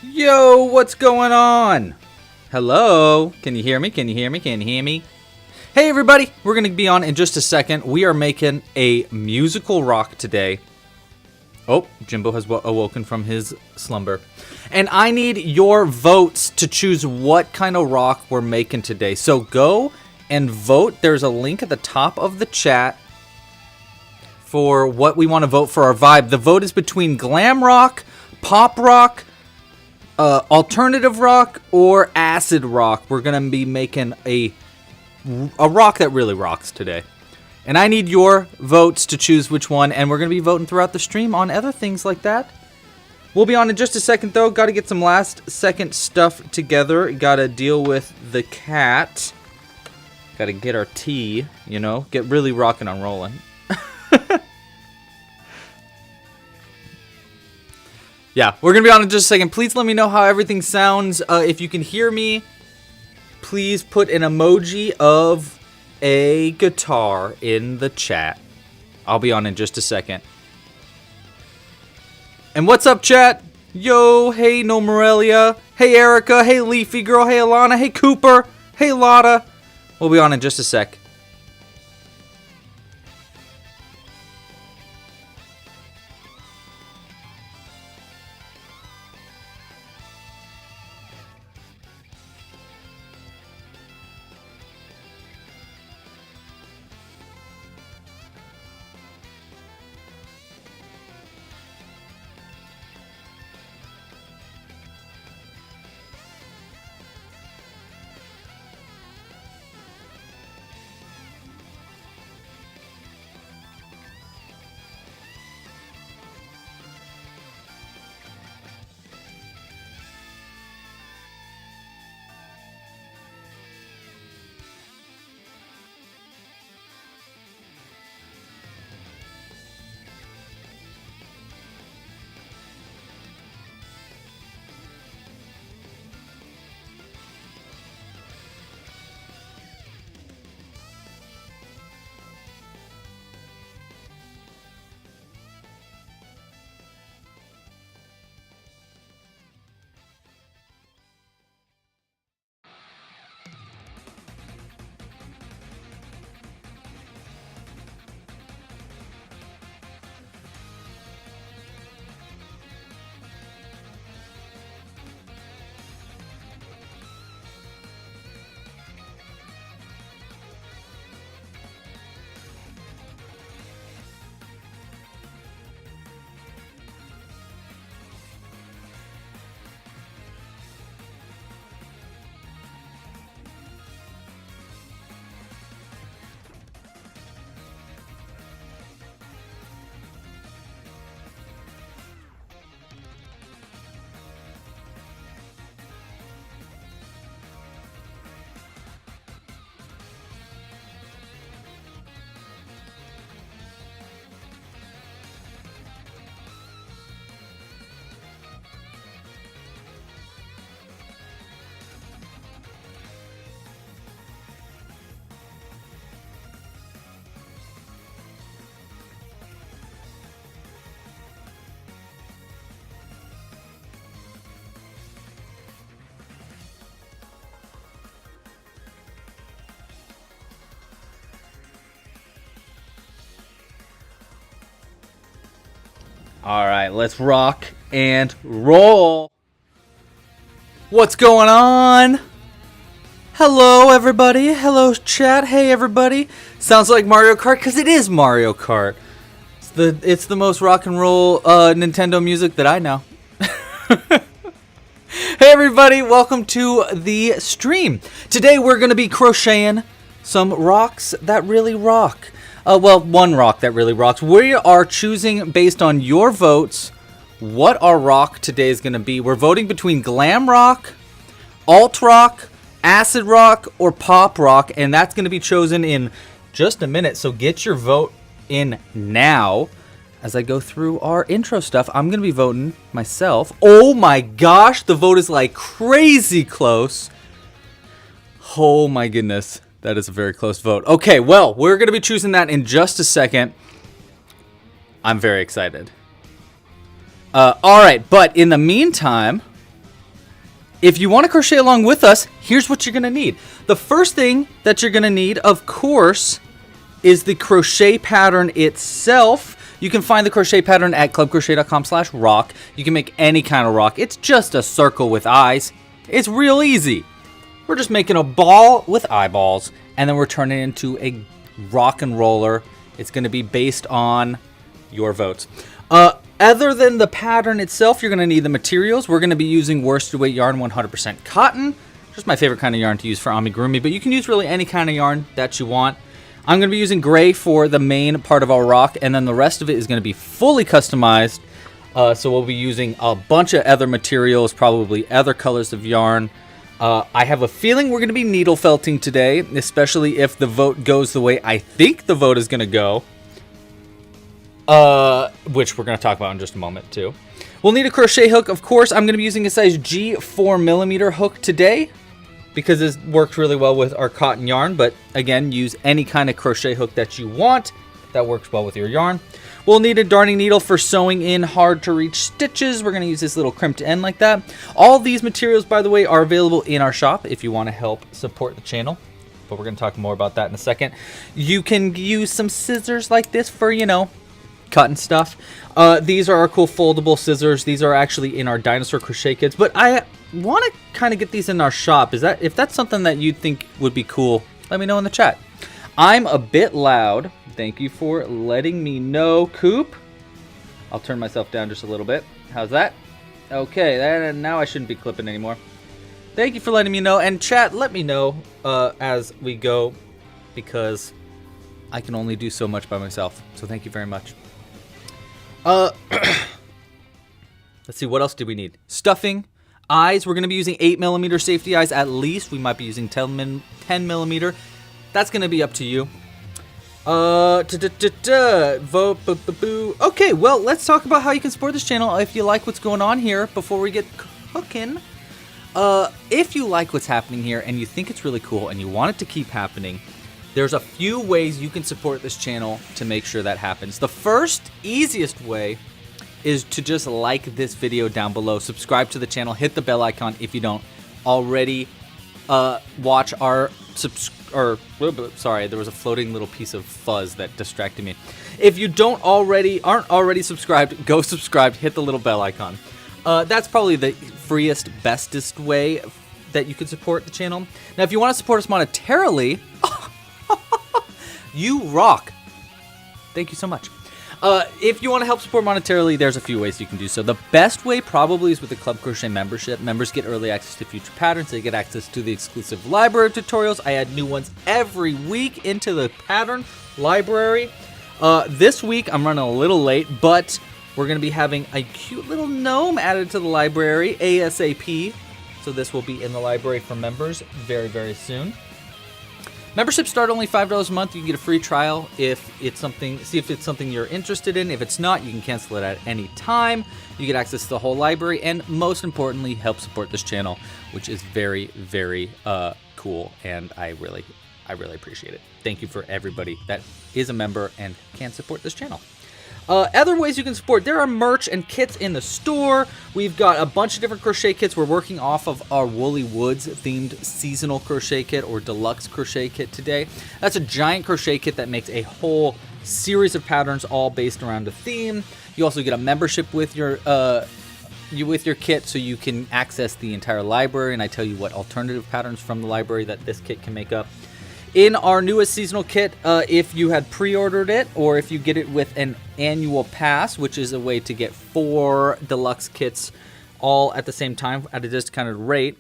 Yo, what's going on? Hello? Can you hear me? Can you hear me? Can you hear me? Hey everybody, we're going to be on in just a second. We are making a musical rock today. Oh, Jimbo has awoken from his slumber. And I need your votes to choose what kind of rock we're making today. So go and vote. There's a link at the top of the chat for what we want to vote for our vibe. The vote is between glam rock, pop rock, alternative rock, or acid rock. We're going to be making a rock that really rocks today. And I need your votes to choose which one, and we're going to be voting throughout the stream on other things like that. We'll be on in just a second, though. Got to get some last second stuff together. Got to deal with the cat. Got to get our tea, you know, get really rocking and rolling. Yeah, we're going to be on in just a second. Please let me know how everything sounds. If you can hear me, please put an emoji of a guitar in the chat. I'll be on in just a second. And what's up, chat? Yo, hey, No Morelia. Hey, Erica. Hey, Leafy Girl. Hey, Alana. Hey, Cooper. Hey, Lotta. We'll be on in just a sec. All right, let's rock and roll. What's going on? Hello, everybody. Hello, chat. Hey, everybody. Sounds like Mario Kart because it is Mario Kart. It's the most rock and roll Nintendo music that I know. Hey, everybody. Welcome to the stream. Today, we're going to be crocheting some rocks that really rock. Well, one rock that really rocks. We are choosing based on your votes what our rock today is going to be. We're voting between glam rock, alt rock, acid rock, or pop rock, and that's going to be chosen in just a minute. So get your vote in now. As I go through our intro stuff, I'm going to be voting myself. Oh my gosh, the vote is like crazy close. Oh my goodness. That is a very close vote. Okay, well, we're going to be choosing that in just a second. I'm very excited. All right, but in the meantime, If you want to crochet along with us, here's what you're going to need. The first thing that you're going to need, of course, is the crochet pattern itself. You can find the crochet pattern at clubcrochet.com/rock. You can make any kind of rock. It's just a circle with eyes. It's real easy. We're just making a ball with eyeballs, and then we're turning it into a rock and roller. It's going to be based on your votes. Other than the pattern itself, you're going to need the materials. We're going to be using worsted weight yarn, 100% cotton. Just my favorite kind of yarn to use for amigurumi, but you can use really any kind of yarn that you want. I'm going to be using gray for the main part of our rock, and then the rest of it is going to be fully customized. So we'll be using a bunch of other materials, probably other colors of yarn. I have a feeling we're going to be needle felting today, especially if the vote goes the way I think the vote is going to go. Which we're going to talk about in just a moment too. We'll need a crochet hook. Of course, I'm going to be using a size G 4mm hook today because it works really well with our cotton yarn. But again, use any kind of crochet hook that you want that works well with your yarn. We'll need a darning needle for sewing in hard to reach stitches. We're going to use this little crimped end like that. All these materials, by the way, are available in our shop if you want to help support the channel. But we're going to talk more about that in a second. You can use some scissors like this for, you know, cutting stuff. These are our cool foldable scissors. These are actually in our dinosaur crochet kits, but I want to kind of get these in our shop. If that's something that you think would be cool, let me know in the chat. I'm a bit loud. Thank you for letting me know, Coop. I'll turn myself down just a little bit. How's that? Okay, now I shouldn't be clipping anymore. Thank you for letting me know, and chat, let me know as we go, because I can only do so much by myself. So thank you very much. Let's see, what else do we need? Stuffing, eyes. We're going to be using 8mm safety eyes at least. We might be using 10mm. That's going to be up to you. Okay, well, let's talk about how you can support this channel if you like what's going on here before we get cooking. If you like what's happening here and you think it's really cool and you want it to keep happening, there's a few ways you can support this channel to make sure that happens. The first, easiest way is to just like this video down below, subscribe to the channel, hit the bell icon if you don't already watch our sorry, there was a floating little piece of fuzz that distracted me. If you aren't already subscribed, go subscribe, hit the little bell icon. That's probably the freest, bestest way that you can support the channel. Now, if you want to support us monetarily, you rock. Thank you so much. If you want to help support monetarily, there's a few ways you can do so. The best way probably is with the Club Crochet membership. Members get early access to future patterns. They get access to the exclusive library of tutorials. I add new ones every week into the pattern library. This week, I'm running a little late, but we're going to be having a cute little gnome added to the library ASAP. So this will be in the library for members very, very soon. Memberships start only $5 a month. You can get a free trial if it's something. See if it's something you're interested in. If it's not, you can cancel it at any time. You get access to the whole library, and most importantly, help support this channel, which is very, very cool, and I really appreciate it. Thank you for everybody that is a member and can support this channel. Other ways you can support, there are merch and kits in the store. We've got a bunch of different crochet kits. We're working off of our Woolly Woods themed seasonal crochet kit or deluxe crochet kit today. That's a giant crochet kit that makes a whole series of patterns all based around a theme. You also get a membership with your kit, so you can access the entire library, and I tell you what alternative patterns from the library that this kit can make up. In our newest seasonal kit, if you had pre-ordered it, or if you get it with an annual pass, which is a way to get 4 deluxe kits all at the same time at a discounted rate,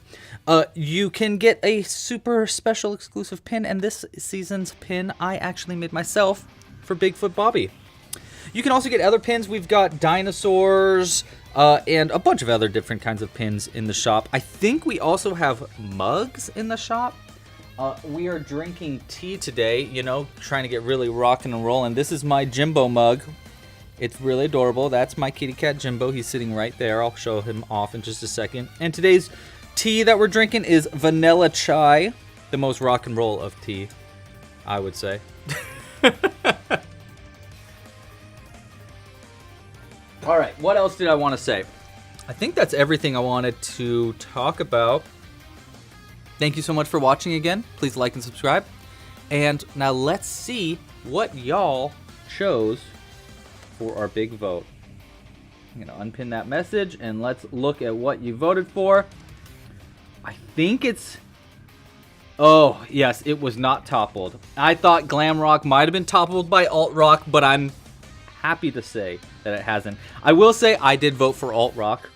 you can get a super special exclusive pin, and this season's pin I actually made myself for Bigfoot Bobby. You can also get other pins. We've got dinosaurs and a bunch of other different kinds of pins in the shop. I think we also have mugs in the shop. We are drinking tea today, you know, trying to get really rocking and rolling. This is my Jimbo mug. It's really adorable. That's my kitty cat Jimbo. He's sitting right there. I'll show him off in just a second. And today's tea that we're drinking is vanilla chai, the most rock and roll of tea, I would say. All right, what else did I want to say? I think that's everything I wanted to talk about. Thank you so much for watching again. Please like and subscribe. And now let's see what y'all chose for our big vote. I'm going to unpin that message and let's look at what you voted for. I think it's... Oh, yes, it was not toppled. I thought Glam Rock might have been toppled by Alt Rock, but I'm happy to say that it hasn't. I will say I did vote for Alt Rock,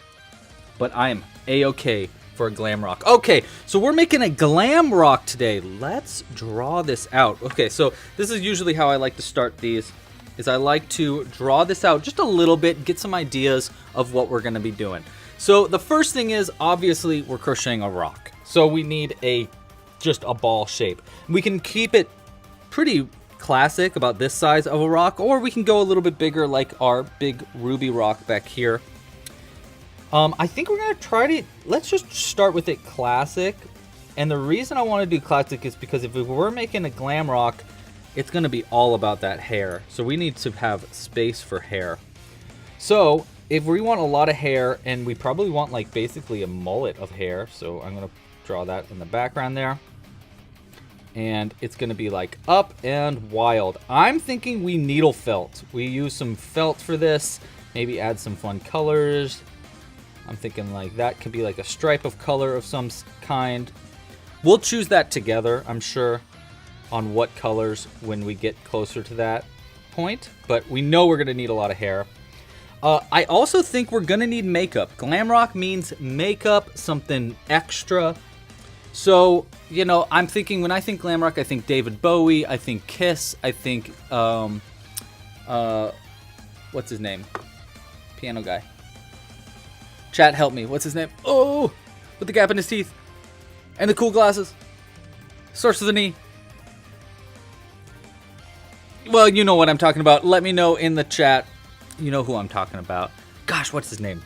but I am A-okay for a Glam Rock. Okay, so we're making a Glam Rock today. Let's draw this out. Okay, so this is usually how I like to start these, is I like to draw this out just a little bit, get some ideas of what we're going to be doing. So the first thing is, obviously, we're crocheting a rock. So we need just a ball shape. We can keep it pretty classic, about this size of a rock, or we can go a little bit bigger like our big ruby rock back here. I think we're going to try to, let's just start with it classic. And the reason I want to do classic is because if we were making a Glam Rock, it's going to be all about that hair. So we need to have space for hair. So if we want a lot of hair, and we probably want like basically a mullet of hair, so I'm going to draw that in the background there. And it's going to be like up and wild. I'm thinking we needle felt. We use some felt for this, maybe add some fun colors. I'm thinking like that could be like a stripe of color of some kind. We'll choose that together, I'm sure, on what colors when we get closer to that point. But we know we're going to need a lot of hair. I also think we're going to need makeup. Glam Rock means makeup, something extra. So, you know, I'm thinking, when I think Glam Rock, I think David Bowie, I think Kiss, I think, what's his name? Piano guy. Chat, help me. What's his name? Oh, with the gap in his teeth. And the cool glasses. Starts with an E. Well, you know what I'm talking about. Let me know in the chat. You know who I'm talking about. Gosh, what's his name?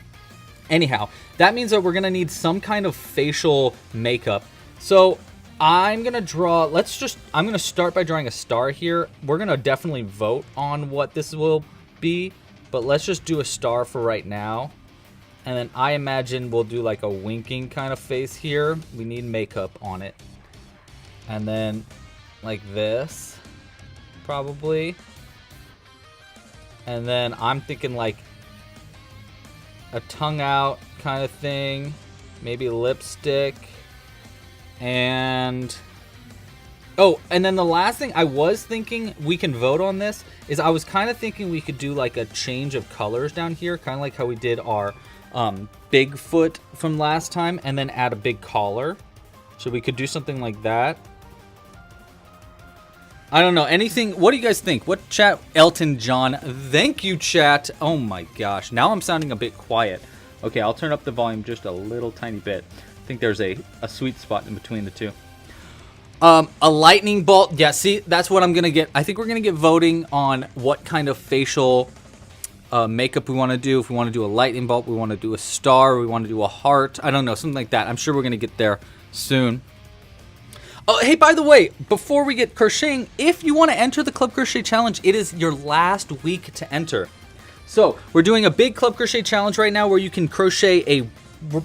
Anyhow, that means that we're going to need some kind of facial makeup. So I'm going to draw, I'm going to start by drawing a star here. We're going to definitely vote on what this will be, but let's just do a star for right now. And then I imagine we'll do like a winking kind of face here. We need makeup on it. And then like this, probably. And then I'm thinking like a tongue out kind of thing. Maybe lipstick. And... oh, and then the last thing I was thinking, we can vote on this, is I was kind of thinking we could do like a change of colors down here. Kind of like how we did our Bigfoot from last time, and then add a big collar. So we could do something like that. I don't know. Anything? What do you guys think? What chat? Elton John. Thank you, chat. Oh my gosh. Now I'm sounding a bit quiet. Okay, I'll turn up the volume just a little tiny bit. I think there's a sweet spot in between the two. A lightning bolt. Yeah, see, that's what I'm going to get. I think we're going to get voting on what kind of facial makeup we want to do. If we want to do a lightning bolt, we want to do a star, we want to do a heart. I don't know, something like that. I'm sure we're going to get there soon. Oh, hey, by the way, before we get crocheting, if you want to enter the Club Crochet Challenge, it is your last week to enter. So, we're doing a big Club Crochet Challenge right now where you can crochet a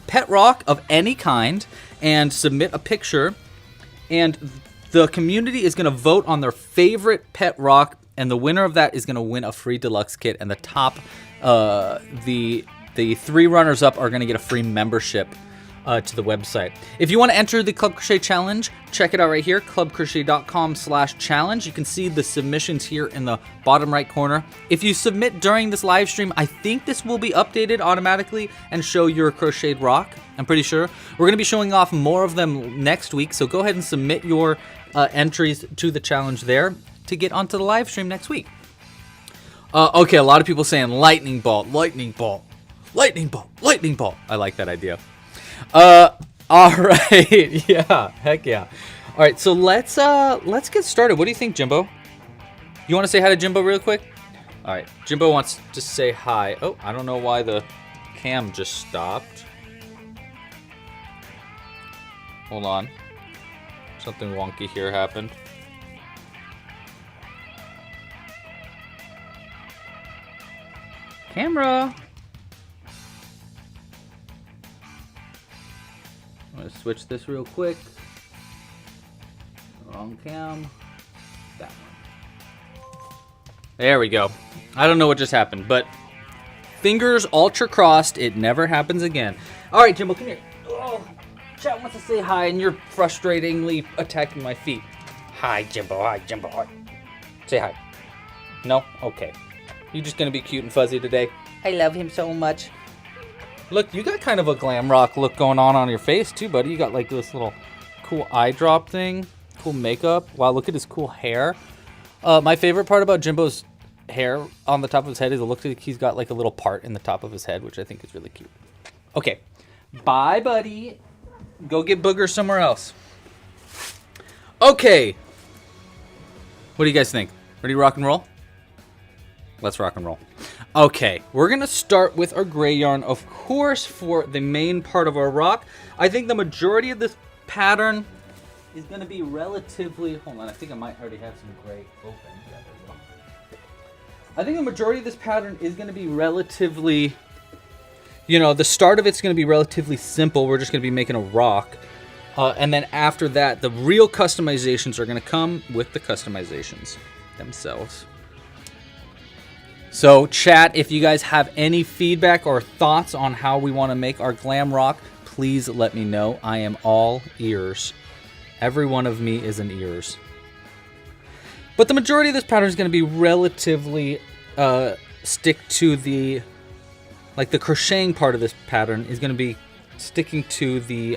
pet rock of any kind and submit a picture. And the community is going to vote on their favorite pet rock, and the winner of that is going to win a free deluxe kit. And the top, the three runners-up are going to get a free membership to the website. If you want to enter the Club Crochet Challenge, check it out right here, clubcrochet.com/challenge. You can see the submissions here in the bottom right corner. If you submit during this live stream, I think this will be updated automatically and show your crocheted rock. I'm pretty sure. We're going to be showing off more of them next week, so go ahead and submit your entries to the challenge there to get onto the live stream next week. Okay, a lot of people saying lightning bolt, lightning bolt, lightning bolt, lightning bolt. I like that idea. All right. Yeah, heck yeah. All right, so let's get started. What do you think, Jimbo? You want to say hi to Jimbo real quick? All right, Jimbo wants to say hi. Oh, I don't know why the cam just stopped. Hold on. Something wonky here happened. Camera. I'm gonna switch this real quick. Wrong cam. That one. There we go. I don't know what just happened, but fingers ultra crossed. It never happens again. All right, Jimbo, come here. Oh, chat wants to say hi, and you're frustratingly attacking my feet. Hi, Jimbo. Hi, Jimbo. Hi. Say hi. No? Okay. You just gonna be cute and fuzzy today? I love him so much. Look, you got kind of a glam rock look going on your face too, buddy. You got like this little cool eye drop thing, cool makeup. Wow, look at his cool hair. My favorite part about Jimbo's hair on the top of his head is it looks like he's got like a little part in the top of his head, which I think is really cute. Okay, bye, buddy. Go get Booger somewhere else. Okay. What do you guys think? Ready to rock and roll? Let's rock and roll. Okay, we're gonna start with our gray yarn, of course, for the main part of our rock. I think the majority of this pattern is gonna be relatively, hold on, I think I might already have some gray open. Yeah, there we go. I think the majority of this pattern is gonna be relatively, you know, the start of it's gonna be relatively simple. We're just gonna be making a rock. And then after that, the real customizations are gonna come with the customizations themselves. So chat, if you guys have any feedback or thoughts on how we want to make our glam rock, please let me know. I am all ears. Every one of me is in ears. But the majority of this pattern is going to be relatively stick to the, like the crocheting part of this pattern is going to be sticking to the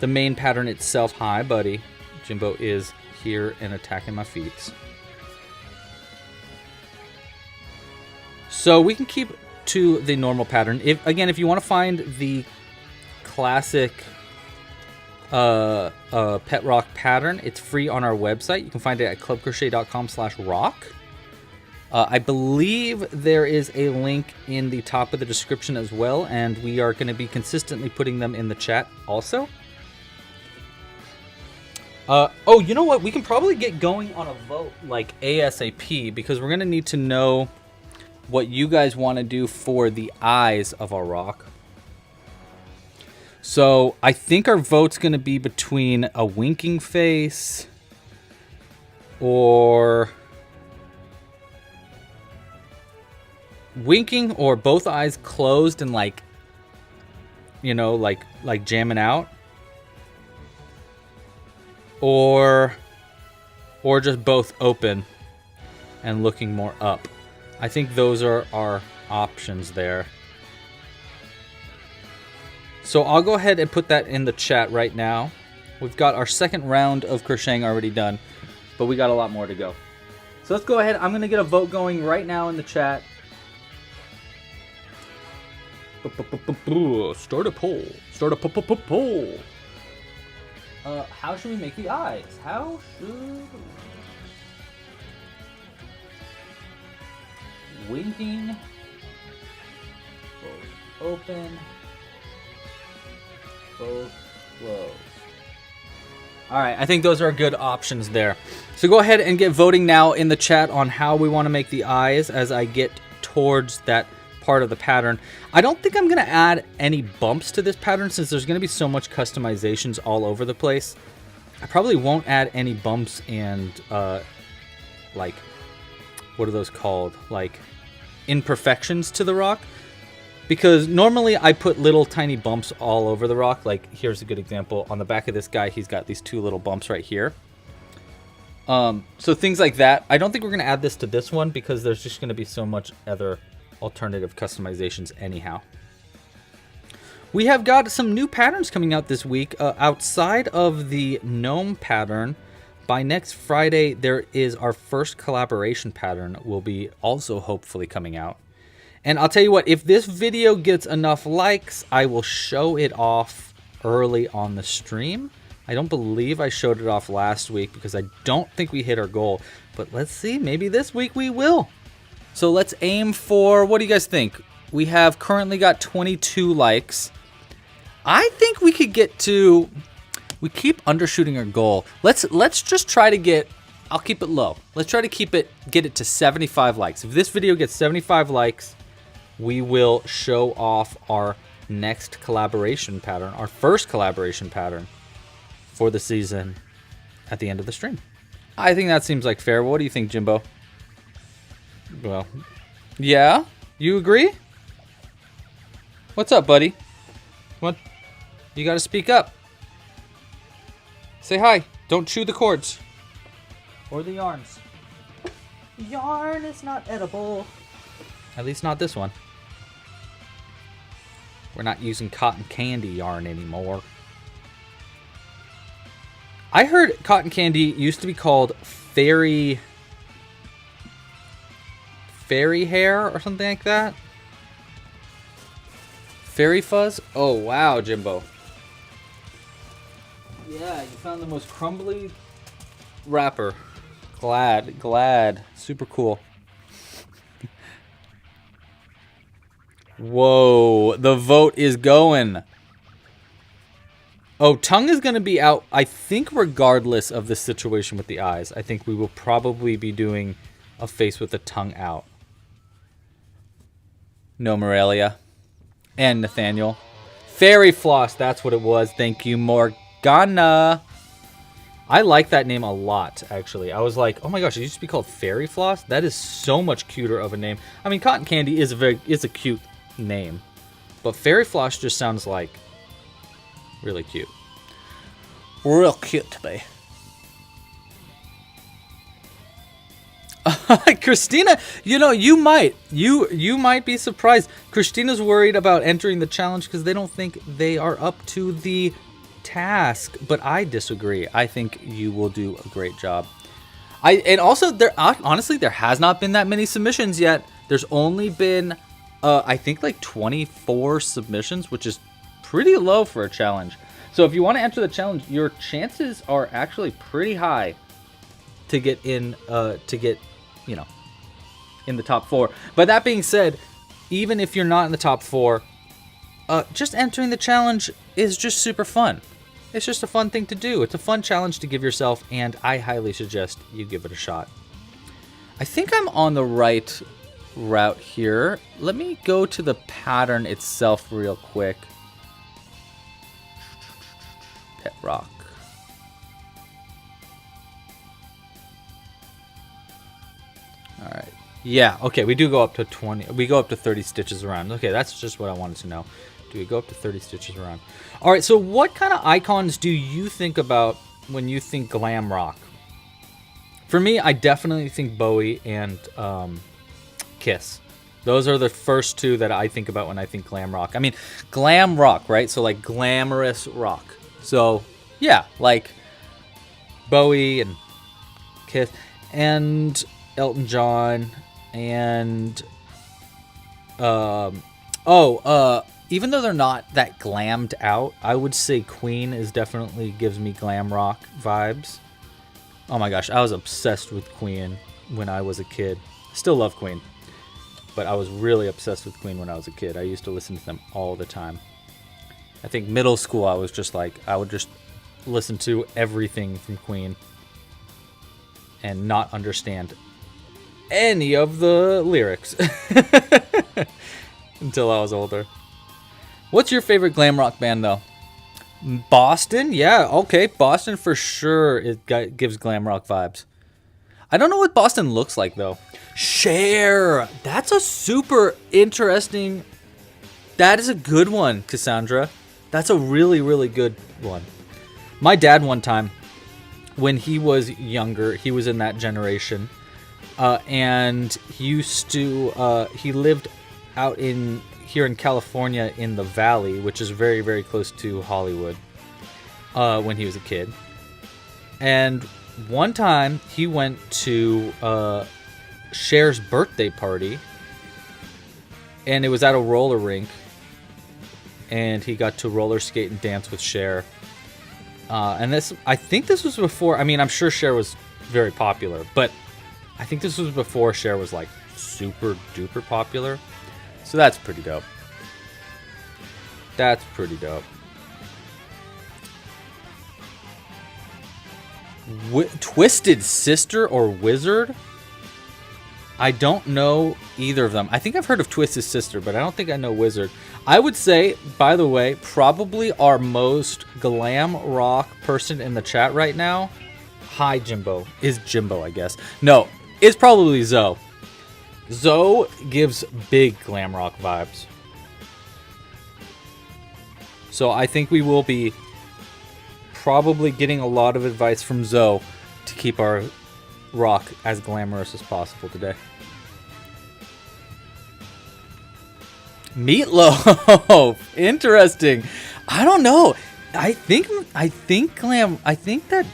main pattern itself. Hi, buddy. Jimbo is here and attacking my feet. So we can keep to the normal pattern. If you want to find the classic pet rock pattern, it's free on our website. You can find it at clubcrochet.com/rock. I believe there is a link in the top of the description as well, and we are going to be consistently putting them in the chat also. Oh, you know what? We can probably get going on a vote like ASAP, because we're going to need to know what you guys want to do for the eyes of our rock. So I think our vote's going to be between a winking face or winking or both eyes closed and like, you know, like jamming out, or just both open and looking more up. I think those are our options there. So I'll go ahead and put that in the chat right now. We've got our second round of crocheting already done, but we got a lot more to go. So let's go ahead. I'm going to get a vote going right now in the chat. Start a poll. Start a poll. How should we make the eyes? How should... Winking, both open, both closed. All right, I think those are good options there. So go ahead and get voting now in the chat on how we want to make the eyes as I get towards that part of the pattern. I don't think I'm going to add any bumps to this pattern since there's going to be so much customizations all over the place. I probably won't add any bumps and like, what are those called? Like imperfections to the rock, because normally I put little tiny bumps all over the rock. Like here's a good example. On the back of this guy, he's got these two little bumps right here. So things like that. I don't think we're going to add this to this one because there's just going to be so much other alternative customizations anyhow. We have got some new patterns coming out this week outside of the gnome pattern. By next Friday, there is our first collaboration pattern will be also hopefully coming out. And I'll tell you what, if this video gets enough likes, I will show it off early on the stream. I don't believe I showed it off last week because I don't think we hit our goal. But let's see, maybe this week we will. So let's aim for, what do you guys think? We have currently got 22 likes. I think we could get to... We keep undershooting our goal. Let's just try to get, I'll keep it low. Let's try to get it to 75 likes. If this video gets 75 likes, we will show off our next collaboration pattern, our first collaboration pattern for the season at the end of the stream. I think that seems like fair. What do you think, Jimbo? Well, yeah? You agree? What's up, buddy? What? You gotta speak up. Say hi. Don't chew the cords. Or the yarns. Yarn is not edible. At least not this one. We're not using cotton candy yarn anymore. I heard cotton candy used to be called fairy hair or something like that. Fairy fuzz? Oh, wow, Jimbo. Yeah, you found the most crumbly wrapper. Glad. Super cool. Whoa, the vote is going. Oh, tongue is going to be out, I think, regardless of the situation with the eyes. I think we will probably be doing a face with the tongue out. No, Morelia. And Nathaniel. Fairy Floss, that's what it was. Thank you, Morgana. I like that name a lot, actually. I was like, oh my gosh, it used to be called Fairy Floss? That is so much cuter of a name. I mean, Cotton Candy is a cute name. But Fairy Floss just sounds like really cute. Real cute to me. Christina, you know, you might be surprised. Christina's worried about entering the challenge because they don't think they are up to the task, but I disagree. I think you will do a great job. Honestly, there has not been that many submissions yet. There's only been I think like 24 submissions, which is pretty low for a challenge. So if you want to enter the challenge, your chances are actually pretty high to get in you know, in the top 4. But that being said, even if you're not in the top 4, just entering the challenge is just super fun. It's just a fun thing to do. It's a fun challenge to give yourself, and I highly suggest you give it a shot. I think I'm on the right route here. Let me go to the pattern itself real quick. Pet rock. All right. Yeah, okay, we do go up to 20. We go up to 30 stitches around. Okay, that's just what I wanted to know. Do we go up to 30 stitches around? All right, so what kind of icons do you think about when you think glam rock? For me, I definitely think Bowie and Kiss. Those are the first two that I think about when I think glam rock. I mean, glam rock, right? So like glamorous rock. So yeah, like Bowie and Kiss and Elton John and even though they're not that glammed out, I would say Queen is definitely gives me glam rock vibes. Oh my gosh, I was obsessed with Queen when I was a kid. Still love Queen, but I was really obsessed with Queen when I was a kid. I used to listen to them all the time. I think middle school I was just like, I would just listen to everything from Queen and not understand any of the lyrics until I was older. What's your favorite glam rock band though? Boston? Yeah, okay. Boston for sure. It gives glam rock vibes. I don't know what Boston looks like though. Cher. That's a super interesting. That is a good one, Cassandra. That's a really, really good one. My dad one time, when he was younger, he was in that generation. And he used to, he lived out here in California in the Valley, which is very, very close to Hollywood, when he was a kid. And one time he went to Cher's birthday party, and it was at a roller rink, and he got to roller skate and dance with Cher. And I think this was before, I mean, I'm sure Cher was very popular, but I think this was before Cher was like super duper popular. So that's pretty dope. That's pretty dope. Twisted Sister or Wizard? I don't know either of them. I think I've heard of Twist's sister, but I don't think I know Wizard. I would say, by the way, probably our most glam rock person in the chat right now. Hi, Jimbo. Is Jimbo, I guess. No, it's probably Zoe. Zoe gives big glam rock vibes. So I think we will be probably getting a lot of advice from Zoe to keep our rock as glamorous as possible today. Meatloaf. Interesting. I don't know. I think that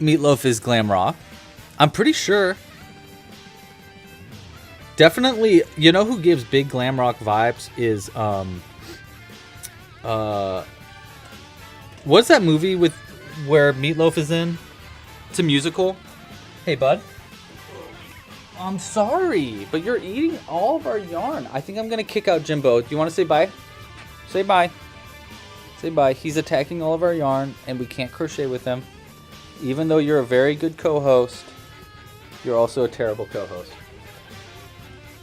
Meatloaf is glam rock. I'm pretty sure. Definitely, you know who gives big glam rock vibes is what's that movie with where Meatloaf is in? It's a musical. Hey, bud. I'm sorry, but you're eating all of our yarn. I think I'm gonna kick out Jimbo. Do you want to say bye? Say bye. Say bye. He's attacking all of our yarn, and we can't crochet with him. Even though you're a very good co-host, you're also a terrible co-host.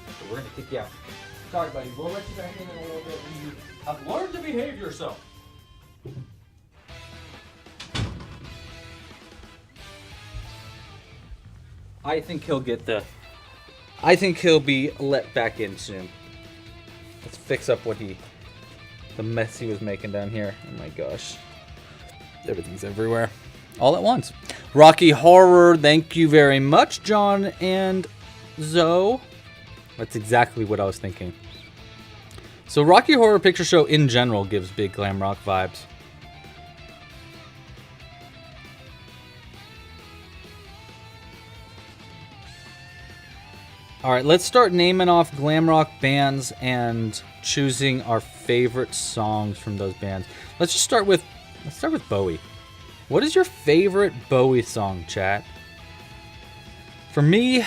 So we're gonna kick you out. Sorry, buddy. We'll let you back in a little bit when you have learned to behave yourself. I think he'll get the... I think he'll be let back in soon. Let's fix up what the mess he was making down here. Oh my gosh. Everything's everywhere. All at once. Rocky Horror, thank you very much, John and Zoe. That's exactly what I was thinking. So Rocky Horror Picture Show in general gives big glam rock vibes. All right, let's start naming off glam rock bands and choosing our favorite songs from those bands. Let's start with Bowie. What is your favorite Bowie song, chat? For me,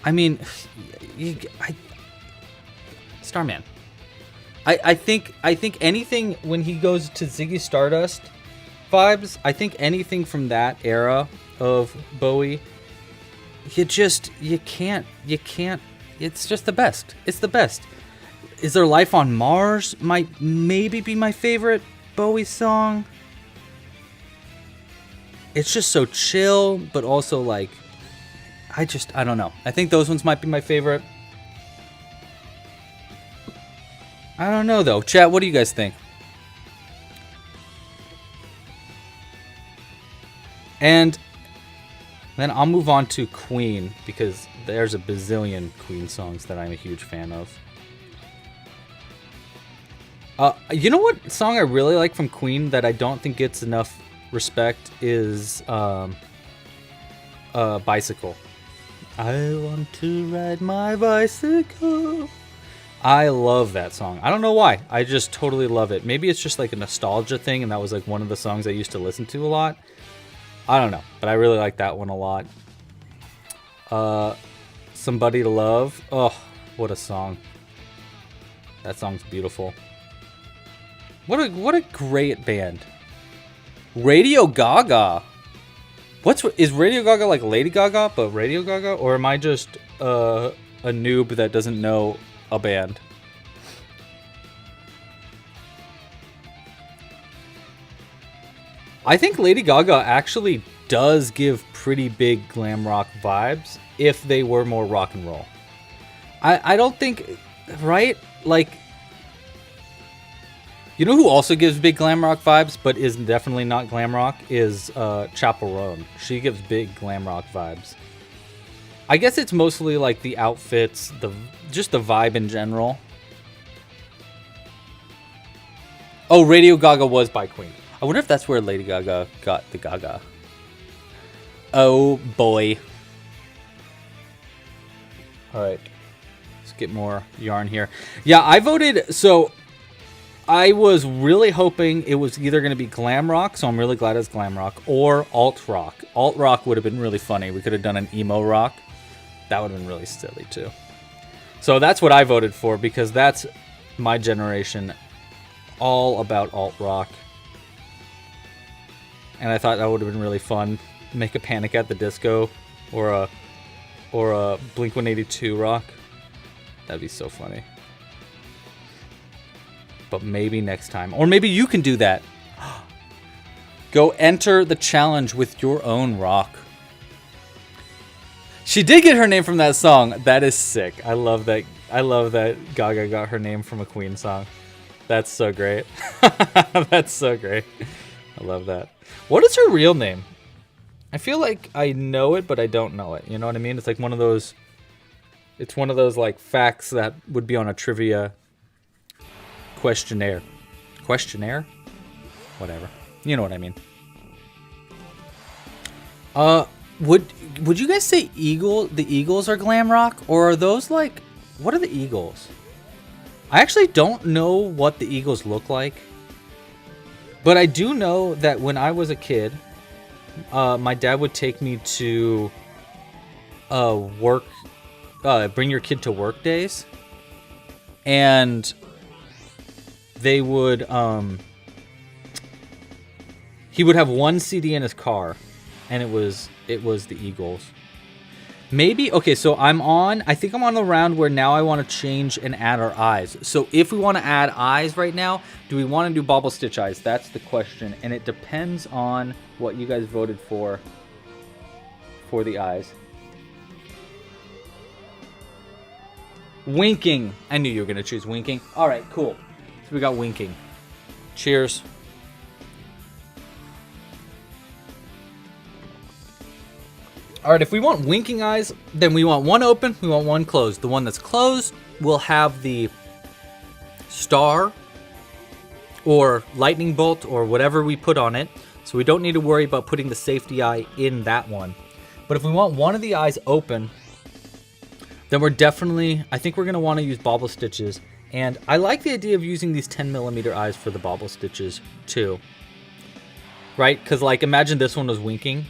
I mean, Starman. I think anything when he goes to Ziggy Stardust vibes. I think anything from that era of Bowie. You can't. It's just the best. It's the best. Is There Life on Mars? Might maybe be my favorite Bowie song. It's just so chill, but also like, I don't know. I think those ones might be my favorite. I don't know though. Chat, what do you guys think? And then I'll move on to Queen, because there's a bazillion Queen songs that I'm a huge fan of. You know what song I really like from Queen that I don't think gets enough respect is Bicycle. I want to ride my bicycle. I love that song. I don't know why. I just totally love it. Maybe it's just like a nostalgia thing, and that was like one of the songs I used to listen to a lot. I don't know, but I really like that one a lot. Somebody to Love. Oh, what a song. That song's beautiful. What a great band. Radio Gaga. Is Radio Gaga like Lady Gaga, but Radio Gaga? Or am I just a noob that doesn't know a band? I think Lady Gaga actually does give pretty big glam rock vibes if they were more rock and roll. I don't think, right? Like, you know who also gives big glam rock vibes but is definitely not glam rock is Chappell Roan. She gives big glam rock vibes. I guess it's mostly like the outfits, just the vibe in general. Oh, Radio Gaga was by Queen. I wonder if that's where Lady Gaga got the Gaga. Oh boy. Alright. Let's get more yarn here. Yeah, I voted. So I was really hoping it was either going to be glam rock, so I'm really glad it's glam rock, or alt rock. Alt rock would have been really funny. We could have done an emo rock. That would have been really silly too. So that's what I voted for, because that's my generation, all about alt rock. And I thought that would have been really fun. Make a Panic at the Disco or a or a Blink-182 rock. That'd be so funny. But maybe next time. Or maybe you can do that. Go enter the challenge with your own rock. She did get her name from that song. That is sick. I love that. I love that Gaga got her name from a Queen song. That's so great. That's so great. I love that. What is her real name? I feel like I know it, but I don't know it. You know what I mean? It's like one of those... It's one of those like facts that would be on a trivia questionnaire. Questionnaire? Whatever. You know what I mean. Would you guys say the Eagles are glam rock? Or are those like... What are the Eagles? I actually don't know what the Eagles look like. But I do know that when I was a kid, my dad would take me to work... bring your kid to work days. And they would... he would have one CD in his car. And it was the Eagles. Maybe, okay, so I think I'm on the round where now I want to change and add our eyes. So if we want to add eyes right now, do we want to do bobble stitch eyes? That's the question. And it depends on what you guys voted for the eyes. Winking. I knew you were going to choose winking. All right, cool. So we got winking. Cheers. All right, if we want winking eyes, then we want one open, we want one closed. The one that's closed will have the star or lightning bolt or whatever we put on it. So we don't need to worry about putting the safety eye in that one. But if we want one of the eyes open, then I think we're going to want to use bobble stitches. And I like the idea of using these 10mm eyes for the bobble stitches too. Right? Because like imagine this one was winking.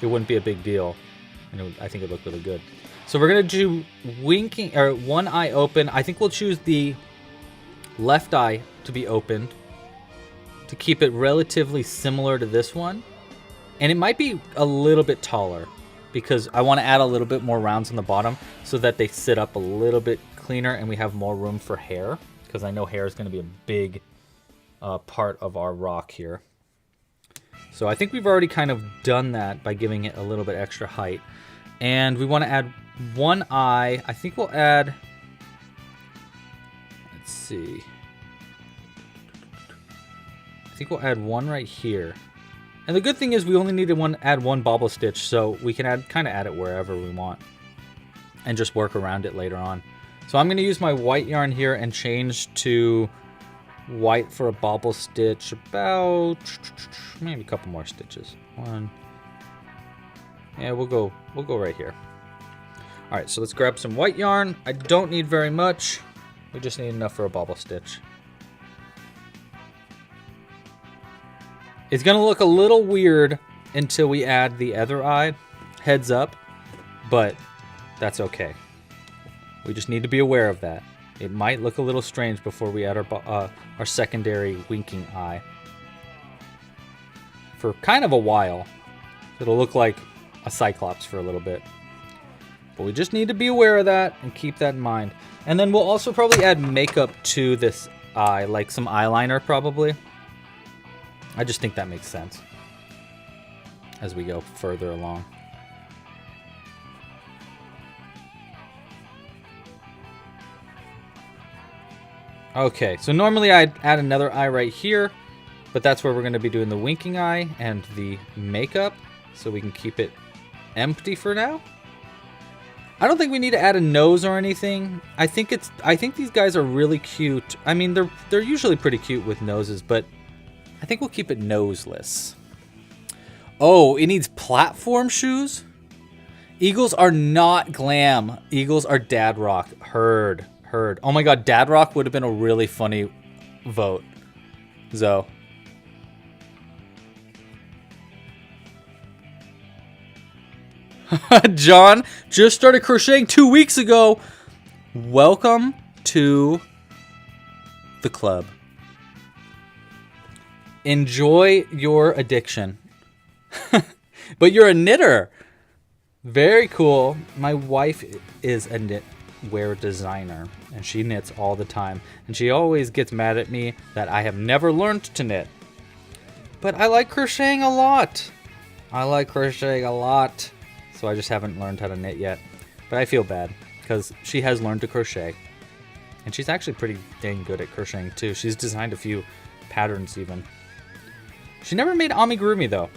It wouldn't be a big deal, and I think it looked really good. So we're gonna do winking or one eye open. I think we'll choose the left eye to be opened to keep it relatively similar to this one, and it might be a little bit taller because I want to add a little bit more rounds on the bottom so that they sit up a little bit cleaner and we have more room for hair, because I know hair is going to be a big part of our rock here. So I think we've already kind of done that by giving it a little bit extra height. And we want to add one eye. I think we'll add... Let's see. I think we'll add one right here. And the good thing is we only need to add one bobble stitch, so we can kind of add it wherever we want. And just work around it later on. So I'm going to use my white yarn here and change to... white for a bobble stitch, about maybe a couple more stitches. One. Yeah, we'll go right here. All right, so let's grab some white yarn. I don't need very much. We just need enough for a bobble stitch. It's gonna look a little weird until we add the other eye. Heads up, but that's okay. We just need to be aware of that. It might look a little strange before we add our secondary winking eye. For kind of a while. It'll look like a cyclops for a little bit. But we just need to be aware of that and keep that in mind. And then we'll also probably add makeup to this eye, like some eyeliner probably. I just think that makes sense as we go further along. Okay, so normally I'd add another eye right here, but that's where we're going to be doing the winking eye and the makeup, so we can keep it empty for now. I don't think we need to add a nose or anything. I think these guys are really cute. I mean, they're usually pretty cute with noses, but I think we'll keep it noseless. Oh, it needs platform shoes? Eagles are not glam. Eagles are dad rock. Heard. Oh my god, dad rock would have been a really funny vote. Zoe. John just started crocheting 2 weeks ago. Welcome to the club. Enjoy your addiction. But you're a knitter. Very cool. My wife is a knitwear designer, and she knits all the time. And she always gets mad at me that I have never learned to knit. But I like crocheting a lot. So I just haven't learned how to knit yet. But I feel bad because she has learned to crochet. And she's actually pretty dang good at crocheting too. She's designed a few patterns even. She never made amigurumi though.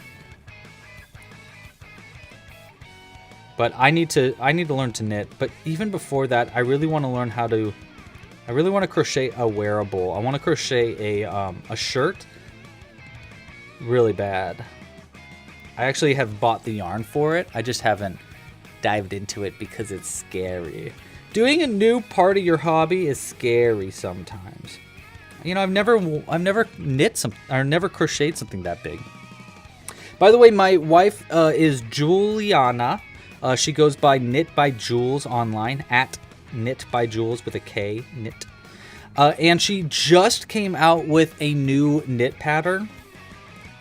But I need to learn to knit. But even before that, I really want to learn how to. I really want to crochet a wearable. I want to crochet a shirt. Really bad. I actually have bought the yarn for it. I just haven't dived into it because it's scary. Doing a new part of your hobby is scary sometimes. You know, I've never knit some or never crocheted something that big. By the way, my wife is Juliana. She goes by Knit by Jules online, at Knit by Jules with a K, knit. And she just came out with a new knit pattern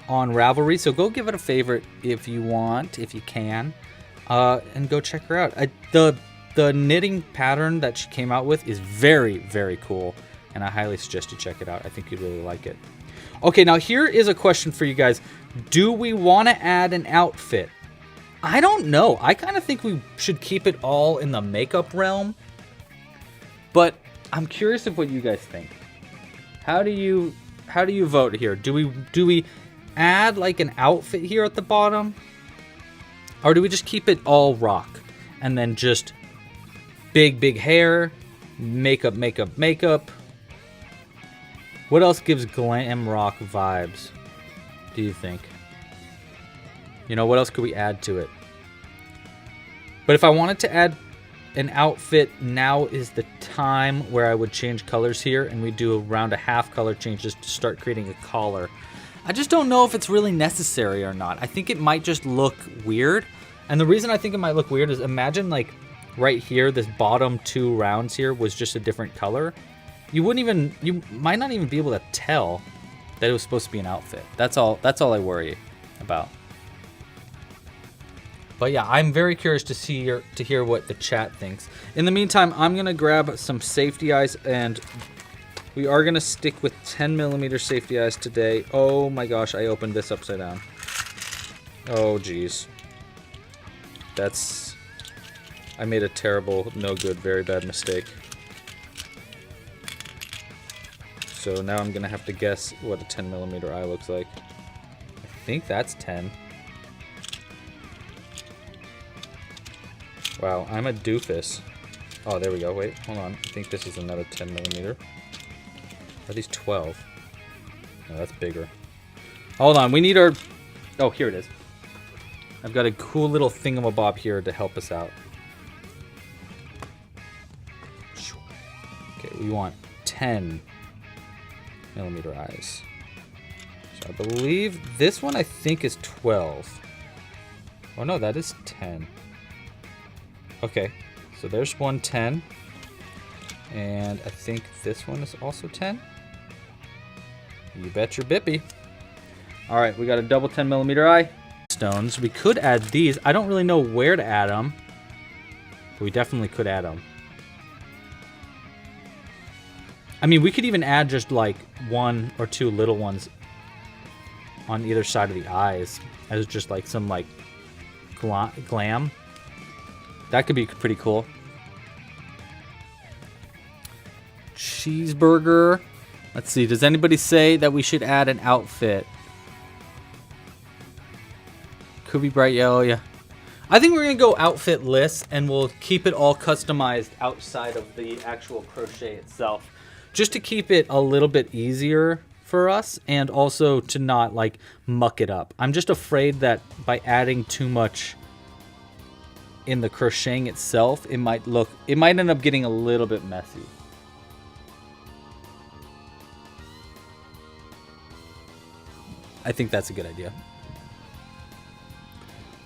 on Ravelry, so go give it a favorite if you want, if you can, and go check her out. The knitting pattern that she came out with is very, very cool, and I highly suggest you check it out. I think you'd really like it. Okay, now here is a question for you guys. Do we want to add an outfit? I don't know. I kind of think we should keep it all in the makeup realm, but I'm curious of what you guys think. How do you vote here? Do we add like an outfit here at the bottom, or do we just keep it all rock and then just big hair, makeup? What else gives glam rock vibes, do you think? You know, what else could we add to it? But if I wanted to add an outfit, now is the time where I would change colors here, and we do around a half color change just to start creating a collar. I just don't know if it's really necessary or not. I think it might just look weird. And the reason I think it might look weird is imagine like right here, this bottom two rounds here was just a different color. You might not even be able to tell that it was supposed to be an outfit. That's all I worry about. But yeah, I'm very curious to hear what the chat thinks. In the meantime, I'm gonna grab some safety eyes, and we are gonna stick with 10mm safety eyes today. Oh my gosh, I opened this upside down. Oh geez. I made a terrible, no good, very bad mistake. So now I'm gonna have to guess what a 10mm eye looks like. I think that's 10. Wow, I'm a doofus. Oh, there we go. Wait, hold on. I think this is another 10mm. Are these 12? No, that's bigger. Hold on, we need our... Oh, here it is. I've got a cool little thingamabob here to help us out. Okay, we want 10mm eyes. So I believe this one I think is 12. Oh no, that is 10. Okay, so there's one 10. And I think this one is also 10. You bet your bippy. Alright, we got a double 10mm eye. Stones. We could add these. I don't really know where to add them. But we definitely could add them. I mean, we could even add just like one or two little ones on either side of the eyes as just like some like glam. That could be pretty cool. Cheeseburger. Let's see. Does anybody say that we should add an outfit? Could be bright yellow, yeah. I think we're going to go outfitless, and we'll keep it all customized outside of the actual crochet itself. Just to keep it a little bit easier for us, and also to not, like, muck it up. I'm just afraid that by adding too much in the crocheting itself, it might end up getting a little bit messy. I think that's a good idea.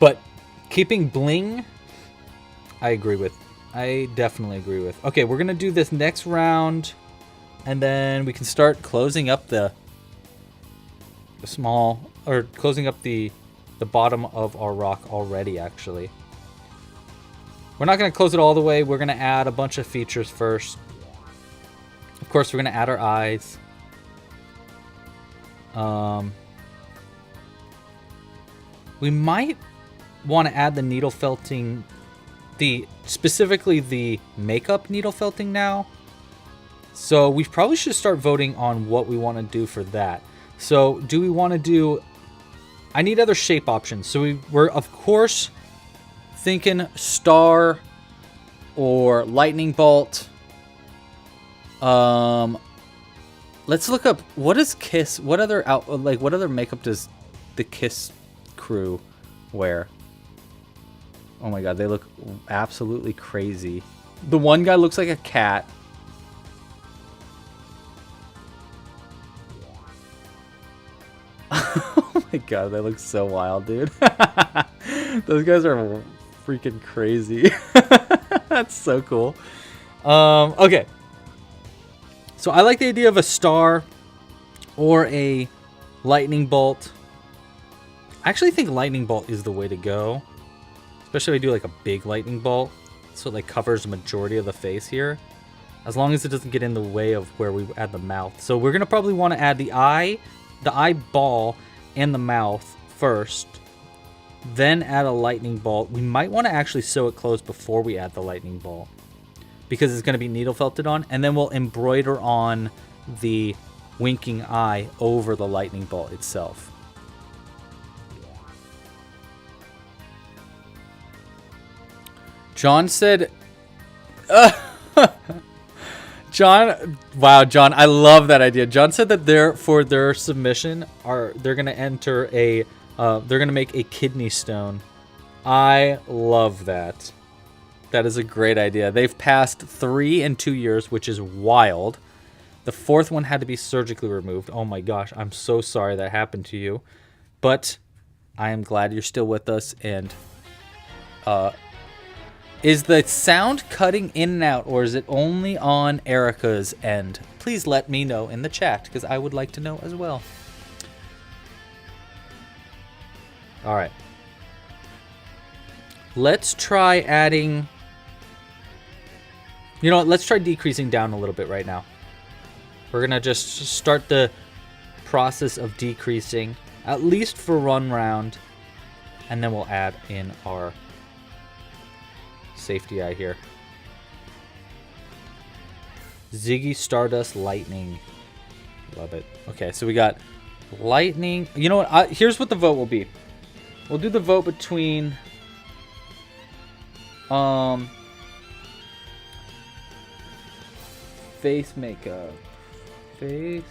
But keeping bling, I agree with. I definitely agree with. Okay, we're going to do this next round, and then we can start closing up the closing up the bottom of our rock already, actually. We're not going to close it all the way. We're going to add a bunch of features first. Of course, we're going to add our eyes. We might want to add the needle felting, specifically the makeup needle felting now. So we probably should start voting on what we want to do for that. So do we want to do... I need other shape options. So we're of course thinking star or lightning bolt. Let's look up, what is Kiss? What other what other makeup does the Kiss crew wear? Oh my god, they look absolutely crazy. The one guy looks like a cat. Oh my god, they look so wild, dude. Those guys are freaking crazy. That's so cool. Okay. So I like the idea of a star or a lightning bolt. I actually think lightning bolt is the way to go. Especially if I do like a big lightning bolt. So it like covers the majority of the face here. As long as it doesn't get in the way of where we add the mouth. So we're going to probably want to add the eyeball and the mouth first. Then add a lightning bolt. We might want to actually sew it closed before we add the lightning bolt, because it's going to be needle felted on, and then we'll embroider on the winking eye over the lightning bolt itself. John said, wow, John, I love that idea. John said that for their submission they're going to enter they're going to make a kidney stone. I love that. That is a great idea. They've passed 3 in 2 years, which is wild. The 4th one had to be surgically removed. Oh my gosh, I'm so sorry that happened to you. But I am glad you're still with us. And is the sound cutting in and out, or is it only on Erica's end? Please let me know in the chat, because I would like to know as well. All right. Let's try adding... You know what? Let's try decreasing down a little bit right now. We're going to just start the process of decreasing, at least for one round. And then we'll add in our safety eye here. Ziggy Stardust Lightning. Love it. Okay, so we got lightning. You know what? Here's what the vote will be. We'll do the vote between... face makeup. Face.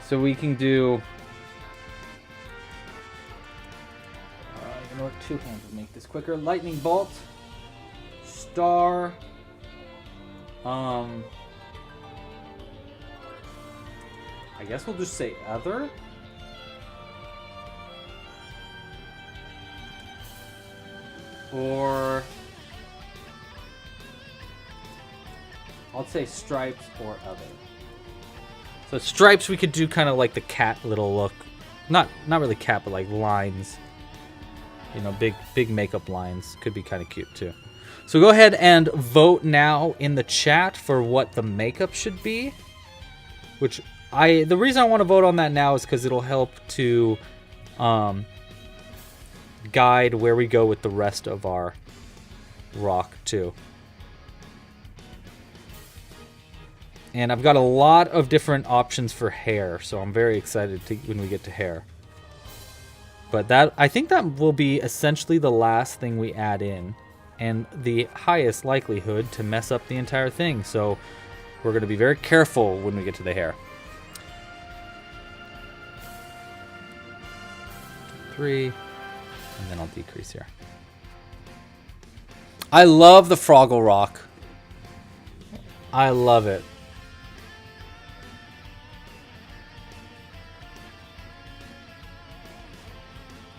So we can do... you know what? 2 hands will make this quicker. Lightning bolt. Star. I guess we'll just say other. Or... I'll say stripes or other. So stripes, we could do kind of like the cat little look. Not really cat, but like lines. You know, big makeup lines. Could be kind of cute too. So go ahead and vote now in the chat for what the makeup should be. Which the reason I want to vote on that now is because it'll help to guide where we go with the rest of our rock too. And I've got a lot of different options for hair, so I'm very excited when we get to hair. But I think that will be essentially the last thing we add in, and the highest likelihood to mess up the entire thing. So we're going to be very careful when we get to the hair. 3, and then I'll decrease here. I love the Froggle Rock. I love it.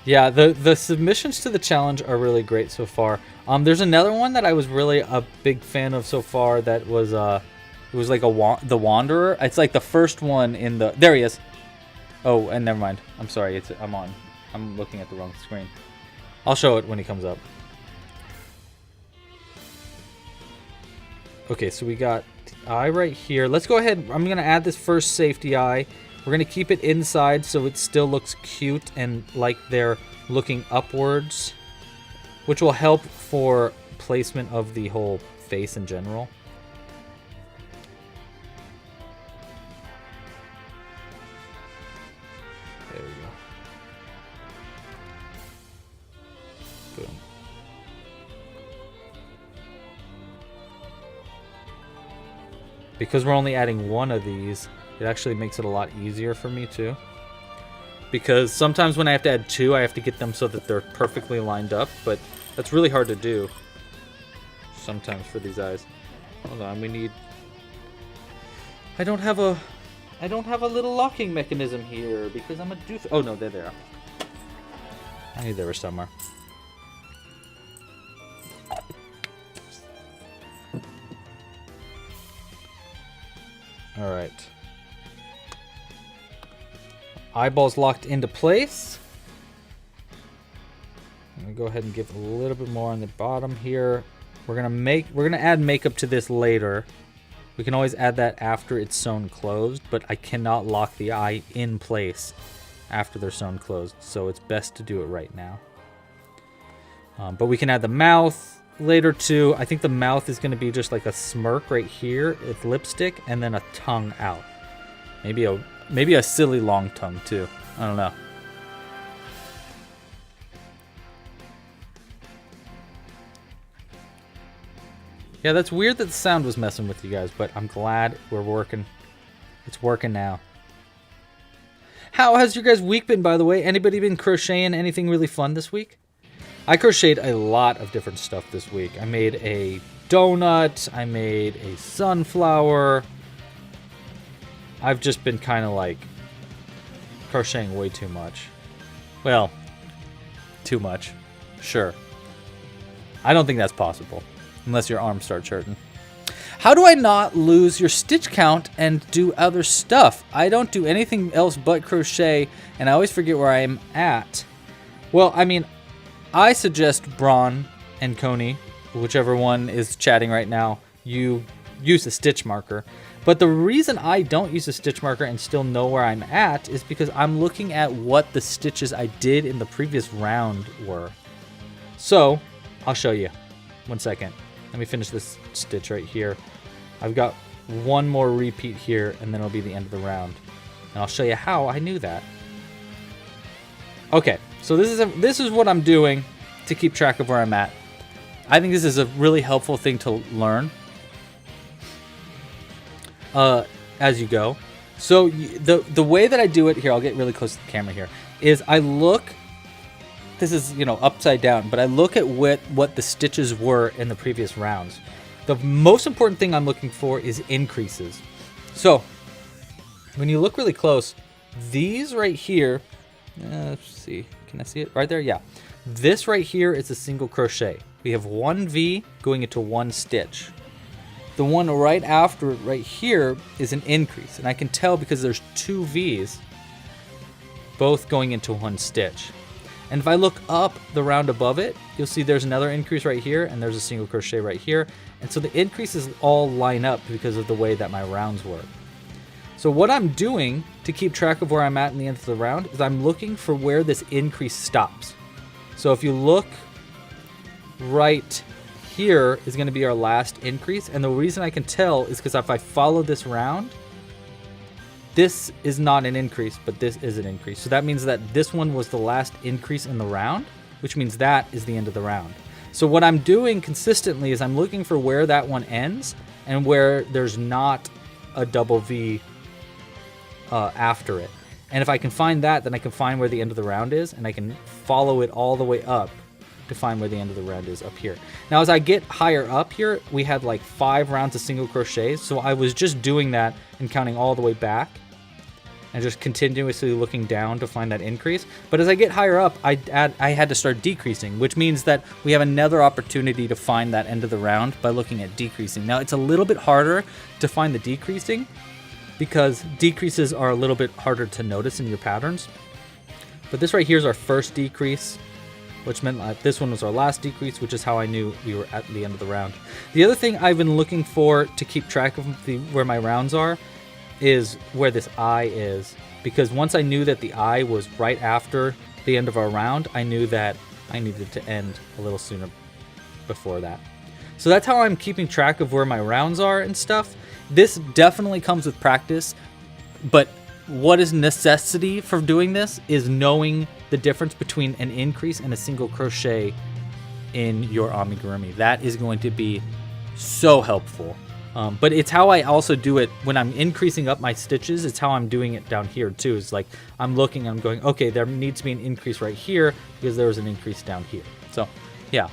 Yeah, the submissions to the challenge are really great so far. There's another one that I was really a big fan of so far that was it was like the Wanderer. It's like the first one in the... There he is. Oh, and never mind. I'm sorry. I'm looking at the wrong screen. I'll show it when he comes up. Okay, so we got the eye right here. Let's go ahead. I'm going to add this first safety eye. We're going to keep it inside so it still looks cute and like they're looking upwards, which will help for placement of the whole face in general. There we go. Boom. Because we're only adding one of these, it actually makes it a lot easier for me too. Because sometimes when I have to add two, I have to get them so that they're perfectly lined up, but that's really hard to do sometimes for these eyes. Hold on, we need... I don't have a little locking mechanism here because I'm a doof. Oh no, there they are. I knew they were somewhere. All right. Eyeballs locked into place. I'm gonna go ahead and give a little bit more on the bottom here. We're gonna add makeup to this later. We can always add that after it's sewn closed, but I cannot lock the eye in place after they're sewn closed, so it's best to do it right now. But we can add the mouth later too. I think the mouth is gonna be just like a smirk right here with lipstick and then a tongue out. Maybe a silly long tongue too. I don't know. Yeah, that's weird that the sound was messing with you guys, but I'm glad we're working. It's working now. How has your guys' week been, by the way? Anybody been crocheting anything really fun this week? I crocheted a lot of different stuff this week. I made a donut. I made a sunflower. I've just been kind of like crocheting way too much. Well, too much. Sure. I don't think that's possible. Unless your arms start hurting. How do I not lose your stitch count and do other stuff? I don't do anything else but crochet, and I always forget where I'm at. Well, I mean, I suggest Braun and Coney, whichever one is chatting right now, you use a stitch marker. But the reason I don't use a stitch marker and still know where I'm at is because I'm looking at what the stitches I did in the previous round were. So, I'll show you. 1 second. Let me finish this stitch right here. I've got one more repeat here, and then it'll be the end of the round. And I'll show you how I knew that. Okay, so this is what I'm doing to keep track of where I'm at. I think this is a really helpful thing to learn as you go. So the way that I do it here, I'll get really close to the camera here, is I look. This is, you know, upside down, but I look at what the stitches were in the previous rounds. The most important thing I'm looking for is increases. So when you look really close, these right here, let's see, can I see it right there? Yeah. This right here is a single crochet. We have one V going into one stitch. The one right after it right here is an increase, and I can tell because there's two V's both going into one stitch. And if I look up the round above it, you'll see there's another increase right here, and there's a single crochet right here. And so the increases all line up because of the way that my rounds work. So what I'm doing to keep track of where I'm at in the end of the round is I'm looking for where this increase stops. So if you look right here is going to be our last increase. And the reason I can tell is because if I follow this round, this is not an increase, but this is an increase. So that means that this one was the last increase in the round, which means that is the end of the round. So what I'm doing consistently is I'm looking for where that one ends and where there's not a double V after it. And if I can find that, then I can find where the end of the round is, and I can follow it all the way up to find where the end of the round is up here. Now, as I get higher up here, we had like 5 rounds of single crochets. So I was just doing that and counting all the way back and just continuously looking down to find that increase. But as I get higher up, I had to start decreasing, which means that we have another opportunity to find that end of the round by looking at decreasing. Now, it's a little bit harder to find the decreasing because decreases are a little bit harder to notice in your patterns. But this right here is our first decrease. which meant this one was our last decrease, which is how I knew we were at the end of the round. The other thing I've been looking for to keep track of where my rounds are is where this eye is, because once I knew that the eye was right after the end of our round, I knew that I needed to end a little sooner before that. So that's how I'm keeping track of where my rounds are and stuff. This definitely comes with practice, but what is necessity for doing this is knowing the difference between an increase and a single crochet in your amigurumi. That is going to be so helpful. But it's how I also do it when I'm increasing up my stitches. It's how I'm doing it down here too. It's like I'm looking and I'm going, okay, there needs to be an increase right here because there was an increase down here. So yeah.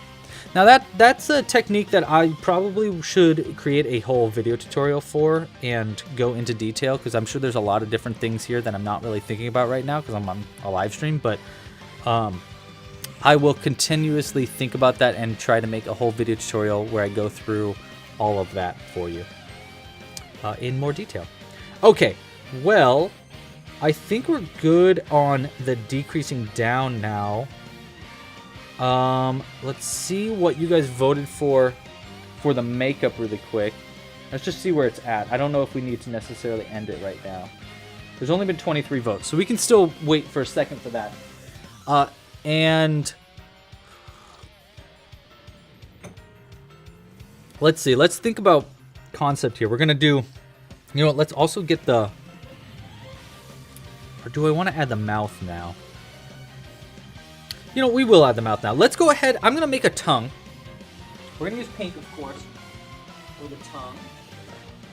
Now that's a technique that I probably should create a whole video tutorial for and go into detail, because I'm sure there's a lot of different things here that I'm not really thinking about right now because I'm on a live stream. But I will continuously think about that and try to make a whole video tutorial where I go through all of that for you in more detail. Okay, well, I think we're good on the decreasing down now. Let's see what you guys voted for the makeup really quick. Let's just see where it's at. I don't know if we need to necessarily end it right now. There's only been 23 votes, so we can still wait for a second for that. And let's see. Let's think about concept here. We're going to do, you know what, let's also get the, or do I want to add the mouth now? You know, we will add the mouth now. Let's go ahead. I'm going to make a tongue. We're going to use pink, of course, for the tongue.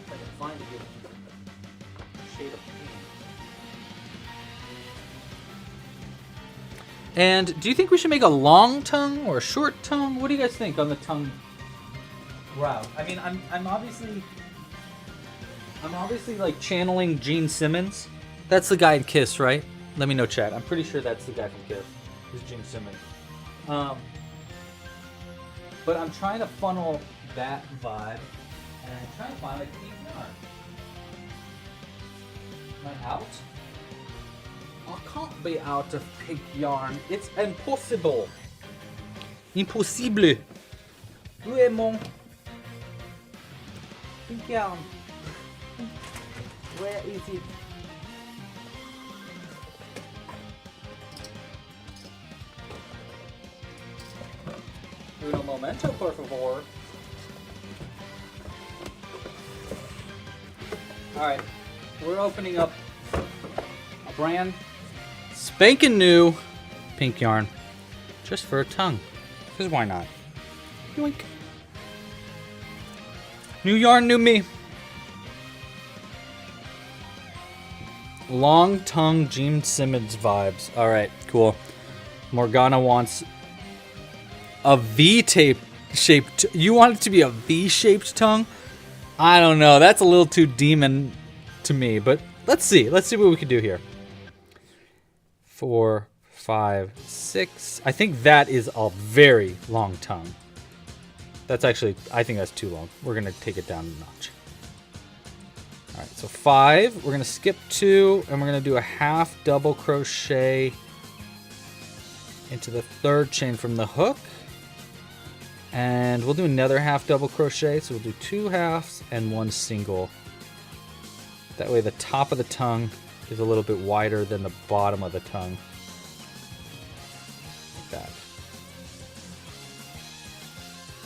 If I can find a good shade of pink. And do you think we should make a long tongue or a short tongue? What do you guys think on the tongue route? I mean, I'm obviously like channeling Gene Simmons. That's the guy in Kiss, right? Let me know, chat. I'm pretty sure that's the guy from Kiss. Is Gene Simmons. But I'm trying to funnel that vibe, and I'm trying to find a pink yarn. Am I out? I can't be out of pink yarn. It's impossible. Impossible. Où est mon pink yarn? Where is it? Un momento, por favor. Alright, we're opening up a brand spanking new pink yarn just for a tongue. Because why not? Yoink. New yarn, new me. Long tongue Gene Simmons vibes. Alright, cool. Morgana wants a V-shaped. You want it to be a V-shaped tongue? I don't know. That's a little too demon to me. But let's see. Let's see what we can do here. 4, 5, 6. I think that is a very long tongue. That's actually, I think that's too long. We're going to take it down a notch. All right, so 5. We're going to skip 2, and we're going to do a half double crochet into the 3rd chain from the hook. And we'll do another half double crochet. So we'll do 2 halves and 1 single. That way the top of the tongue is a little bit wider than the bottom of the tongue. Like that.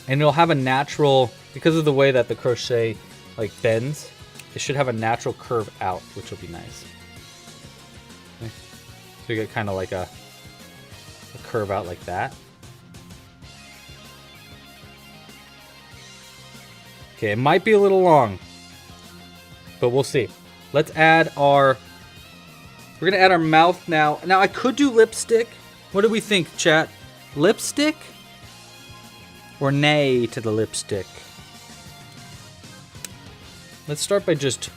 And it'll have a natural, because of the way that the crochet like bends, it should have a natural curve out, which will be nice. Okay. So you get kind of like a curve out like that. Okay, it might be a little long, but we'll see. Let's add our, we're gonna add our mouth now. Now I could do lipstick. What do we think, chat? Lipstick? Or nay to the lipstick? Let's start by just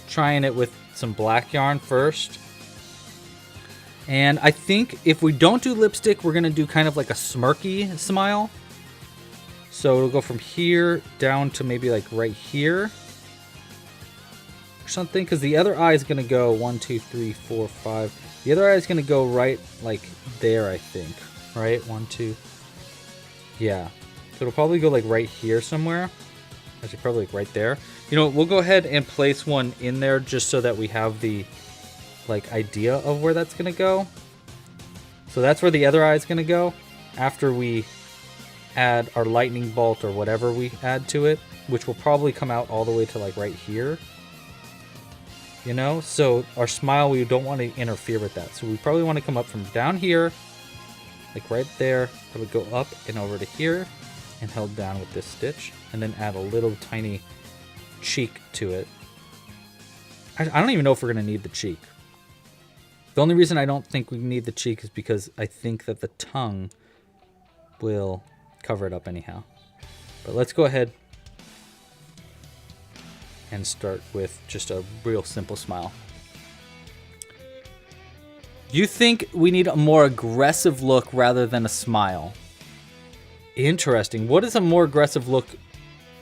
trying it with some black yarn first. And I think if we don't do lipstick, we're gonna do kind of like a smirky smile. So it'll go from here down to maybe like right here or something, because the other eye is going to go 1, 2, 3, 4, 5. The other eye is going to go right like there, I think. right? 1, 2. Yeah. So it'll probably go like right here somewhere. Actually, probably like right there. You know, we'll go ahead and place one in there just so that we have the like idea of where that's gonna go. So that's where the other eye is gonna go after we add our lightning bolt or whatever we add to it, which will probably come out all the way to like right here. You know, so our smile, we don't want to interfere with that. So we probably want to come up from down here, like right there. That would go up and over to here and held down with this stitch, and then add a little tiny cheek to it. I don't even know if we're going to need the cheek. The only reason I don't think we need the cheek is because I think that the tongue will cover it up anyhow. But let's go ahead and start with just a real simple smile. You think we need a more aggressive look rather than a smile? Interesting. What does a more aggressive look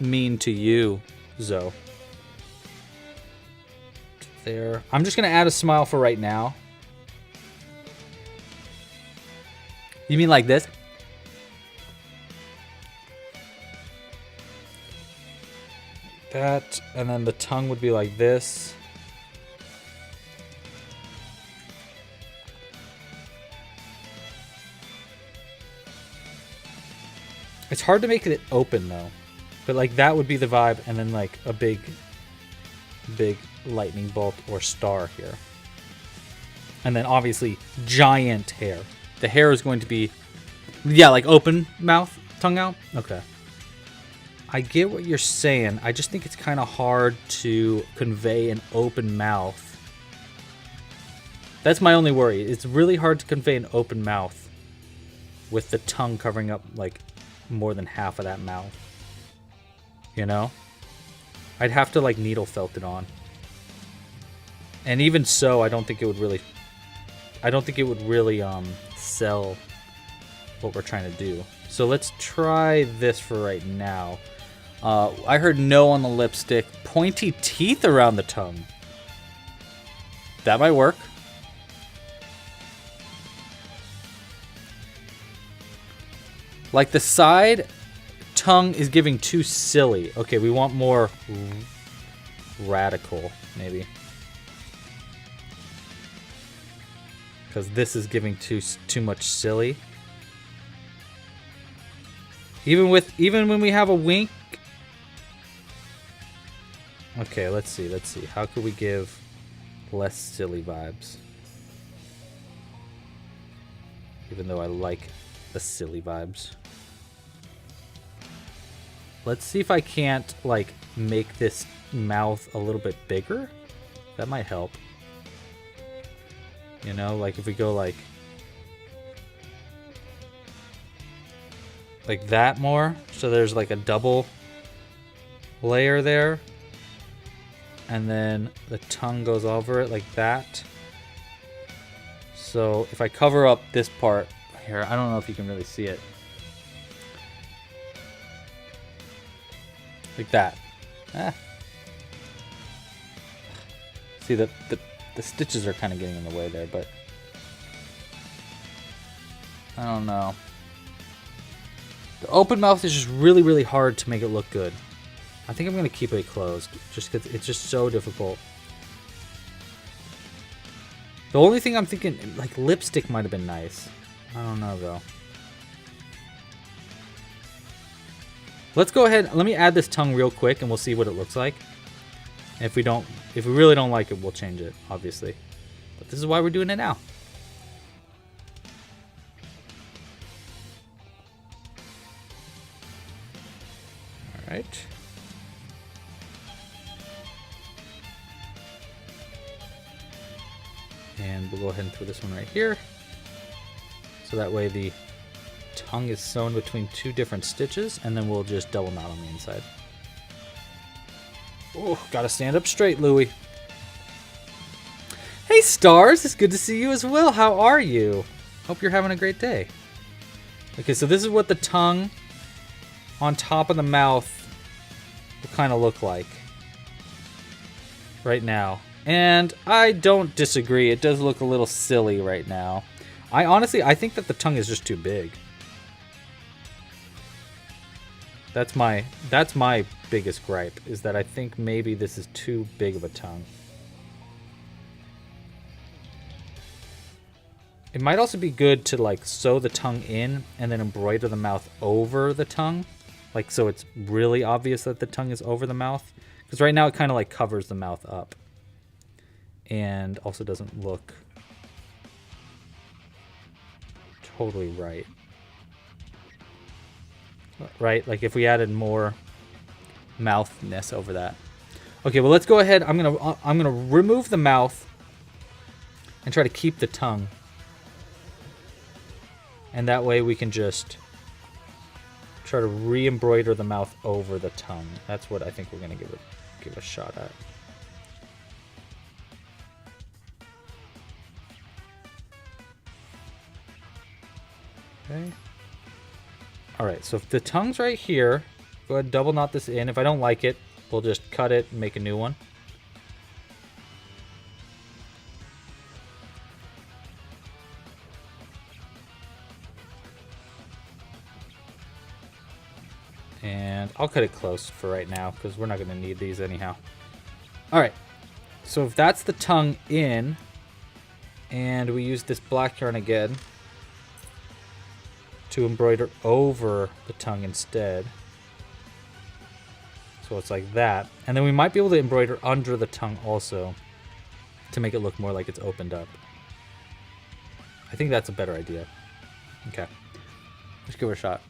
mean to you, Zoe? There. I'm just going to add a smile for right now. You mean like this? That, and then the tongue would be like this. It's hard to make it open though, but like that would be the vibe, and then like a big lightning bolt or star here. And then obviously giant hair. The hair is going to be, yeah, like open mouth, tongue out. Okay. I get what you're saying. I just think it's kind of hard to convey an open mouth. That's my only worry. It's really hard to convey an open mouth with the tongue covering up like more than half of that mouth. You know? I'd have to like needle felt it on. And even so, I don't think it would really sell what we're trying to do. So let's try this for right now. I heard no on the lipstick. Pointy teeth around the tongue. That might work. Like the side tongue is giving too silly. Okay, we want more radical, maybe. Because this is giving too much silly. Even when we have a wink. Okay, let's see. How could we give less silly vibes? Even though I like the silly vibes. Let's see if I can't like make this mouth a little bit bigger. That might help. You know, like if we go like that more, so there's like a double layer there, and then the tongue goes over it like that. So if I cover up this part here, I don't know if you can really see it, like that. See, the stitches are kind of getting in the way there, but I don't know. The open mouth is just really, really hard to make it look good. I think I'm going to keep it closed, just because it's just so difficult. The only thing I'm thinking, like lipstick might have been nice. I don't know though. Let's go ahead. Let me add this tongue real quick, and we'll see what it looks like. If we really don't like it, we'll change it, obviously. But this is why we're doing it now. All right. And we'll go ahead and throw this one right here. So that way the tongue is sewn between two different stitches, and then we'll just double knot on the inside. Oh, gotta stand up straight, Louie. Hey, Stars! It's good to see you as well. How are you? Hope you're having a great day. Okay, so this is what the tongue on top of the mouth will kind of look like right now. And I don't disagree. It does look a little silly right now. I think that the tongue is just too big. That's my biggest gripe, is that I think maybe this is too big of a tongue. It might also be good to like sew the tongue in and then embroider the mouth over the tongue. Like so it's really obvious that the tongue is over the mouth. Because right now it kind of like covers the mouth up. And also doesn't look totally right. Right? Like if we added more mouthness over that. Okay, well let's go ahead. I'm gonna remove the mouth and try to keep the tongue. And that way we can just try to re-embroider the mouth over the tongue. That's what I think we're gonna give a shot at. Okay. Alright, so if the tongue's right here, go ahead and double knot this in. If I don't like it, we'll just cut it and make a new one. And I'll cut it close for right now because we're not going to need these anyhow. Alright, so if that's the tongue in, and we use this black yarn again to embroider over the tongue instead. So it's like that. And then we might be able to embroider under the tongue also to make it look more like it's opened up. I think that's a better idea. Okay. Let's give it a shot.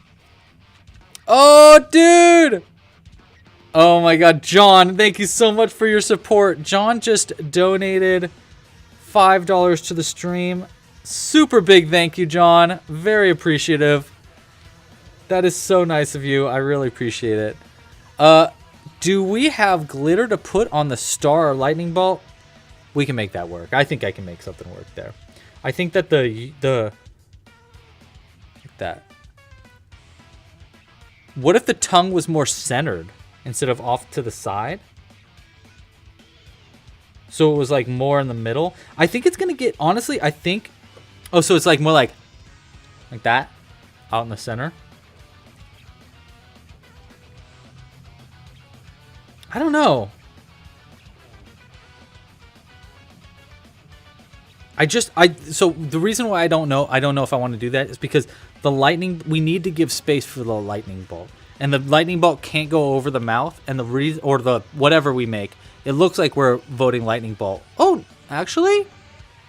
Oh, dude! Oh my god, John, thank you so much for your support. John just donated $5 to the stream. Super big thank you, John. Very appreciative. That is so nice of you. I really appreciate it. Do we have glitter to put on the star or lightning bolt? We can make that work. I think I can make something work there. I think that the like that. What if the tongue was more centered instead of off to the side? So it was like more in the middle. I think it's gonna get, honestly, I think, oh, so it's like more like that out in the center. I don't know. So the reason why I don't know if I want to do that is because the lightning, we need to give space for the lightning bolt. And the lightning bolt can't go over the mouth, and the reason, or the whatever we make, it looks like we're voting lightning bolt. Oh, actually,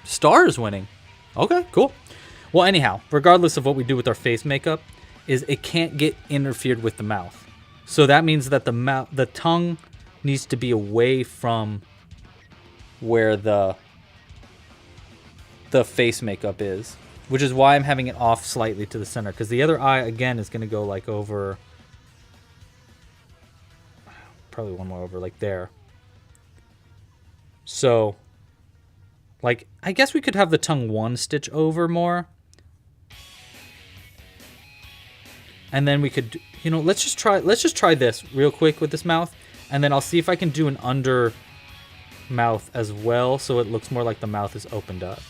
Star is winning. Okay, cool. Well, anyhow, regardless of what we do with our face makeup, is it can't get interfered with the mouth. So that means that the tongue needs to be away from where the face makeup is, which is why I'm having it off slightly to the center, because the other eye again is going to go like over, probably one more over, like there. So like I guess we could have the tongue one stitch over more, and then we could, you know, let's just try this real quick with this mouth, and then I'll see if I can do an under mouth as well so it looks more like the mouth is opened up.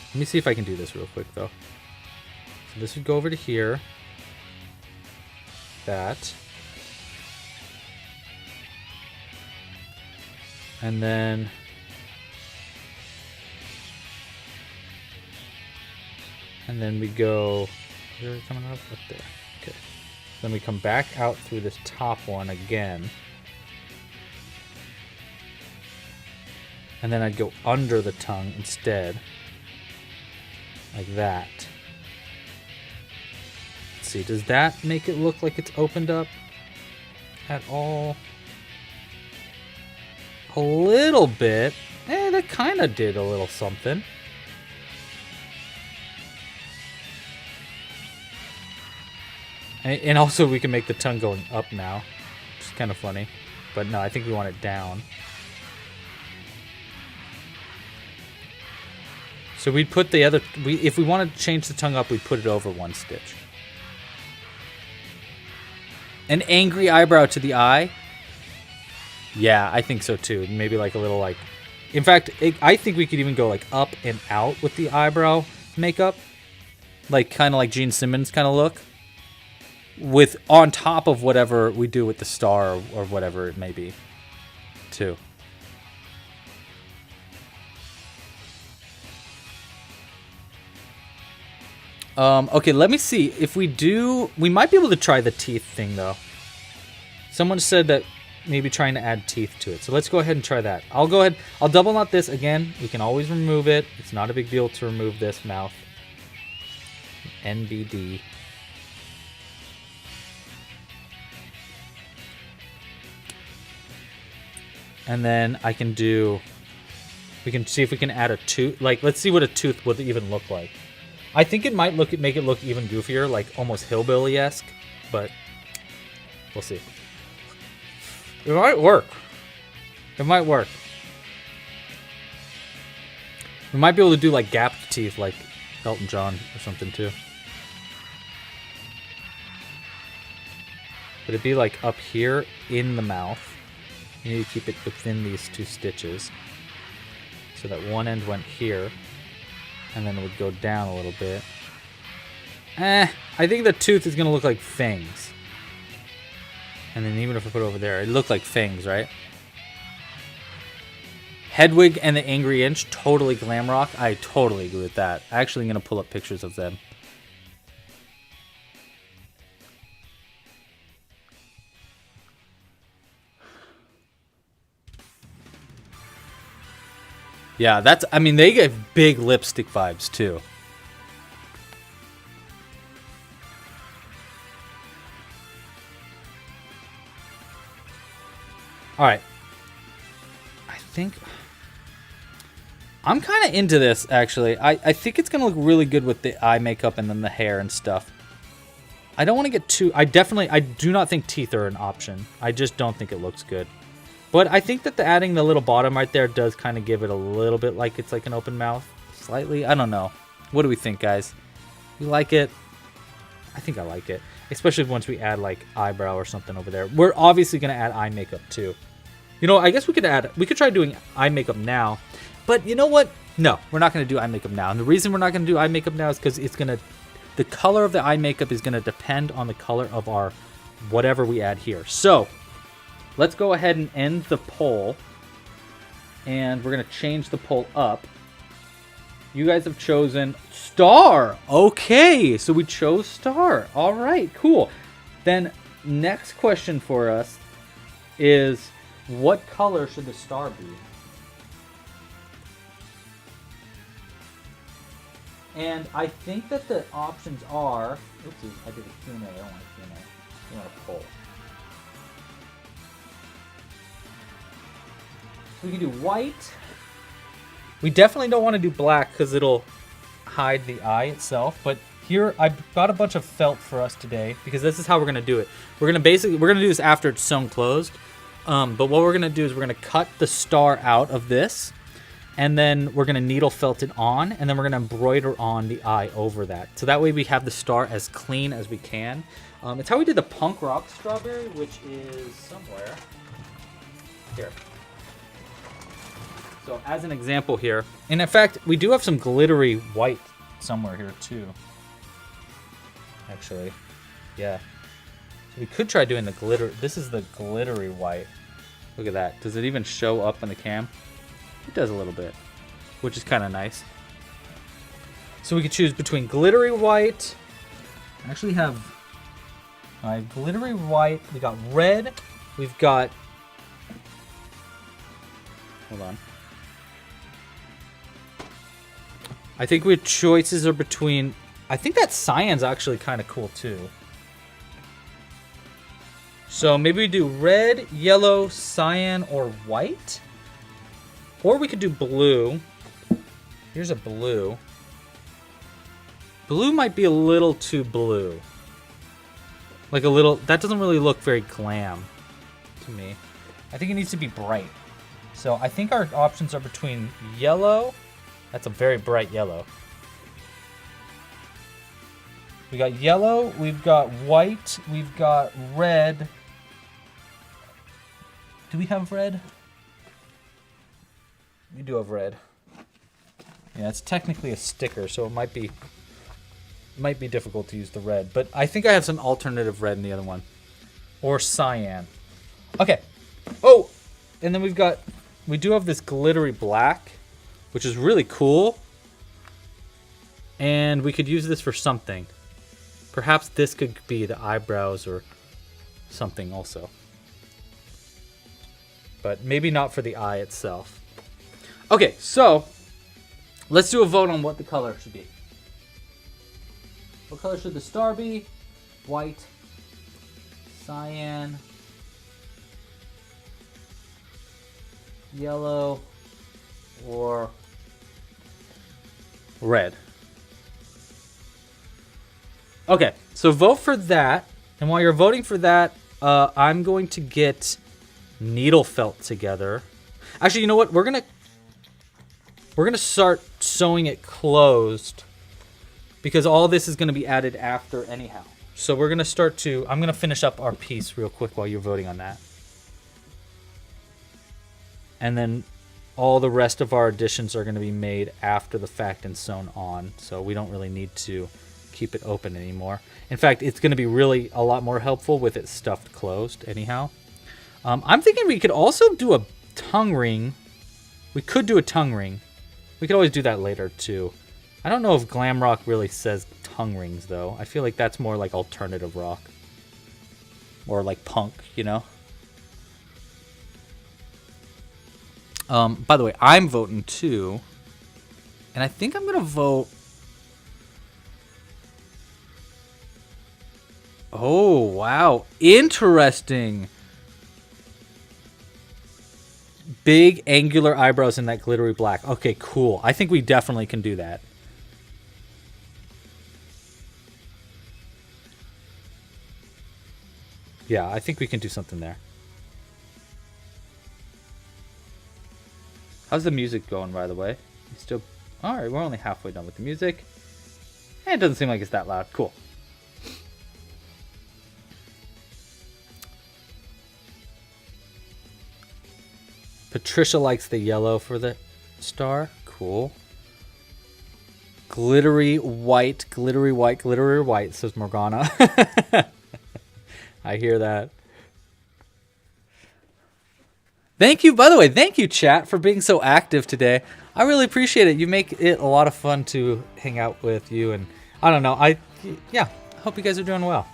Let me see if I can do this real quick, though. So this would go over to here. That. And then... we go... Where are we coming up? Up there. Okay. Then we come back out through this top one again. And then I'd go under the tongue instead. Like that. Let's see, does that make it look like it's opened up at all? A little bit. That kind of did a little something. And also we can make the tongue going up now, which is kind of funny. But no, I think we want it down. So we'd put the other, if we wanted to change the tongue up, we'd put it over one stitch. An angry eyebrow to the eye? Yeah, I think so too. Maybe like a little like, in fact, I think we could even go like up and out with the eyebrow makeup, like kind of like Gene Simmons kind of look, with on top of whatever we do with the star or whatever it may be, too. Okay, let me see. If we do, we might be able to try the teeth thing, though. Someone said that maybe trying to add teeth to it. So let's go ahead and try that. I'll go ahead. I'll double knot this again. We can always remove it. It's not a big deal to remove this mouth. NBD. And then I can do... We can see if we can add a tooth. Like, let's see what a tooth would even look like. I think it might make it look even goofier, like almost hillbilly-esque, but we'll see. It might work. It might work. We might be able to do like gapped teeth like Elton John or something too. But it'd be like up here in the mouth. You need to keep it within these 2 stitches. So that one end went here. And then it would go down a little bit. I think the tooth is going to look like fangs. And then even if I put it over there, it looked like fangs, right? Hedwig and the Angry Inch, totally glam rock. I totally agree with that. I'm actually going to pull up pictures of them. Yeah, that's, I mean, they get big lipstick vibes, too. Alright. I think... I'm kind of into this, actually. I think it's going to look really good with the eye makeup and then the hair and stuff. I don't want to get too... I do not think teeth are an option. I just don't think it looks good. But I think that adding the little bottom right there does kind of give it a little bit like it's like an open mouth. Slightly. I don't know. What do we think, guys? You like it? I think I like it. Especially once we add like eyebrow or something over there. We're obviously going to add eye makeup too. You know, I guess we could try doing eye makeup now. But you know what? No, we're not going to do eye makeup now. And the reason we're not going to do eye makeup now is because the color of the eye makeup is going to depend on the color of our whatever we add here. So... let's go ahead and end the poll. And we're going to change the poll up. You guys have chosen star. Okay, so we chose star. All right, cool. Then next question for us is, what color should the star be? And I think that the options are... oopsie, I did a Q&A. I don't want a Q&A. I want a poll. We can do white. We definitely don't want to do black because it'll hide the eye itself. But here, I've got a bunch of felt for us today because this is how we're going to do it. We're going to do this after it's sewn closed. But what we're going to do is we're going to cut the star out of this. And then we're going to needle felt it on. And then we're going to embroider on the eye over that. So that way we have the star as clean as we can. It's how we did the punk rock strawberry, which is somewhere here. So as an example here, and in fact, we do have some glittery white somewhere here too. Actually, yeah. So we could try doing the glitter. This is the glittery white. Look at that. Does it even show up on the cam? It does a little bit, which is kind of nice. So we could choose between glittery white. I actually have glittery white. We got red. We've got... hold on. I think our choices are between... I think that cyan's actually kind of cool too. So maybe we do red, yellow, cyan, or white. Or we could do blue. Here's a blue. Blue might be a little too blue. Like a little... that doesn't really look very glam to me. I think it needs to be bright. So I think our options are between yellow... that's a very bright yellow. We got yellow, we've got white, we've got red. Do we have red? We do have red. Yeah, it's technically a sticker, so it might be difficult to use the red. But I think I have some alternative red in the other one. Or cyan. Okay. Oh! And then we do have this glittery black, which is really cool. And we could use this for something. Perhaps this could be the eyebrows or something also. But maybe not for the eye itself. Okay, so let's do a vote on what the color should be. What color should the star be? White, cyan, yellow, or red? Okay, so vote for that. And while you're voting for that, I'm going to get needle felt together. Actually, you know what? We're gonna start sewing it closed because all this is gonna be added after anyhow. So we're gonna I'm gonna finish up our piece real quick while you're voting on that. And then all the rest of our additions are gonna be made after the fact and sewn on. So we don't really need to keep it open anymore. In fact, it's gonna be really a lot more helpful with it stuffed closed anyhow. I'm thinking we could also do a tongue ring. We could do a tongue ring. We could always do that later too. I don't know if glam rock really says tongue rings though. I feel like that's more like alternative rock. Or like punk, you know? By the way, I'm voting too. And I think I'm gonna vote. Oh, wow. Interesting. Big angular eyebrows in that glittery black. Okay, cool. I think we definitely can do that. Yeah, I think we can do something there. How's the music going, by the way? Still... Alright, we're only halfway done with the music. And it doesn't seem like it's that loud. Cool. Patricia likes the yellow for the star. Cool. Glittery white, glittery white, glittery white, says Morgana. I hear that. Thank you, by the way, thank you, chat, for being so active today. I really appreciate it. You make it a lot of fun to hang out with you, and I don't know. I hope you guys are doing well.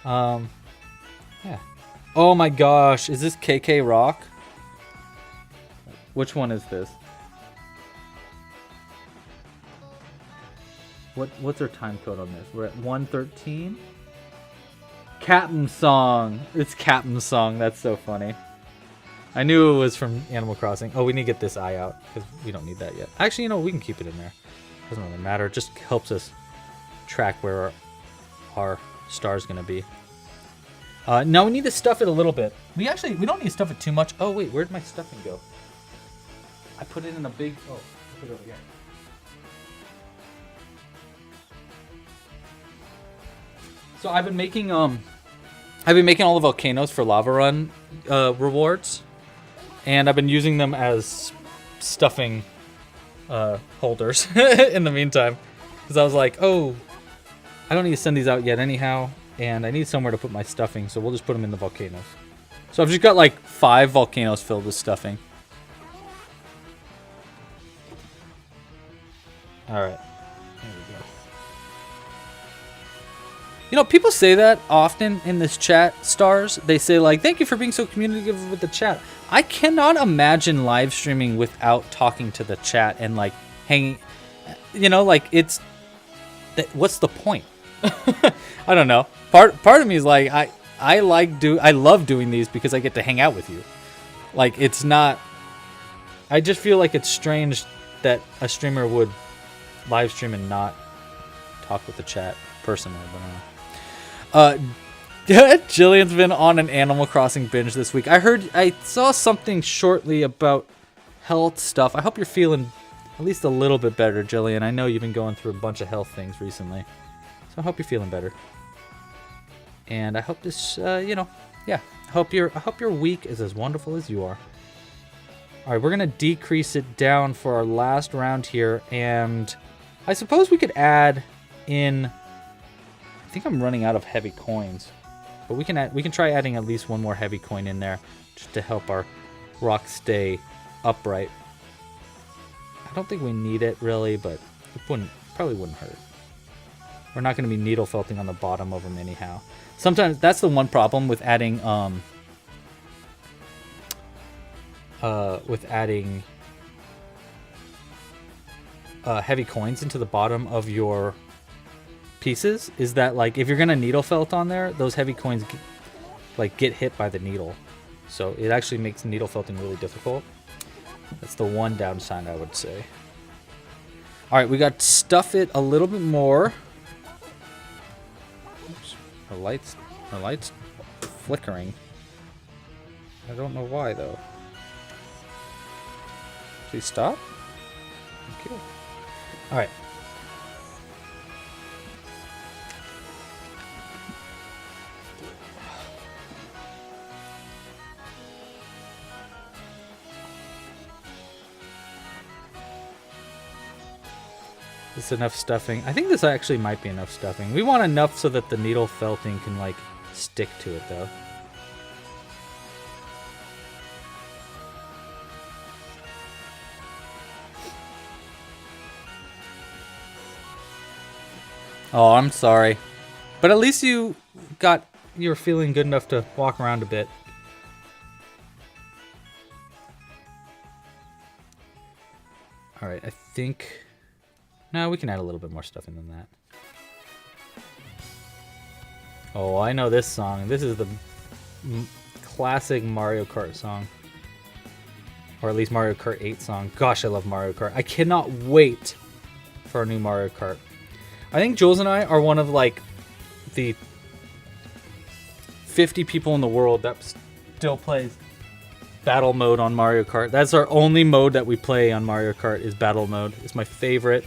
Yeah. Oh my gosh, is this KK Rock? Which one is this? What's our time code on this? We're at 1:13. Captain Song. It's Captain Song. That's so funny. I knew it was from Animal Crossing. Oh, we need to get this eye out because we don't need that yet. Actually, you know, we can keep it in there. Doesn't really matter. It just helps us track where our star's gonna be. Now we need to stuff it a little bit. We don't need to stuff it too much. Oh wait, where'd my stuffing go? I put it in a big... Oh, I put it over here. So I've been making all the volcanoes for Lava Run rewards, and I've been using them as stuffing holders in the meantime, because I was like, oh, I don't need to send these out yet anyhow, and I need somewhere to put my stuffing, so we'll just put them in the volcanoes. So I've just got like 5 volcanoes filled with stuffing. All right, there we go. You know, people say that often in this chat, stars. They say like, thank you for being so communicative with the chat. I cannot imagine live streaming without talking to the chat and like hanging, you know, like it's, what's the point? I don't know. Part of me is like, I love doing these because I get to hang out with you. Like it's not, I just feel like it's strange that a streamer would live stream and not talk with the chat personally. But Jillian's been on an Animal Crossing binge this week. I saw something shortly about health stuff. I hope you're feeling at least a little bit better, Jillian. I know you've been going through a bunch of health things recently, so I hope you're feeling better. And I hope this, I hope your week is as wonderful as you are. All right, we're going to decrease it down for our last round here. And I suppose we could add in... I think I'm running out of heavy coins. But we can try adding at least one more heavy coin in there just to help our rock stay upright. I don't think we need it really, but it probably wouldn't hurt. We're not going to be needle felting on the bottom of them anyhow. Sometimes that's the one problem with adding heavy coins into the bottom of your pieces is that, like, if you're gonna needle felt on there, those heavy coins get hit by the needle, so it actually makes needle felting really difficult. That's the one downside, I would say. All right, we got to stuff it a little bit more. Oops, our lights flickering. I don't know why though. Please stop. Thank you. All right. This is enough stuffing. I think this actually might be enough stuffing. We want enough so that the needle felting can like stick to it though. Oh, I'm sorry. But at least you're feeling good enough to walk around a bit. All right, I think... No, we can add a little bit more stuffing than that. Oh, I know this song. This is the classic Mario Kart song. Or at least Mario Kart 8 song. Gosh, I love Mario Kart. I cannot wait for a new Mario Kart. I think Jules and I are one of like the 50 people in the world that still plays battle mode on Mario Kart. That's our only mode that we play on Mario Kart is battle mode. It's my favorite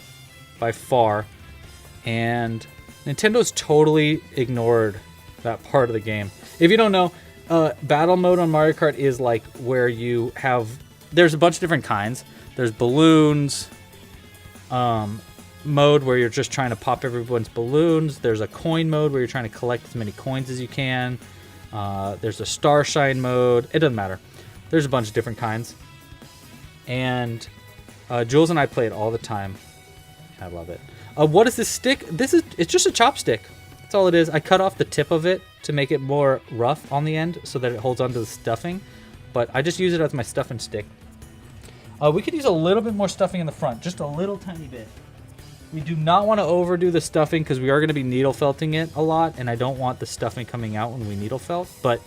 by far. And Nintendo's totally ignored that part of the game. If you don't know, battle mode on Mario Kart is like where you have... There's a bunch of different kinds. There's balloons, mode where you're just trying to pop everyone's balloons. There's a coin mode where you're trying to collect as many coins as you can. There's a starshine mode. It doesn't matter. There's a bunch of different kinds. And Jules and I play it all the time. I love it. What is this stick? It's just a chopstick. That's all it is. I cut off the tip of it to make it more rough on the end so that it holds onto the stuffing. But I just use it as my stuffing stick. We could use a little bit more stuffing in the front. Just a little tiny bit. We do not want to overdo the stuffing because we are going to be needle felting it a lot, and I don't want the stuffing coming out when we needle felt, but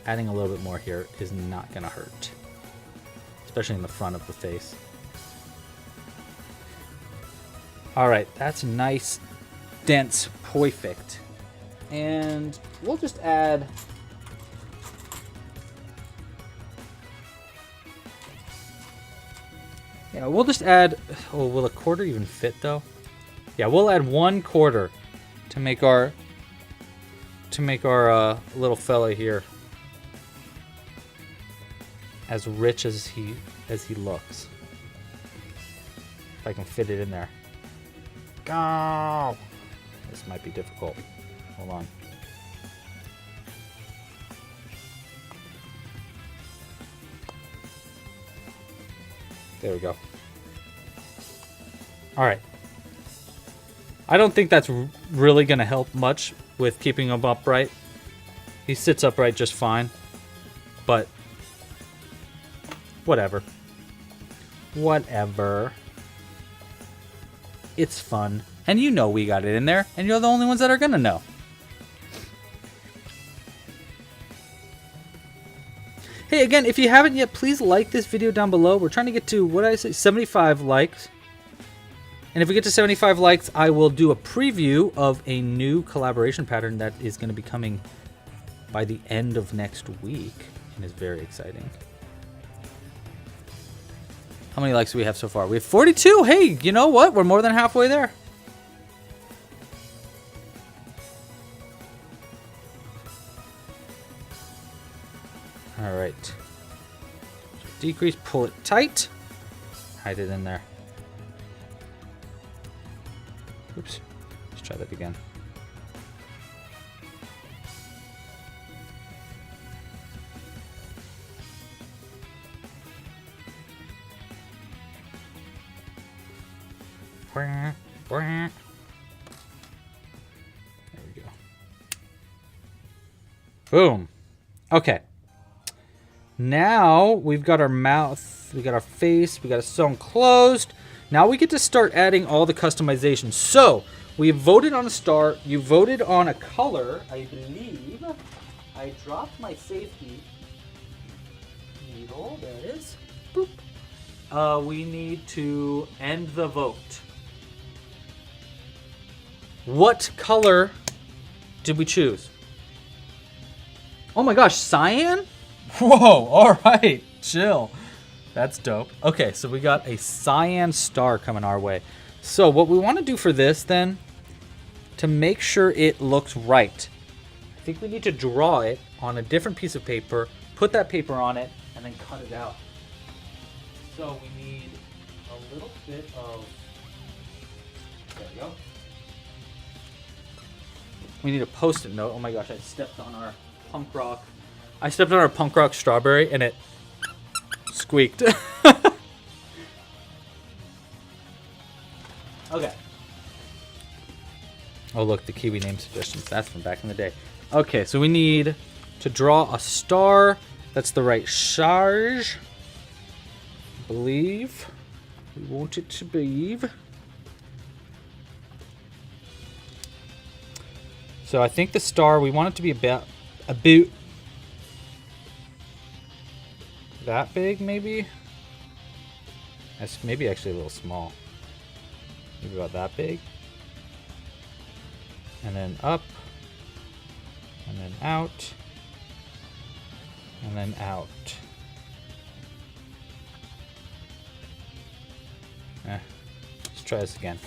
adding a little bit more here is not going to hurt, especially in the front of the face. All right, that's nice, dense, perfect. And we'll just add... Yeah, we'll just add... Oh, will a quarter even fit, though? Yeah, we'll add 1/4 to make our... little fella here as rich as he looks. If I can fit it in there. Go! This might be difficult. Hold on. There we go. All right. I don't think that's really going to help much with keeping him upright. He sits upright just fine. But whatever. Whatever. It's fun. And you know we got it in there. And you're the only ones that are going to know. Hey, again, if you haven't yet, please like this video down below. We're trying to get to, what did I say, 75 likes. And if we get to 75 likes, I will do a preview of a new collaboration pattern that is going to be coming by the end of next week. And is very exciting. How many likes do we have so far? We have 42. Hey, you know what? We're more than halfway there. All right. decrease, pull it tight, hide it in there. Oops, let's try that again. There we go. Boom. Okay. Now we've got our mouth, we got our face, we got it sewn closed. Now we get to start adding all the customization. So we have voted on a star. You voted on a color, I believe. I dropped my safety needle. There it is. Boop. We need to end the vote. What color did we choose? Oh my gosh, cyan? Whoa, all right, chill. That's dope. Okay, so we got a cyan star coming our way. So what we want to do for this then, to make sure it looks right, I think we need to draw it on a different piece of paper, put that paper on it, and then cut it out. So we need a little bit of, there we go. We need a Post-it note. Oh my gosh, I stepped on our punk rock. I stepped on our punk rock strawberry and it squeaked. Okay. Oh look, the Kiwi name suggestions. That's from back in the day. Okay, so we need to draw a star. That's the right charge. I believe. We want it to be. So I think the star, we want it to be about that big, maybe? That's maybe actually a little small. Maybe about that big. And then up. And then out. And then out. Let's try this again.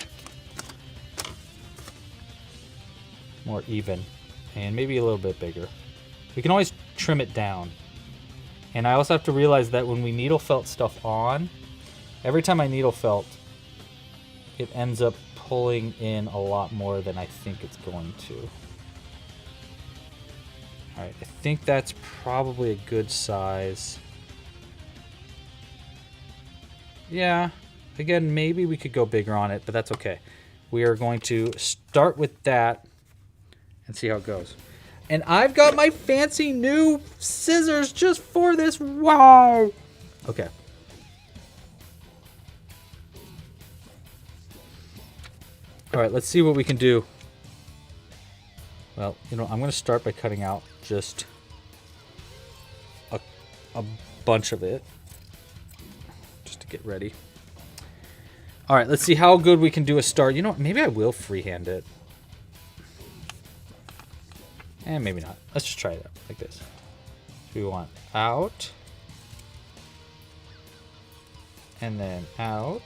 More even, and maybe a little bit bigger. We can always trim it down. And I also have to realize that when we needle felt stuff on, every time I needle felt, it ends up pulling in a lot more than I think it's going to. Alright, I think that's probably a good size. Yeah, again, maybe we could go bigger on it, but that's okay. We are going to start with that and see how it goes. And I've got my fancy new scissors just for this. Wow. Okay. All right, let's see what we can do. Well, you know, I'm going to start by cutting out just a bunch of it just to get ready. All right, let's see how good we can do a star. You know what? Maybe I will freehand it. And maybe not. Let's just try it out like this. So we want out. And then out.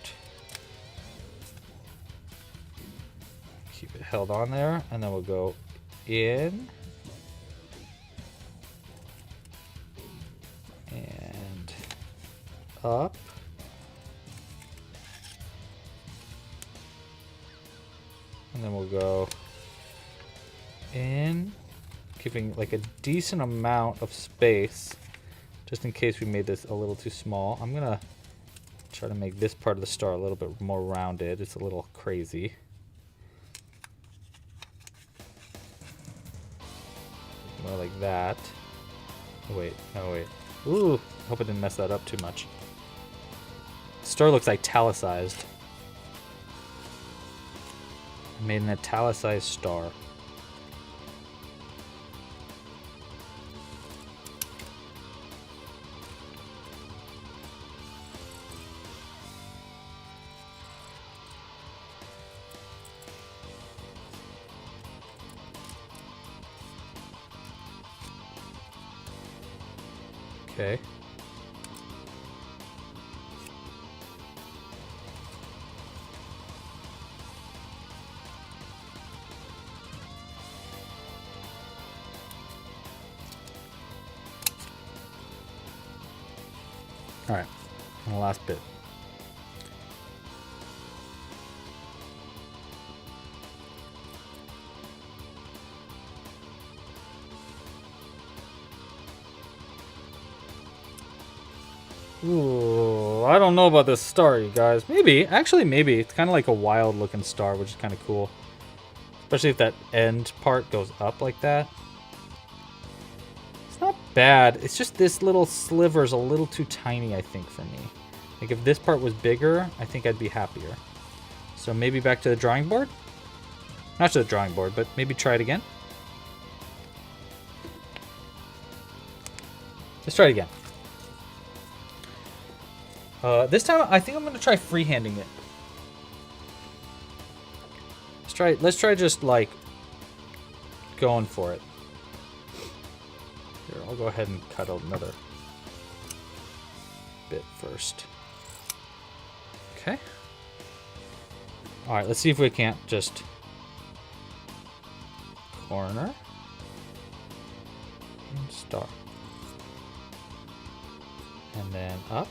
Keep it held on there. And then we'll go in. And up. And then we'll go in. Keeping like a decent amount of space just in case we made this a little too small. I'm gonna try to make this part of the star a little bit more rounded. It's a little crazy. More like that. Oh wait, oh wait. Ooh, hope I didn't mess that up too much. The star looks italicized. I made an italicized star. Okay. All right, and the last bit. Ooh, I don't know about this star, you guys. Maybe, actually maybe. It's kind of like a wild looking star, which is kind of cool. Especially if that end part goes up like that. It's not bad. It's just this little sliver is a little too tiny, I think, for me. Like if this part was bigger, I think I'd be happier. So maybe back to the drawing board? Not to the drawing board, but maybe try it again. Let's try it again. This time, I think I'm gonna try freehanding it. Let's try just like going for it. Here, I'll go ahead and cut another bit first. Okay. All right, let's see if we can't just corner and start, and then up.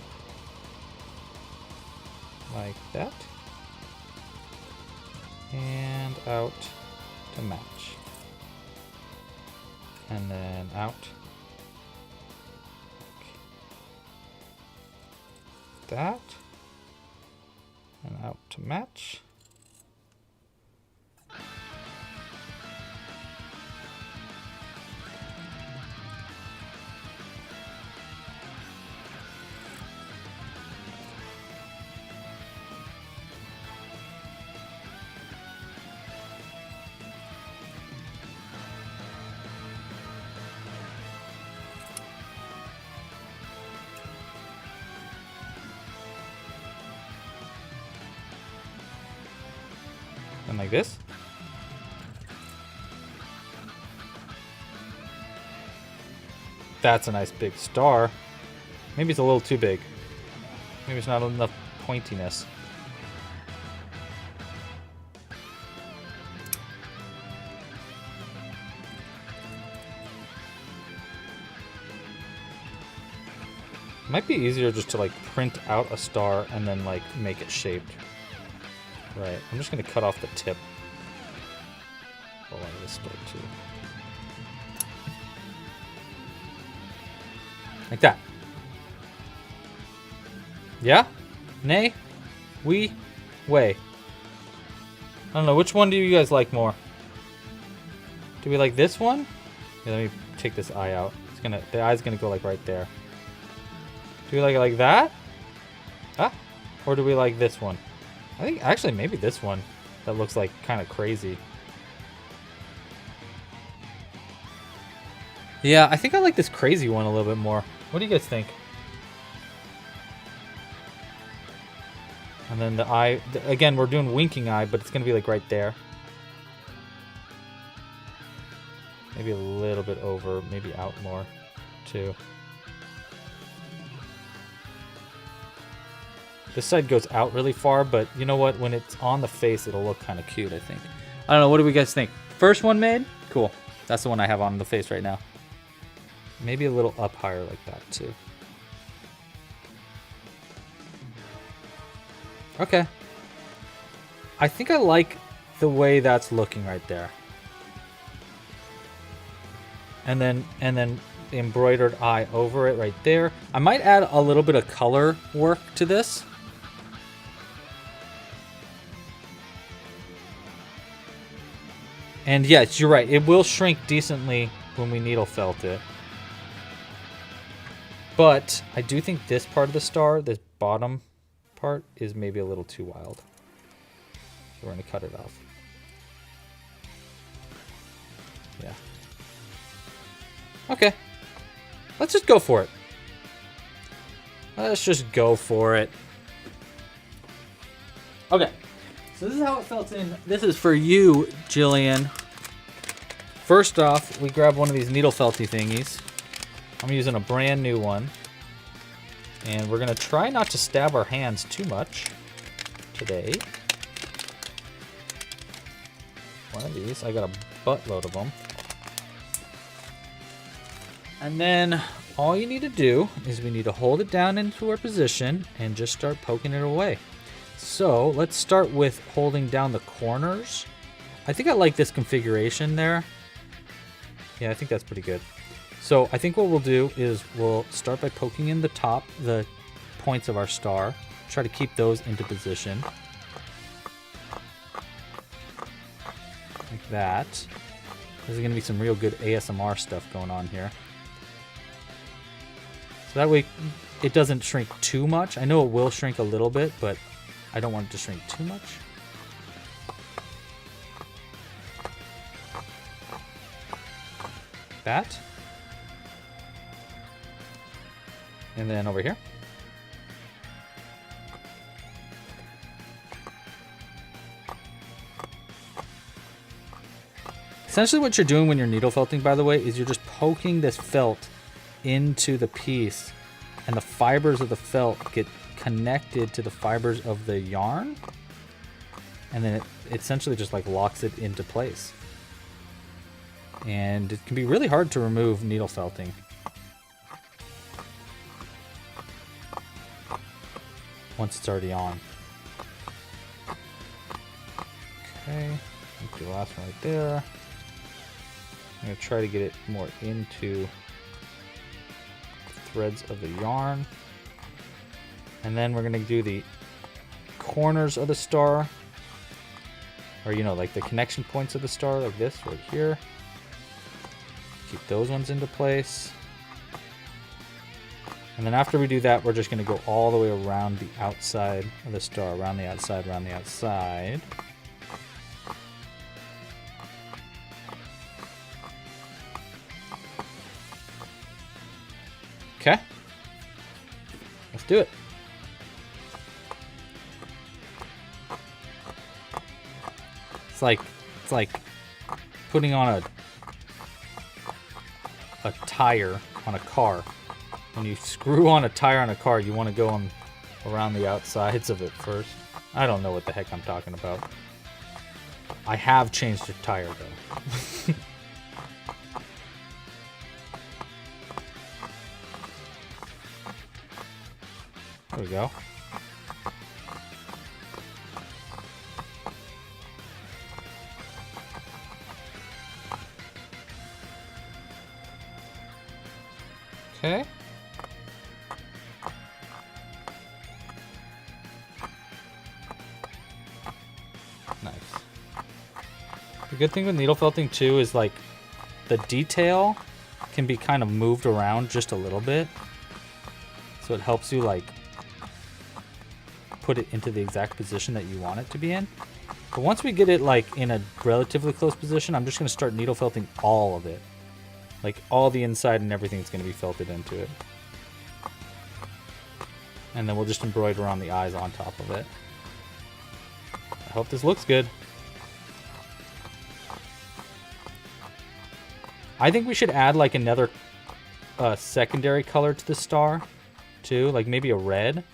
Like that. And out to match. And then out. That. And out to match. And like this. That's a nice big star. Maybe it's a little too big. Maybe it's not enough pointiness. Might be easier just to like print out a star and then like make it shaped. Right, I'm just gonna cut off the tip. Oh, this star too. Like that. Yeah? Nay? We? Way. I don't know, which one do you guys like more? Do we like this one? Yeah, let me take this eye out. The eye's gonna go like right there. Do we like it like that? Ah? Or do we like this one? I think actually maybe this one that looks like kind of crazy. Yeah, I think I like this crazy one a little bit more. What do you guys think? And then the eye, again, we're doing winking eye, but it's going to be like right there. Maybe a little bit over, maybe out more too. This side goes out really far, but you know what? When it's on the face, it'll look kind of cute, I think. I don't know. What do we guys think? First one made? Cool. That's the one I have on the face right now. Maybe a little up higher like that, too. Okay. I think I like the way that's looking right there. And then the embroidered eye over it right there. I might add a little bit of color work to this. And yes, you're right. It will shrink decently when we needle felt it. But I do think this part of the star, this bottom part, is maybe a little too wild. So we're going to cut it off. Yeah. Okay. Let's just go for it. Let's just go for it. Okay. So this is how it felt in. This is for you, Jillian. First off, we grab one of these needle felty thingies. I'm using a brand new one. And we're going to try not to stab our hands too much today. One of these. I got a buttload of them. And then all you need to do is we need to hold it down into our position and just start poking it away. So let's start with holding down the corners. I think I like this configuration there. Yeah, I think that's pretty good. So I think what we'll do is we'll start by poking in the top, the points of our star. Try to keep those into position. Like that. There's going to be some real good ASMR stuff going on here. So that way it doesn't shrink too much. I know it will shrink a little bit, but I don't want it to shrink too much. That. And then over here. Essentially what you're doing when you're needle felting, by the way, is you're just poking this felt into the piece, and the fibers of the felt get connected to the fibers of the yarn, and then it essentially just like locks it into place. And it can be really hard to remove needle felting. Once it's already on. Okay, the last one right there. I'm going to try to get it more into the threads of the yarn. And then we're going to do the corners of the star. Or, you know, like the connection points of the star, like this right here. Keep those ones into place. And then after we do that, we're just going to go all the way around the outside of the star. Around the outside, around the outside. Okay, let's do it. It's like putting on a tire on a car. When you screw on a tire on a car, you want to go on around the outsides of it first. I don't know what the heck I'm talking about. I have changed the tire though. There we go. Okay. Nice. The good thing with needle felting too is like the detail can be kind of moved around just a little bit. So it helps you like put it into the exact position that you want it to be in. But once we get it like in a relatively close position, I'm just going to start needle felting all of it. Like all the inside and everything is going to be felted into it. And then we'll just embroider on the eyes on top of it. I hope this looks good. I think we should add like another secondary color to the star too, like maybe a red.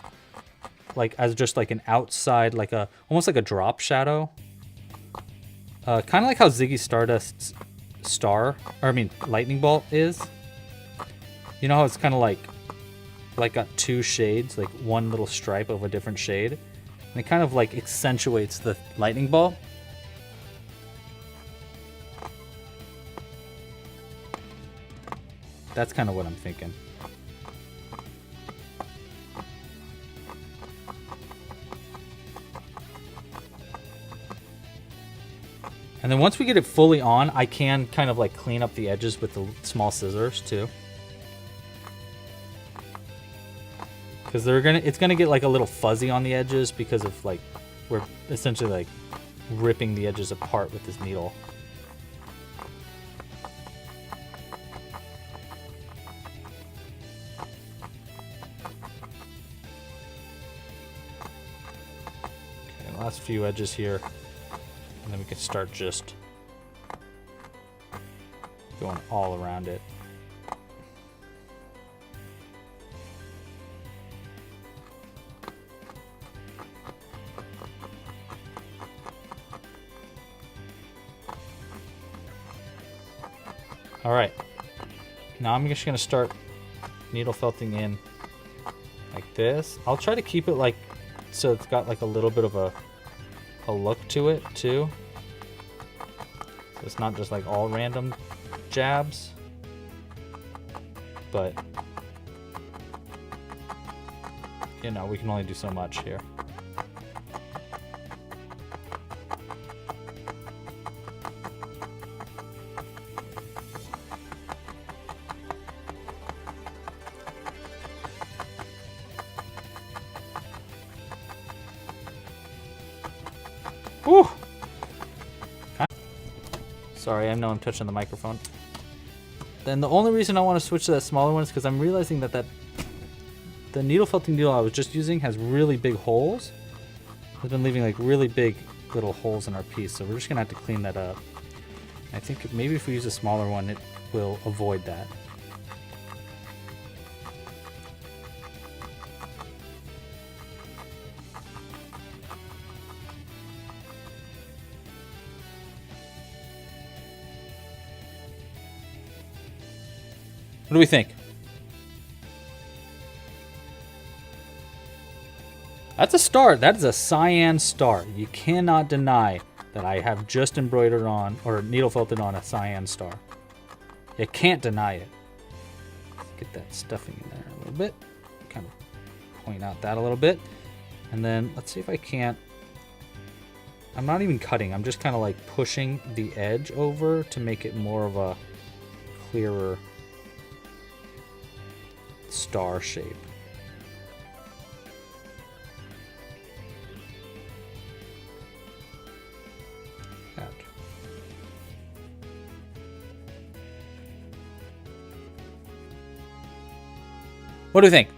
Like as just like an outside, like a almost like a drop shadow. Kind of like how Ziggy Stardust's lightning bolt is. You know how it's kind of like got two shades, like one little stripe of a different shade, and it kind of like accentuates the lightning bolt. That's kind of what I'm thinking. And then once we get it fully on, I can kind of like clean up the edges with the small scissors too. Because it's gonna get like a little fuzzy on the edges because of like, we're essentially like ripping the edges apart with this needle. Okay, last few edges here. And then we can start just going all around it. All right. Now I'm just going to start needle felting in like this. I'll try to keep it like so it's got like a little bit of a look to it too. So it's not just like all random jabs. But you know, we can only do so much here. Whew. Sorry, I know I'm touching the microphone. Then the only reason I want to switch to that smaller one is because I'm realizing that the needle felting needle I was just using has really big holes. It's been leaving like really big little holes in our piece, so we're just gonna have to clean that up. I think maybe if we use a smaller one, it will avoid that. What do we think? That's a start. That is a cyan start. You cannot deny that I have just embroidered on or needle felted on a cyan star. You can't deny it. Let's get that stuffing in there a little bit. Kind of point out that a little bit. And then let's see if I can't. I'm not even cutting. I'm just kind of like pushing the edge over to make it more of a clearer star shape. That. What do you think?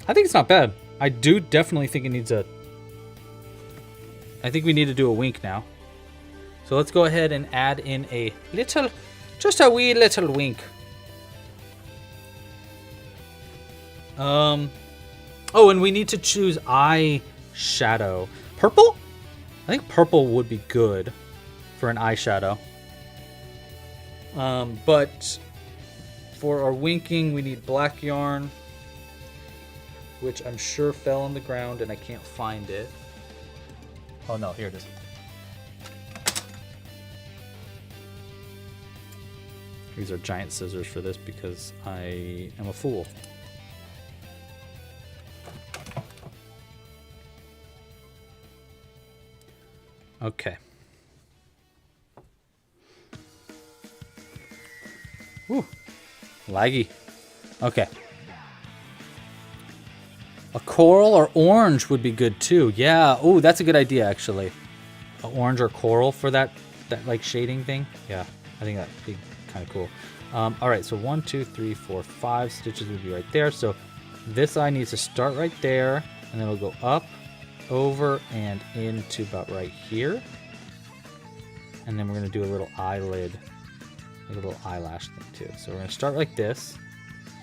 I think it's not bad. I do definitely think it needs a... I think we need to do a wink now. So let's go ahead and add in a little... Just a wee little wink. Oh, and we need to choose eyeshadow. Purple? I think purple would be good for an eyeshadow. But for our winking, we need black yarn, which I'm sure fell on the ground and I can't find it. Oh no, here it is. These are giant scissors for this because I am a fool. Okay. Whew. Laggy. Okay. A coral or orange would be good too. Yeah. Oh, that's a good idea actually. A orange or coral for that like shading thing. Yeah, I think that'd be kind of cool. All right, so 1, 2, 3, 4, 5 stitches would be right there. So this eye needs to start right there, and then it'll go up, over, and into about right here. And then we're gonna do a little eyelid, like a little eyelash thing too. So we're gonna start like this,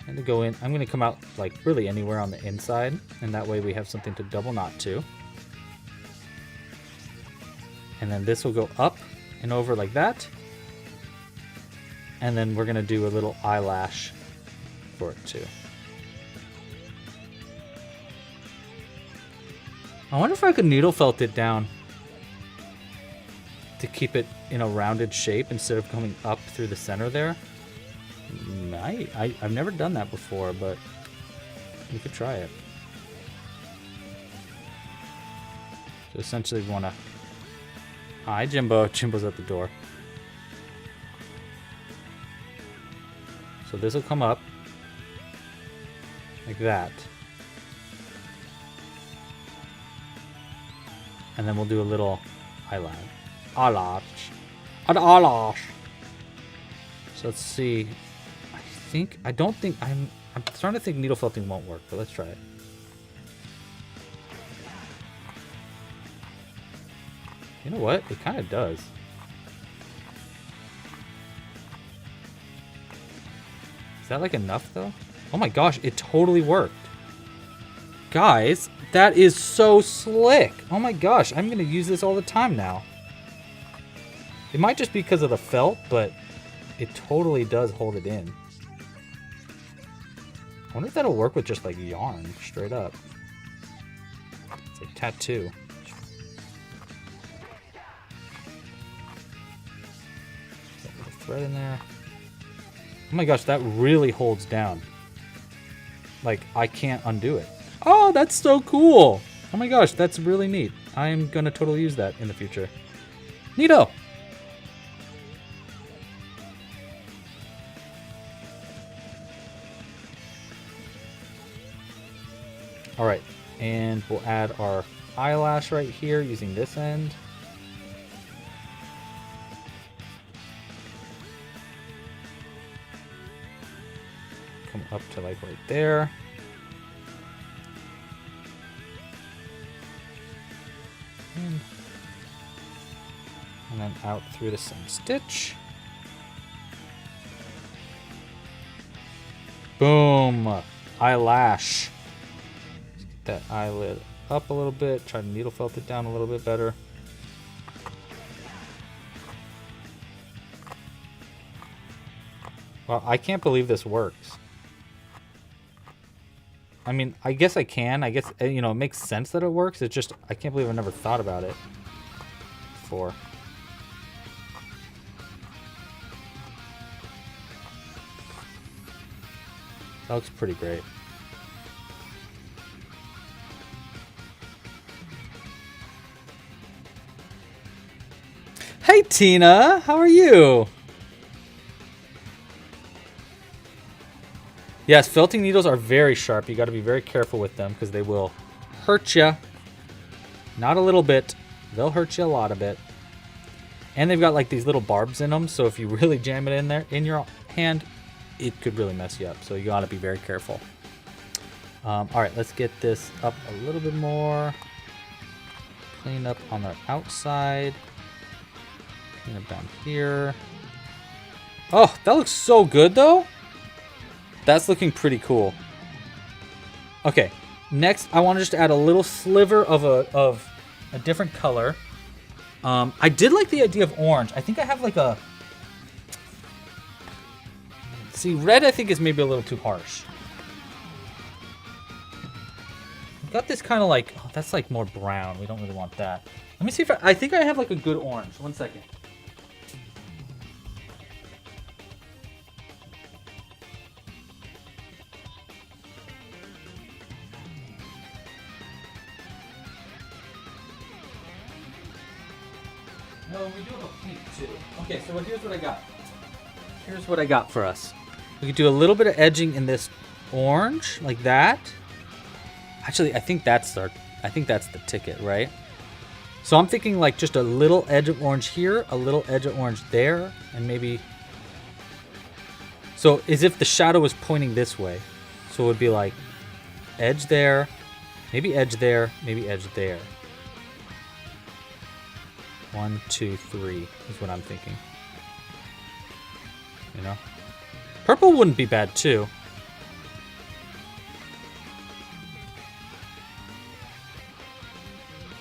and to go in, I'm gonna come out like really anywhere on the inside, and that way we have something to double knot to. And then this will go up and over like that. And then we're gonna do a little eyelash for it too. I wonder if I could needle felt it down to keep it in a rounded shape instead of coming up through the center there. I've never done that before, but we could try it. So essentially we wanna... Hi Jimbo, Jimbo's at the door. So this will come up like that. And then we'll do a little eyelash. An eyelash. So let's see. I don't think I'm starting to think needle felting won't work, but let's try it. You know what? It kind of does. Is that like enough though? Oh my gosh, it totally worked. Guys, that is so slick. Oh my gosh, I'm gonna use this all the time now. It might just be because of the felt, but it totally does hold it in. I wonder if that'll work with just like yarn, straight up. It's like tattoo. Got a little thread in there. Oh my gosh, that really holds down. Like, I can't undo it. Oh, that's so cool! Oh my gosh, that's really neat. I'm gonna totally use that in the future. Neato! Alright, and we'll add our eyelash right here using this end. Come up to like right there. And then out through the same stitch. Boom! Eyelash. That eyelid up a little bit. Try to needle felt it down a little bit better. Well, I can't believe this works. I mean, I guess I can. I guess, you know, it makes sense that it works. It's just, I can't believe I never thought about it before. That looks pretty great. Hey Tina, how are you? Yes, felting needles are very sharp. You got to be very careful with them because they will hurt you. Not a little bit. They'll hurt you a lot of it. And they've got like these little barbs in them, so if you really jam it in there in your hand, it could really mess you up. So you got to be very careful. All right, let's get this up a little bit more. Clean up on the outside. Clean up down here. Oh, that looks so good though. That's looking pretty cool. Okay, next I want to just add a little sliver of a different color. I did like the idea of orange. I think I have like a... See, red I think is maybe a little too harsh. I've got this kind of like... Oh, that's like more brown. We don't really want that. Let me see if I think I have like a good orange. One second. No, we do have a pink too. Okay, so here's what I got. Here's what I got for us. We could do a little bit of edging in this orange, like that. Actually, I think that's the ticket, right? So I'm thinking like just a little edge of orange here, a little edge of orange there, and maybe... So as if the shadow was pointing this way. So it would be like edge there, maybe edge there, maybe edge there. 1, 2, 3 is what I'm thinking. You know? Purple wouldn't be bad too.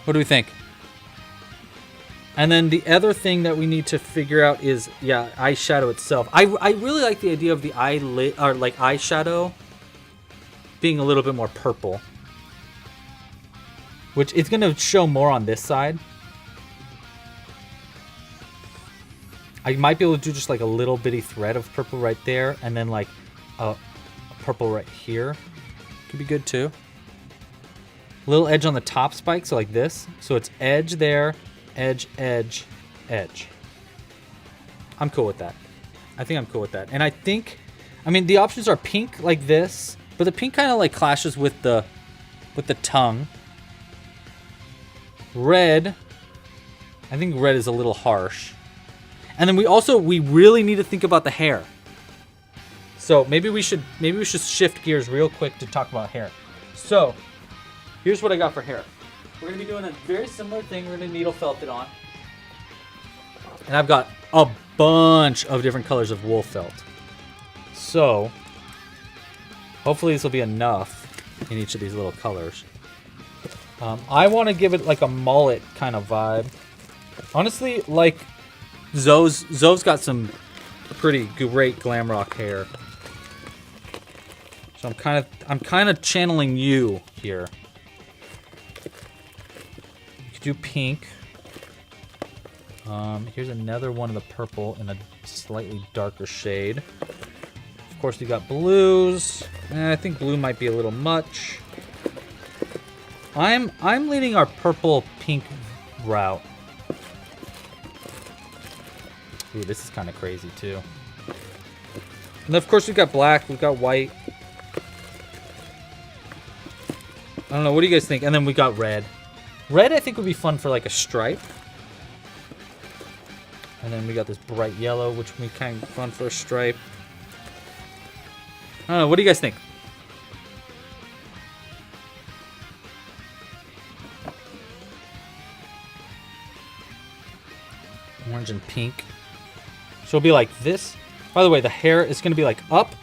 What do we think? And then the other thing that we need to figure out is, yeah, eyeshadow itself. I really like the idea of the eyelid, or like eyeshadow being a little bit more purple. Which it's going to show more on this side. I might be able to do just like a little bitty thread of purple right there, and then like a purple right here. Could be good too. Little edge on the top spike, so like this. So it's edge there, edge, edge, edge. I'm cool with that. I think I'm cool with that. And I think, I mean, the options are pink like this, but the pink kind of like clashes with the tongue. Red, I think red is a little harsh. And then we really need to think about the hair. So maybe we should shift gears real quick to talk about hair. So here's what I got for hair. We're gonna be doing a very similar thing. We're gonna needle felt it on. And I've got a bunch of different colors of wool felt. So hopefully this will be enough in each of these little colors. I want to give it like a mullet kind of vibe. Honestly, like Zoe's got some pretty great glam rock hair. So I'm kind of channeling you here. You could do pink. Here's another one of the purple in a slightly darker shade. Of course, we got blues. I think blue might be a little much. I'm leading our purple pink route. Ooh, this is kind of crazy too. And of course, we've got black, we've got white. I don't know, what do you guys think? And then we got red. Red, I think, would be fun for like a stripe. And then we got this bright yellow, which would be kind of fun for a stripe. I don't know, what do you guys think? Orange and pink. So it'll be like this. By the way, the hair is going to be like up.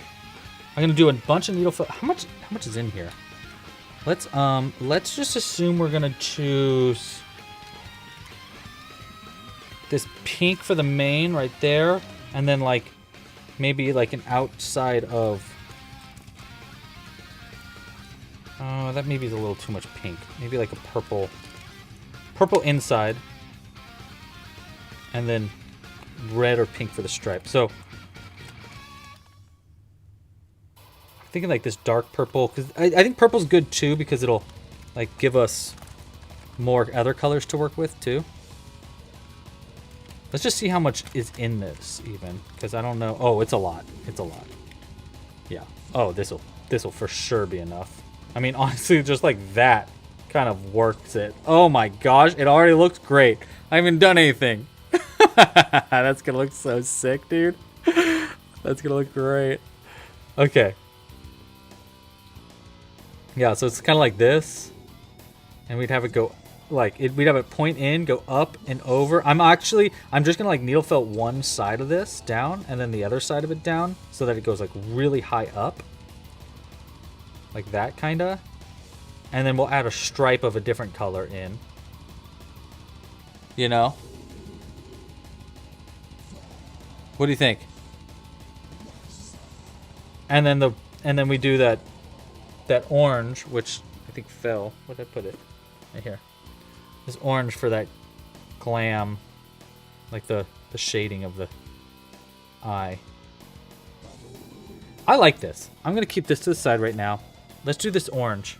I'm going to do a bunch of needle fill. How much is in here? Let's just assume we're going to choose this pink for the mane right there, and then like maybe like an outside of that maybe is a little too much pink. Maybe like a purple inside, and then red or pink for the stripe. So I'm thinking like this dark purple, because I think purple's good too, because it'll like give us more other colors to work with too. Let's just see how much is in this even, because I don't know. Oh, it's a lot. It's a lot. Yeah. Oh, this'll for sure be enough. I mean, honestly, just like that kind of works it. Oh my gosh, it already looks great. I haven't done anything. That's gonna look so sick, dude. That's gonna look great. Okay. Yeah, so it's kind of like this, and we'd have it go like we'd have it point in, go up and over. I'm just gonna like needle felt one side of this down, and then the other side of it down, so that it goes like really high up, like that kinda. And then we'll add a stripe of a different color in. You know? What do you think? And then we do that orange, which I think fell. Where did I put it? Right here. This orange for that glam, like the shading of the eye. I like this. I'm gonna keep this to the side right now. Let's do this orange.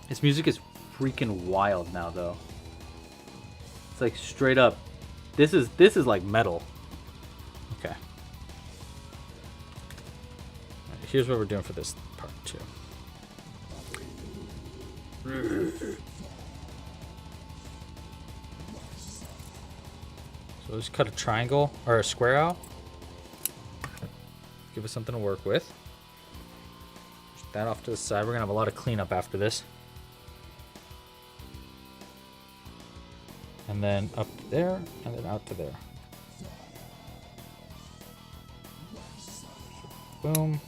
This music is freaking wild now, though. It's like straight up. This is like metal. Okay. Right, here's what we're doing for this part too. So let's cut a triangle or a square out. Give us something to work with. Push that off to the side. We're gonna have a lot of cleanup after this. And then up to there, and then out to there. Boom.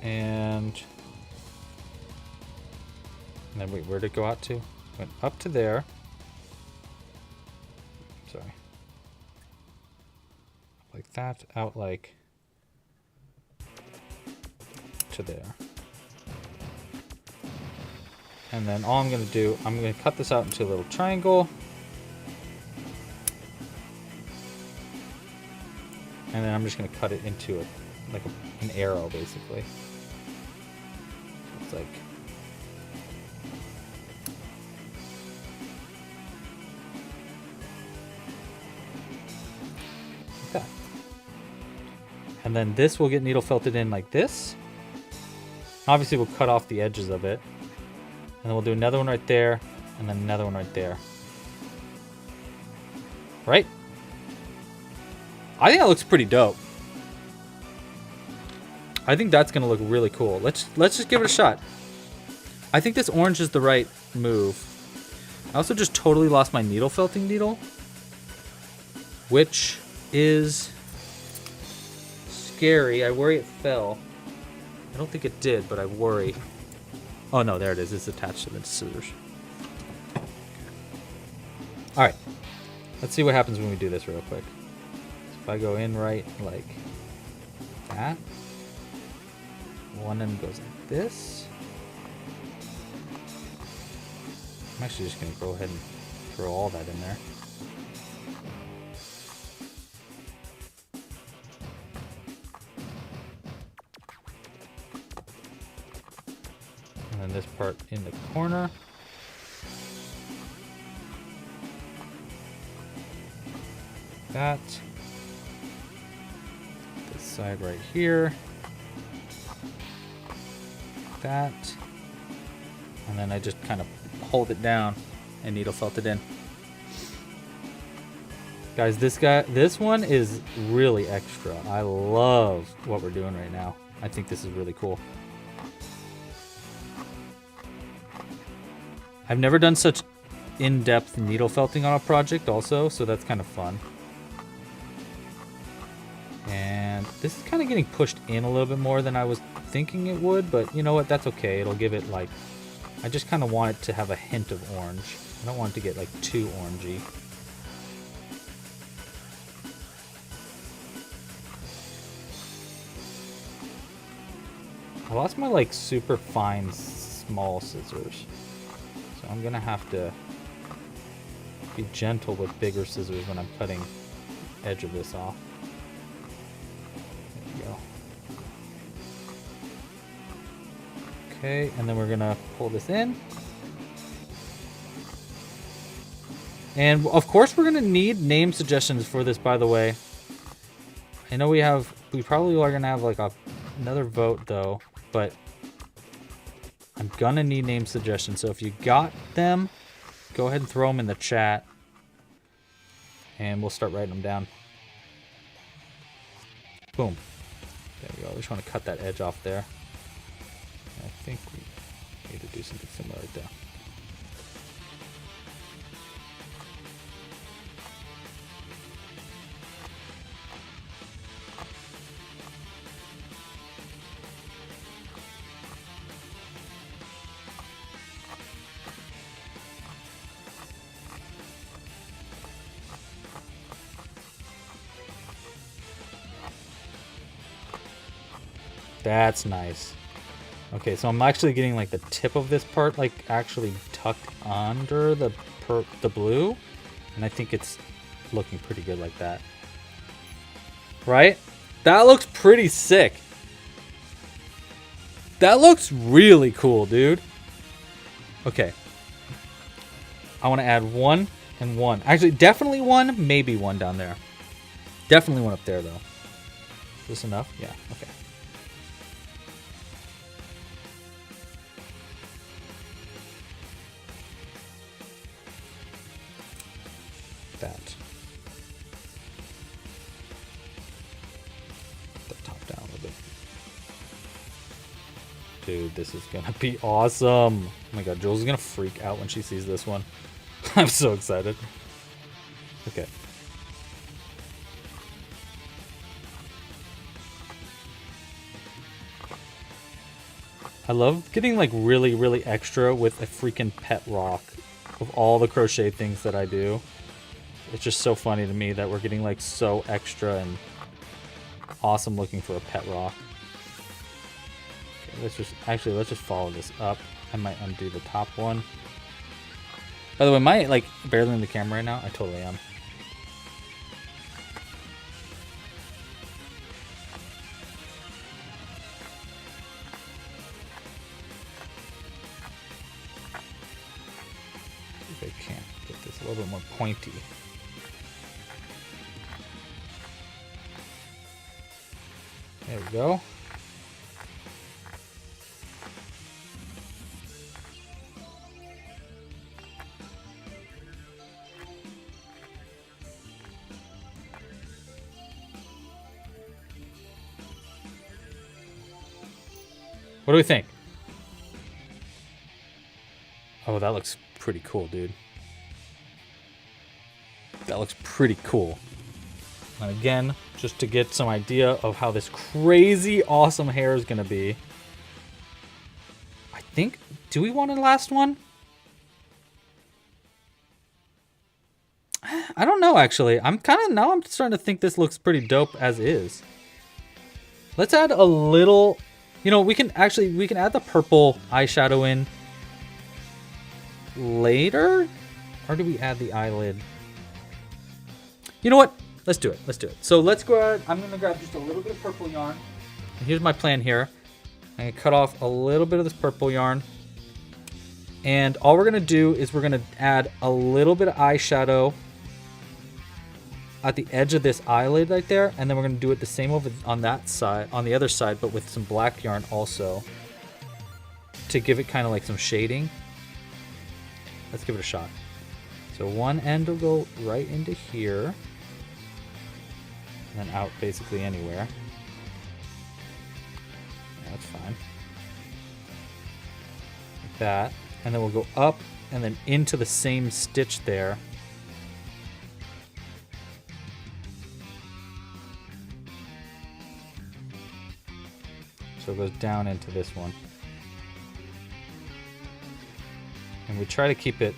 And then wait, where'd it go out to? Went up to there. Sorry. Like that, out like to there. And then all I'm going to do, I'm going to cut this out into a little triangle. And then I'm just going to cut it into an arrow, basically. It's like... Okay. And then this will get needle felted in like this. Obviously, we'll cut off the edges of it. And then we'll do another one right there, and then another one right there. Right? I think that looks pretty dope. I think that's gonna look really cool. Let's just give it a shot. I think this orange is the right move. I also just totally lost my needle felting needle, which is scary. I worry it fell. I don't think it did, but I worry. Oh no, there it is. It's attached to the scissors. All right. Let's see what happens when we do this real quick. So if I go in right like that, one end goes like this. I'm actually just going to go ahead and throw all that in there. And then this part in the corner. That. This side right here. That. And then I just kind of hold it down and needle felt it in. Guys, this one is really extra. I love what we're doing right now. I think this is really cool. I've never done such in-depth needle felting on a project also, so that's kind of fun. And this is kind of getting pushed in a little bit more than I was thinking it would, but you know what? That's okay. It'll give it like, I just kind of want it to have a hint of orange. I don't want it to get like too orangey. I lost my like super fine small scissors, so I'm gonna have to be gentle with bigger scissors when I'm cutting the edge of this off. There we go. Okay, and then we're gonna pull this in. And of course we're gonna need name suggestions for this, by the way. I know we probably are gonna have like another vote though, but I'm gonna need name suggestions. So if you got them, go ahead and throw them in the chat and we'll start writing them down. Boom. There we go. I just want to cut that edge off there. I think we need to do something similar right there. That's nice. Okay, so I'm actually getting like the tip of this part like actually tucked under the blue, and I think it's looking pretty good like that. Right? That looks pretty sick. That looks really cool, dude. Okay. I want to add one and one. Actually, definitely one, maybe one down there. Definitely one up there, though. Is this enough? Yeah, okay. That. Put the top down a little bit. Dude, this is gonna be awesome. Oh my god, Jules is gonna freak out when she sees this one. I'm so excited. Okay. I love getting like really, really extra with a freaking pet rock of all the crochet things that I do. It's just so funny to me that we're getting like so extra and awesome looking for a pet rock. Okay, let's just follow this up. I might undo the top one. By the way, am I like barely in the camera right now? I totally am. See if I can't get this a little bit more pointy. There we go. What do we think? Oh, that looks pretty cool, dude. That looks pretty cool. And again, just to get some idea of how this crazy awesome hair is going to be. I think, do we want a last one? I don't know, actually. I'm starting to think this looks pretty dope as is. Let's add a little, we can add the purple eyeshadow in later? Or do we add the eyelid? You know what? Let's do it. Let's do it. So let's go ahead. I'm going to grab just a little bit of purple yarn. And here's my plan here. I'm going to cut off a little bit of this purple yarn. And all we're going to do is we're going to add a little bit of eyeshadow at the edge of this eyelid right there. And then we're going to do it the same over on that side, on the other side, but with some black yarn also to give it kind of like some shading. Let's give it a shot. So one end will go right into here and then out basically anywhere. That's fine. Like that. And then we'll go up and then into the same stitch there. So it goes down into this one. And we'll try to keep it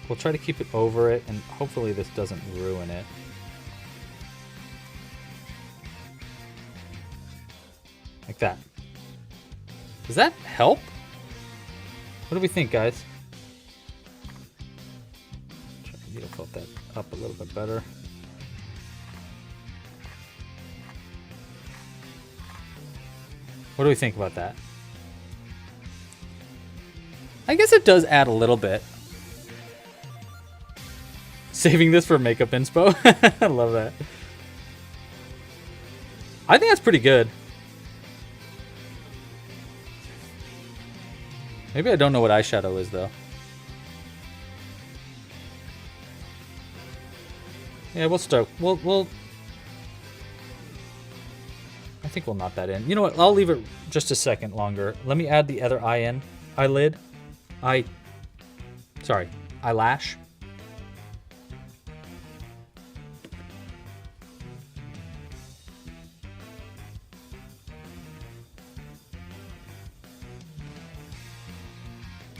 over it, and hopefully this doesn't ruin it. Like that. Does that help? What do we think, guys? Try to needle that up a little bit better. What do we think about that? I guess it does add a little bit. Saving this for makeup inspo. I love that. I think that's pretty good. Maybe I don't know what eyeshadow is though. Yeah, we'll start. We'll. I think we'll knot that in. You know what? I'll leave it just a second longer. Let me add the other eyelid. Eyelash.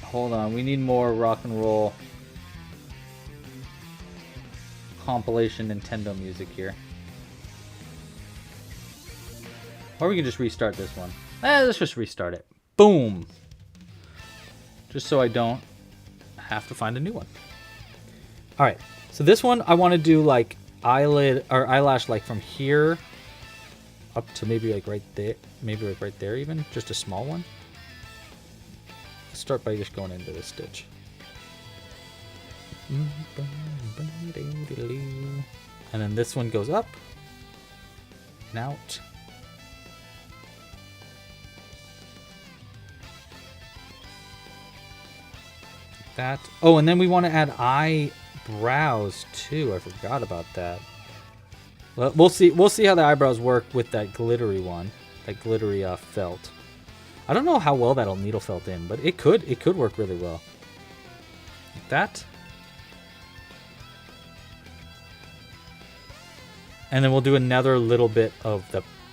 Hold on, we need more rock and roll compilation Nintendo music here. Or we can just restart this one. Let's just restart it. Boom! Just so I don't have to find a new one. Alright, so this one I want to do like eyelid or eyelash like from here up to maybe like right there. Maybe like right there even. Just a small one. Let's start by just going into this stitch. And then this one goes up and out. That. Oh, and then we want to add eyebrows too. I forgot about that. Well, we'll see how the eyebrows work with that glittery one, that glittery felt. I don't know how well that'll needle felt in, but it could work really well. Like that. And then we'll do another little bit of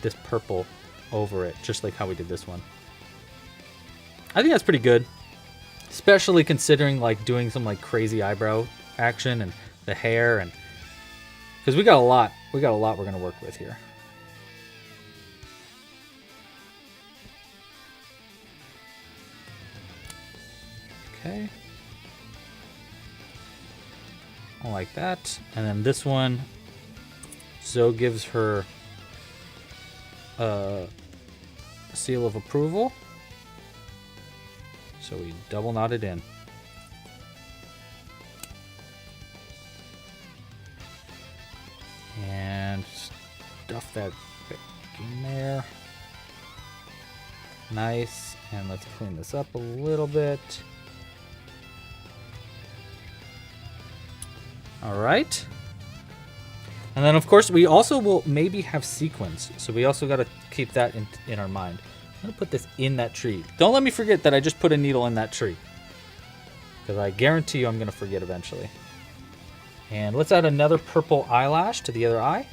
this purple over it, just like how we did this one. I think that's pretty good. Especially considering like doing some like crazy eyebrow action and the hair, and because we got a lot we're gonna work with here. Okay. I like that. And then this one, Zoe gives her a seal of approval. So we double knot it in. And stuff that back in there. Nice. And let's clean this up a little bit. Alright. And then of course we also will maybe have sequins. So we also got to keep that in our mind. I'm going to put this in that tree. Don't let me forget that I just put a needle in that tree. Because I guarantee you I'm going to forget eventually. And let's add another purple eyelash to the other eye.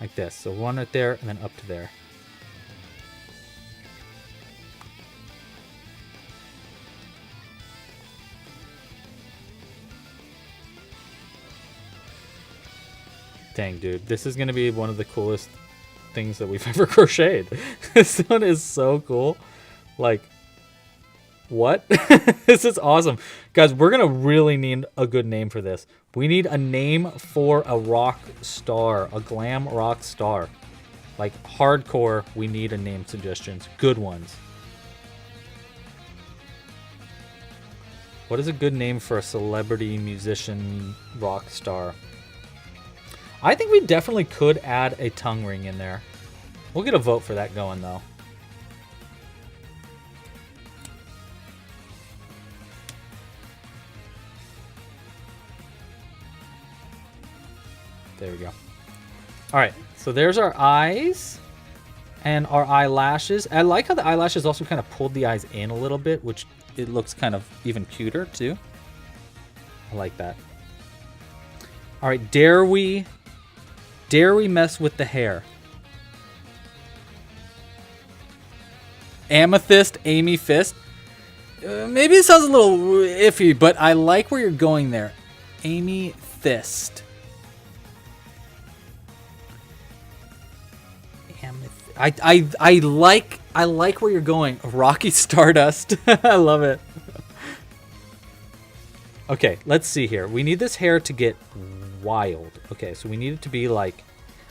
Like this. So one right there and then up to there. Dang, dude. This is going to be one of the coolest things that we've ever crocheted. This one is so cool. Like, what? This is awesome. Guys, we're going to really need a good name for this. We need a name for a rock star. A glam rock star. Like, hardcore, we need a name suggestions. Good ones. What is a good name for a celebrity musician rock star? I think we definitely could add a tongue ring in there. We'll get a vote for that going, though. There we go. All right, so there's our eyes and our eyelashes. I like how the eyelashes also kind of pulled the eyes in a little bit, which it looks kind of even cuter, too. I like that. All right, dare we mess with the hair? Amethyst, Amy Fist. Maybe it sounds a little iffy, but I like where you're going there. Amy Fist. I like where you're going. Rocky Stardust. I love it. Okay, let's see here. We need this hair to get wild. Okay, so we need it to be like,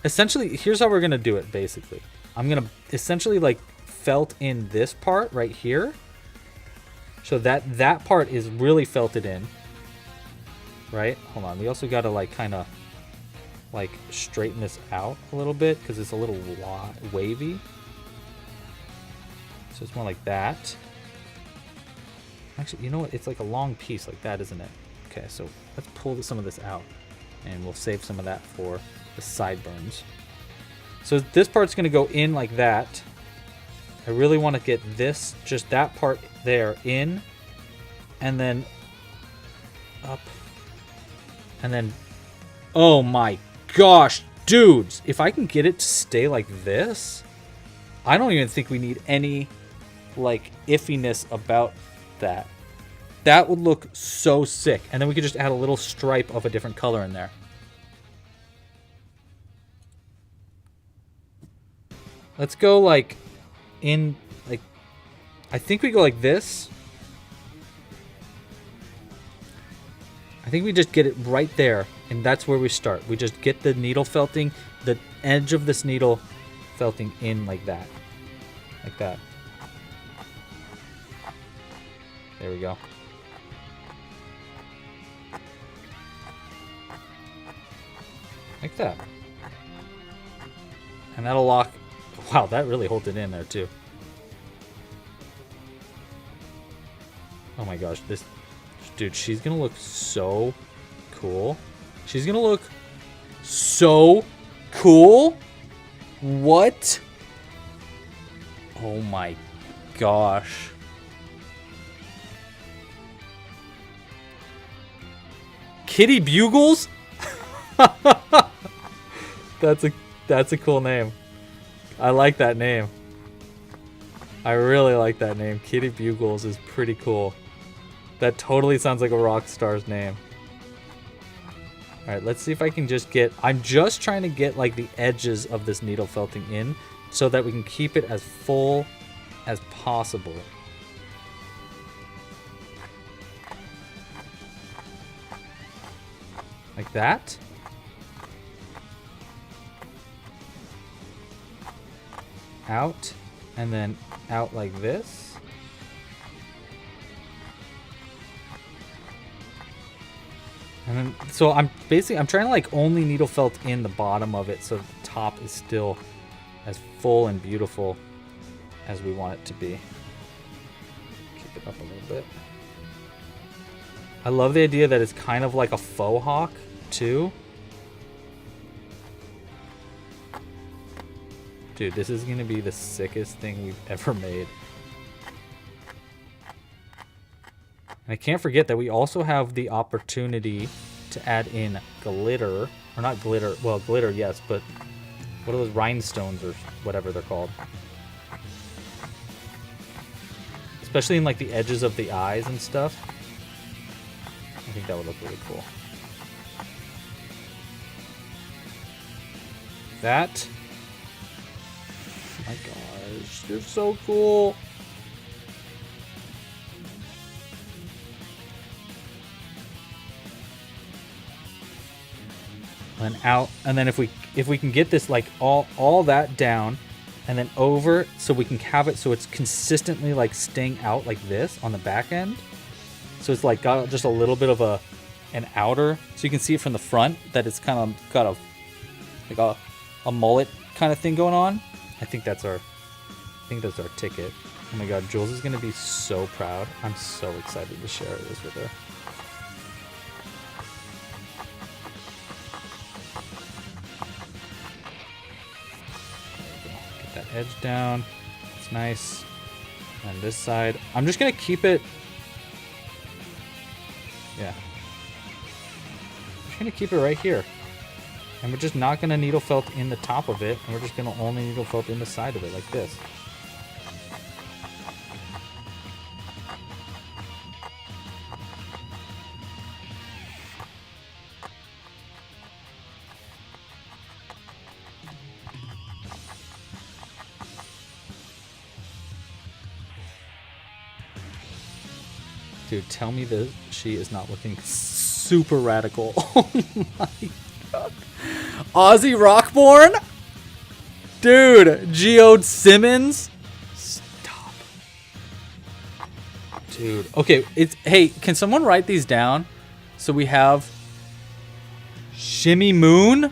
essentially, here's how we're going to do it, basically. I'm going to essentially like felt in this part right here. So that part is really felted in. Right? Hold on. We also got to like kind of like straighten this out a little bit because it's a little wavy. So it's more like that. Actually, you know what? It's like a long piece like that, isn't it? Okay, so let's pull some of this out. And we'll save some of that for the sideburns. So this part's going to go in like that. I really want to get this, just that part there in. And then up. And then, oh my gosh, dudes. If I can get it to stay like this, I don't even think we need any like iffiness about that. That would look so sick. And then we could just add a little stripe of a different color in there. Let's go like in, like, I think we go like this. I think we just get it right there. And that's where we start. We just get the needle felting, the edge of this needle felting in like that. Like that. There we go. Like that. And that'll lock. Wow, that really holds it in there too. Oh my gosh, this dude, she's gonna look so cool. She's gonna look so cool. What? Oh my gosh. Kitty Bugles? That's a cool name. I like that name. I really like that name. Kitty Bugles is pretty cool. That totally sounds like a rock star's name. Alright, let's see if I can just get... I'm just trying to get like the edges of this needle felting in so that we can keep it as full as possible. Like that. Out. And then out like this. And then, so I'm trying to like only needle felt in the bottom of it so the top is still as full and beautiful as we want it to be. Keep it up a little bit. I love the idea that it's kind of like a faux hawk too. Dude, this is gonna be the sickest thing we've ever made. And I can't forget that we also have the opportunity to add in glitter. Or not glitter, well, glitter, yes, but what are those rhinestones or whatever they're called? Especially in like the edges of the eyes and stuff. I think that would look really cool. that. Oh my gosh, you're so cool. And out, and then if we can get this like all that down and then over, so we can have it so it's consistently like staying out like this on the back end, so it's like got just a little bit of an outer, so you can see it from the front that it's kind of got like a mullet kind of thing going on. I think that's our ticket. Oh my god, Jules is gonna be so proud. I'm so excited to share this with her. Edge down. It's nice. And this side, I'm just gonna keep it. Yeah. I'm just gonna keep it right here. And we're just not gonna needle felt in the top of it, and we're just gonna only needle felt in the side of it like this. Dude, tell me that she is not looking super radical. Oh my god. Aussie Rockborn? Dude, Geode Simmons? Stop. Dude, okay, hey, can someone write these down? So we have Shimmy Moon.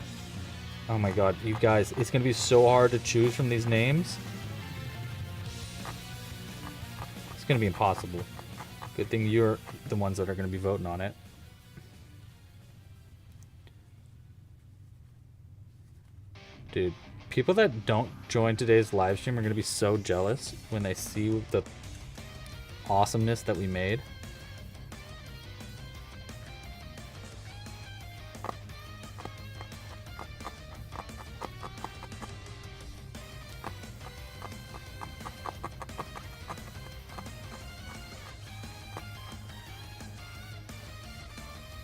Oh my god, you guys, it's gonna be so hard to choose from these names. It's gonna be impossible. Good thing you're the ones that are going to be voting on it. Dude, people that don't join today's live stream are going to be so jealous when they see the awesomeness that we made.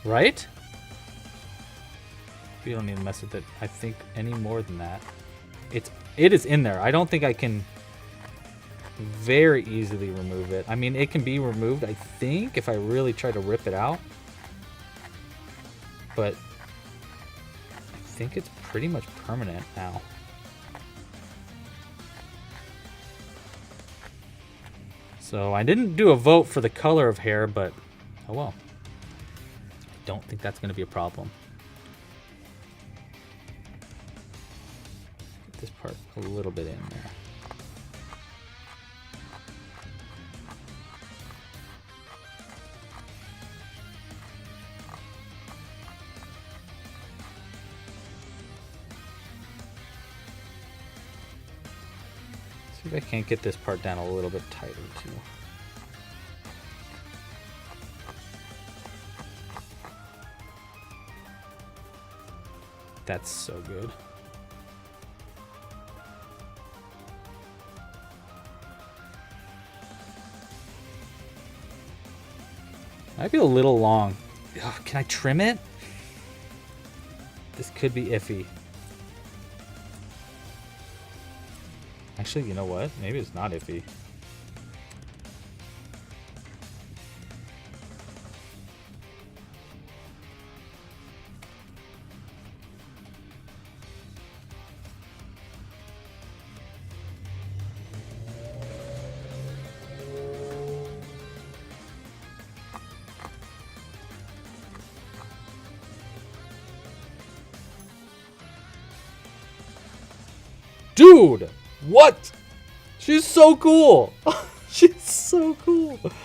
Right? We don't need to mess with it, I think, any more than that. It is in there. I don't think I can very easily remove it. I mean, it can be removed, I think, if I really try to rip it out. But I think it's pretty much permanent now. So I didn't do a vote for the color of hair, but oh well. Don't think that's going to be a problem. Get this part a little bit in there. See if I can't get this part down a little bit tighter too. That's so good. Might be a little long. Ugh, can I trim it? This could be iffy. Actually, you know what? Maybe it's not iffy. Dude, what? She's so cool. She's so cool. Let's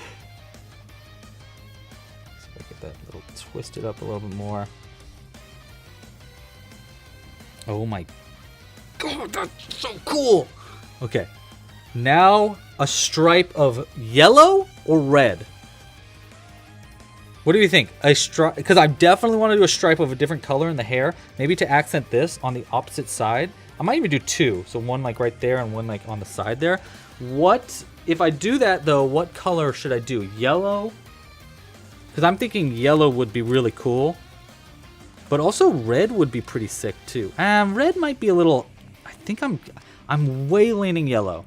get that little twisted up a little bit more. Oh my god, that's so cool. Okay, now a stripe of yellow or red? What do you think? A stripe, because I definitely want to do a stripe of a different color in the hair, maybe to accent this on the opposite side. I might even do two, so one like right there and one like on the side there. What, if I do that though, what color should I do? Yellow? Because I'm thinking yellow would be really cool. But also red would be pretty sick too. Red might be a little. I think I'm way leaning yellow.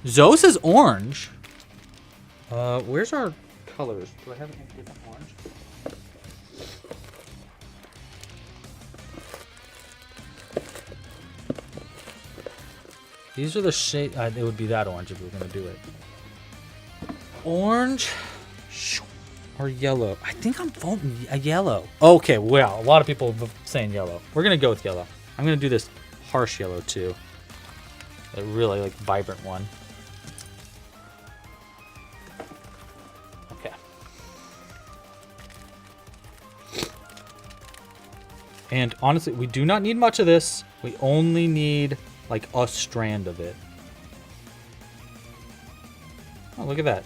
Zoe says orange. Where's our colors? Do I have any different orange? These are the shade. It would be that orange if we were gonna do it. Orange or yellow? I think I'm voting a yellow. Okay, well, a lot of people are saying yellow. We're gonna go with yellow. I'm gonna do this harsh yellow too. A really like vibrant one. Okay. And honestly, we do not need much of this. We only need like a strand of it. Oh, look at that.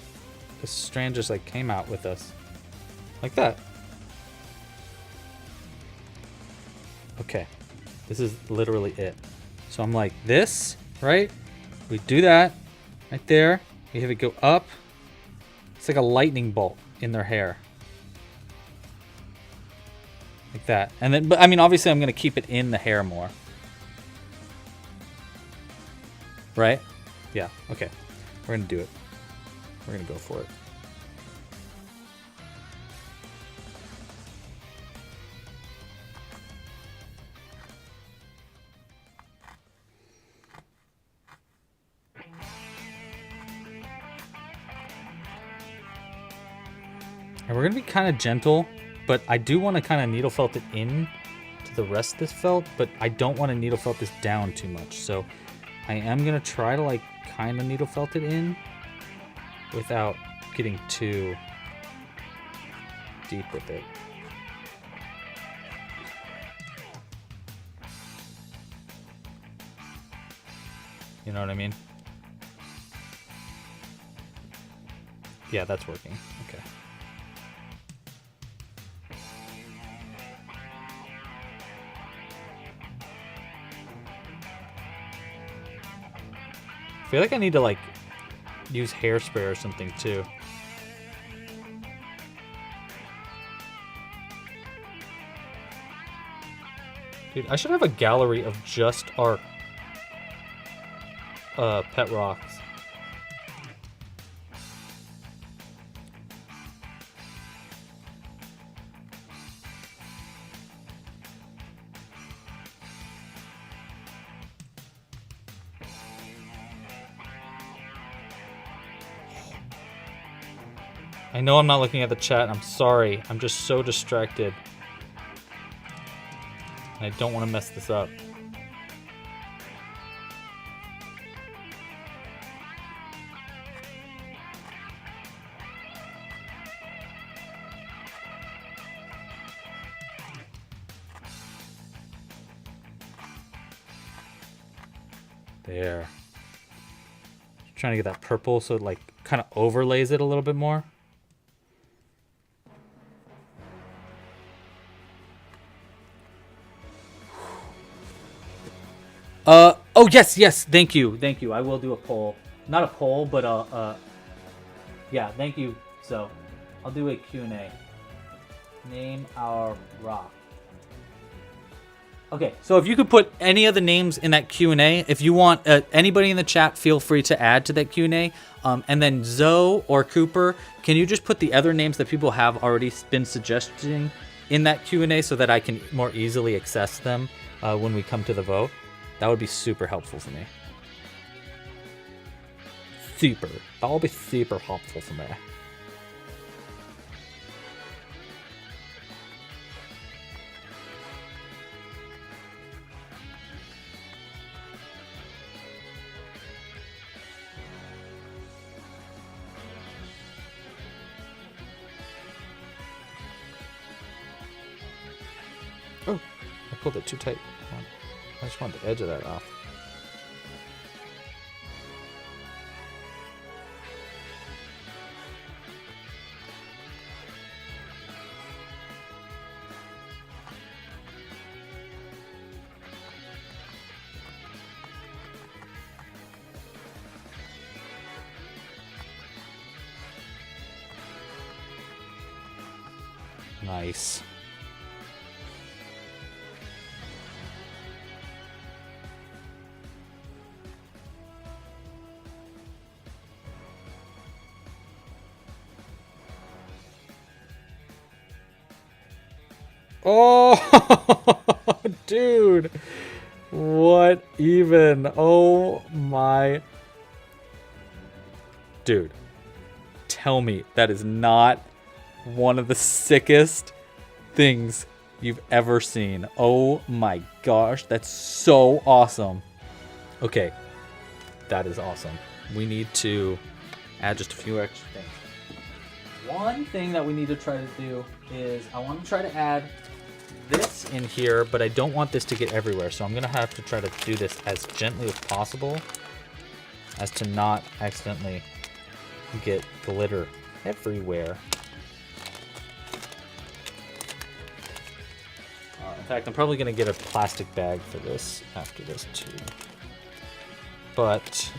This strand just like came out with us. Like that. Okay. This is literally it. So I'm like this, right? We do that right there. We have it go up. It's like a lightning bolt in their hair. Like that. And then, but I mean, obviously I'm going to keep it in the hair more. Right? Yeah, okay. We're going to do it. We're going to go for it. And we're going to be kind of gentle, but I do want to kind of needle felt it in to the rest of this felt, but I don't want to needle felt this down too much. So I am going to try to like kind of needle felt it in without getting too deep with it. You know what I mean? Yeah, that's working. Okay. I feel like I need to like use hairspray or something too. Dude, I should have a gallery of just our pet rocks. I know I'm not looking at the chat. I'm sorry. I'm just so distracted. I don't want to mess this up. There. Trying to get that purple so it like kind of overlays it a little bit more. Oh, yes, thank you. I will do a poll. Not a poll, but yeah, thank you. So, I'll do a Q&A. Name our rock. Okay, so if you could put any of the names in that Q&A, if you want anybody in the chat, feel free to add to that Q&A. And then Zoe or Cooper, can you just put the other names that people have already been suggesting in that Q&A so that I can more easily access them when we come to the vote? That would be super helpful for me. Super. That will be super helpful for me. Oh, I pulled it too tight. I just want the edge of that off. Nice. Oh, dude. What even? Oh my. Dude, tell me that is not one of the sickest things you've ever seen. Oh my gosh, that's so awesome. Okay, that is awesome. We need to add just a few extra things. One thing that we need to try to do is I want to try to add this in here, but I don't want this to get everywhere, so I'm gonna have to try to do this as gently as possible as to not accidentally get glitter everywhere. In fact, I'm probably gonna get a plastic bag for this after this too. But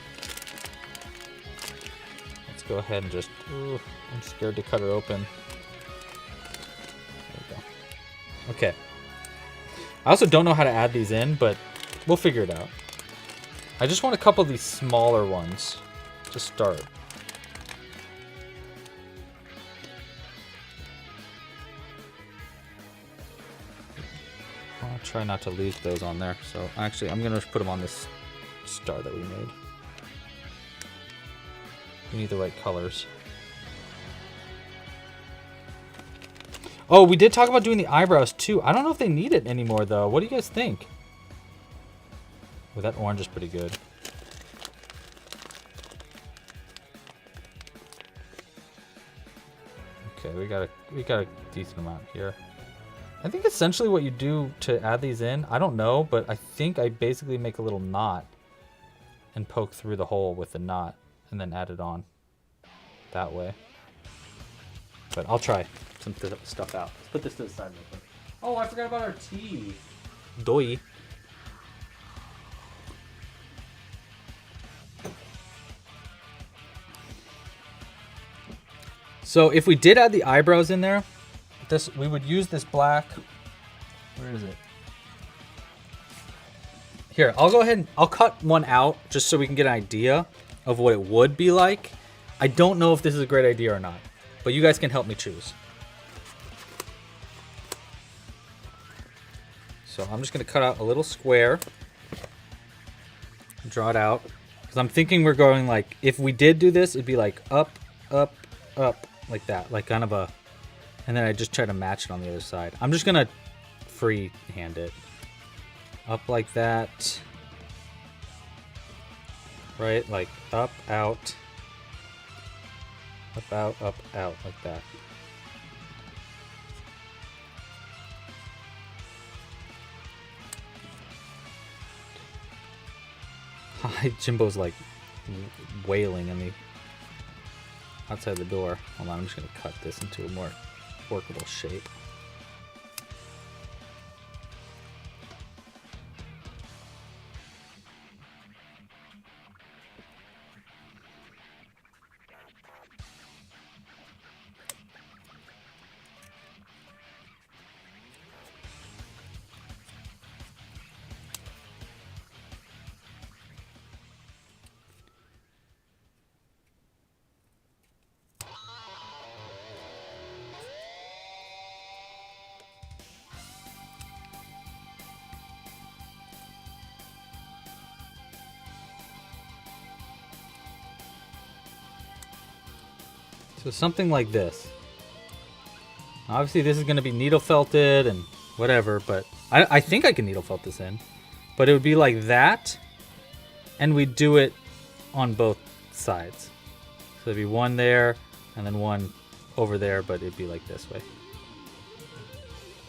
let's go ahead and just, ooh, I'm scared to cut her open. There we go. Okay. I also don't know how to add these in, but we'll figure it out. I just want a couple of these smaller ones to start. I'll try not to lose those on there. So actually, I'm gonna put them on this star that we made. We need the right colors. Oh, we did talk about doing the eyebrows too. I don't know if they need it anymore though. What do you guys think? Oh, that orange is pretty good. Okay, we got a decent amount here. I think essentially what you do to add these in, I don't know, but I think I basically make a little knot and poke through the hole with the knot and then add it on that way. But I'll try some stuff out. Let's put this to the side real quick. Oh, I forgot about our tea. Doi. So if we did add the eyebrows in there, we would use this black. Where is it? Here, I'll go ahead and I'll cut one out just so we can get an idea of what it would be like. I don't know if this is a great idea or not, but you guys can help me choose. So I'm just gonna cut out a little square, draw it out, because I'm thinking we're going like, if we did do this, it'd be like up, up, up, like that, like kind of a, and then I just try to match it on the other side. I'm just gonna free hand it. Up like that. Right, like up, out. Up, out, like that. Hi, Jimbo's like wailing in the outside the door. Hold on, I'm just gonna cut this into a more workable shape. So something like this. Obviously this is going to be needle felted and whatever, but I think I can needle felt this in. But it would be like that, and we'd do it on both sides. So there'd be one there, and then one over there, but it'd be like this way.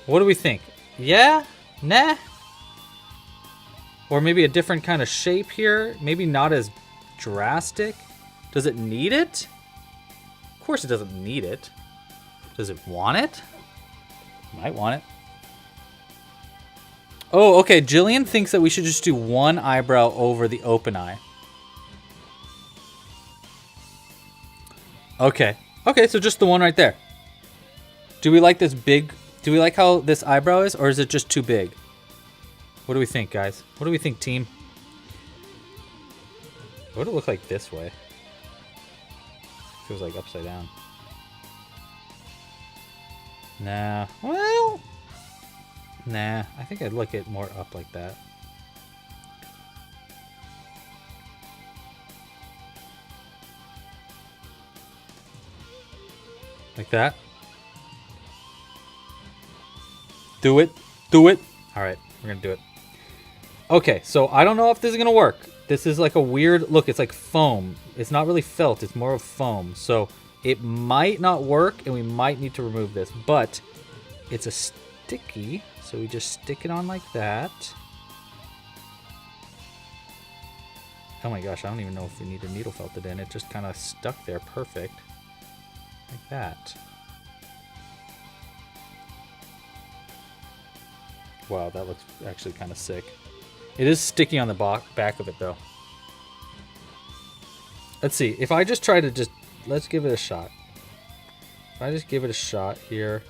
What do we think? Yeah? Nah? Or maybe a different kind of shape here? Maybe not as drastic? Does it need it? Of course it doesn't need it. Does it want it? Might want it. Oh, okay. Jillian thinks that we should just do one eyebrow over the open eye. Okay. Okay, so just the one right there. Do we like this big? Do we like how this eyebrow is, or is it just too big? What do we think, guys? What do we think, team? What would it look like this way? Feels like upside down. Nah. Well, Nah, I think I'd look it more up like that. Like that. Do it. Do it. All right, we're going to do it. Okay, so I don't know if this is going to work. This is like a weird... Look, it's like foam. It's not really felt. It's more of foam. So it might not work, and we might need to remove this. But it's a sticky, so we just stick it on like that. Oh my gosh, I don't even know if we need to needle felt it in. It just kind of stuck there perfect. Like that. Wow, that looks actually kind of sick. It is sticky on the back of it, though. Let's see. If I just try to let's give it a shot. If I just give it a shot here,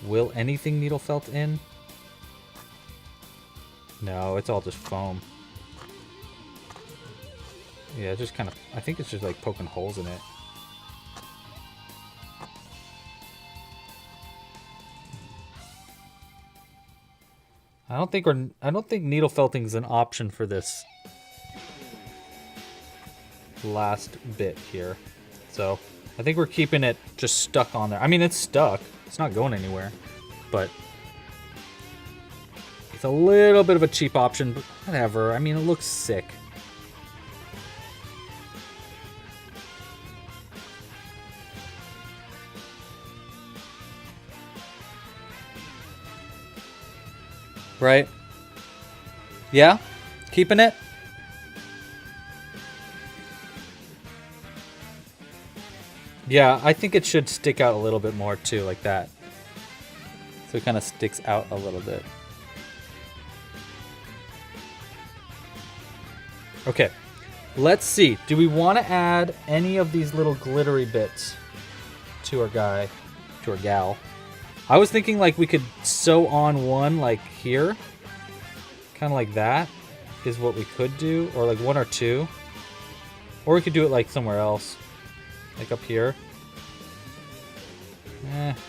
will anything needle felt in? No, it's all just foam. Yeah, just kind of, I think it's just like poking holes in it. I don't think needle felting is an option for this last bit here. So I think we're keeping it just stuck on there. I mean, it's stuck. It's not going anywhere, but it's a little bit of a cheap option, but whatever. I mean, it looks sick. Right? Yeah? Keeping it? Yeah, I think it should stick out a little bit more too, like that. So it kind of sticks out a little bit. Okay, let's see. Do we want to add any of these little glittery bits to our guy, to our gal? I was thinking like we could sew on one like here. Kind of like that is what we could do. Or like one or two. Or we could do it like somewhere else. Like up here.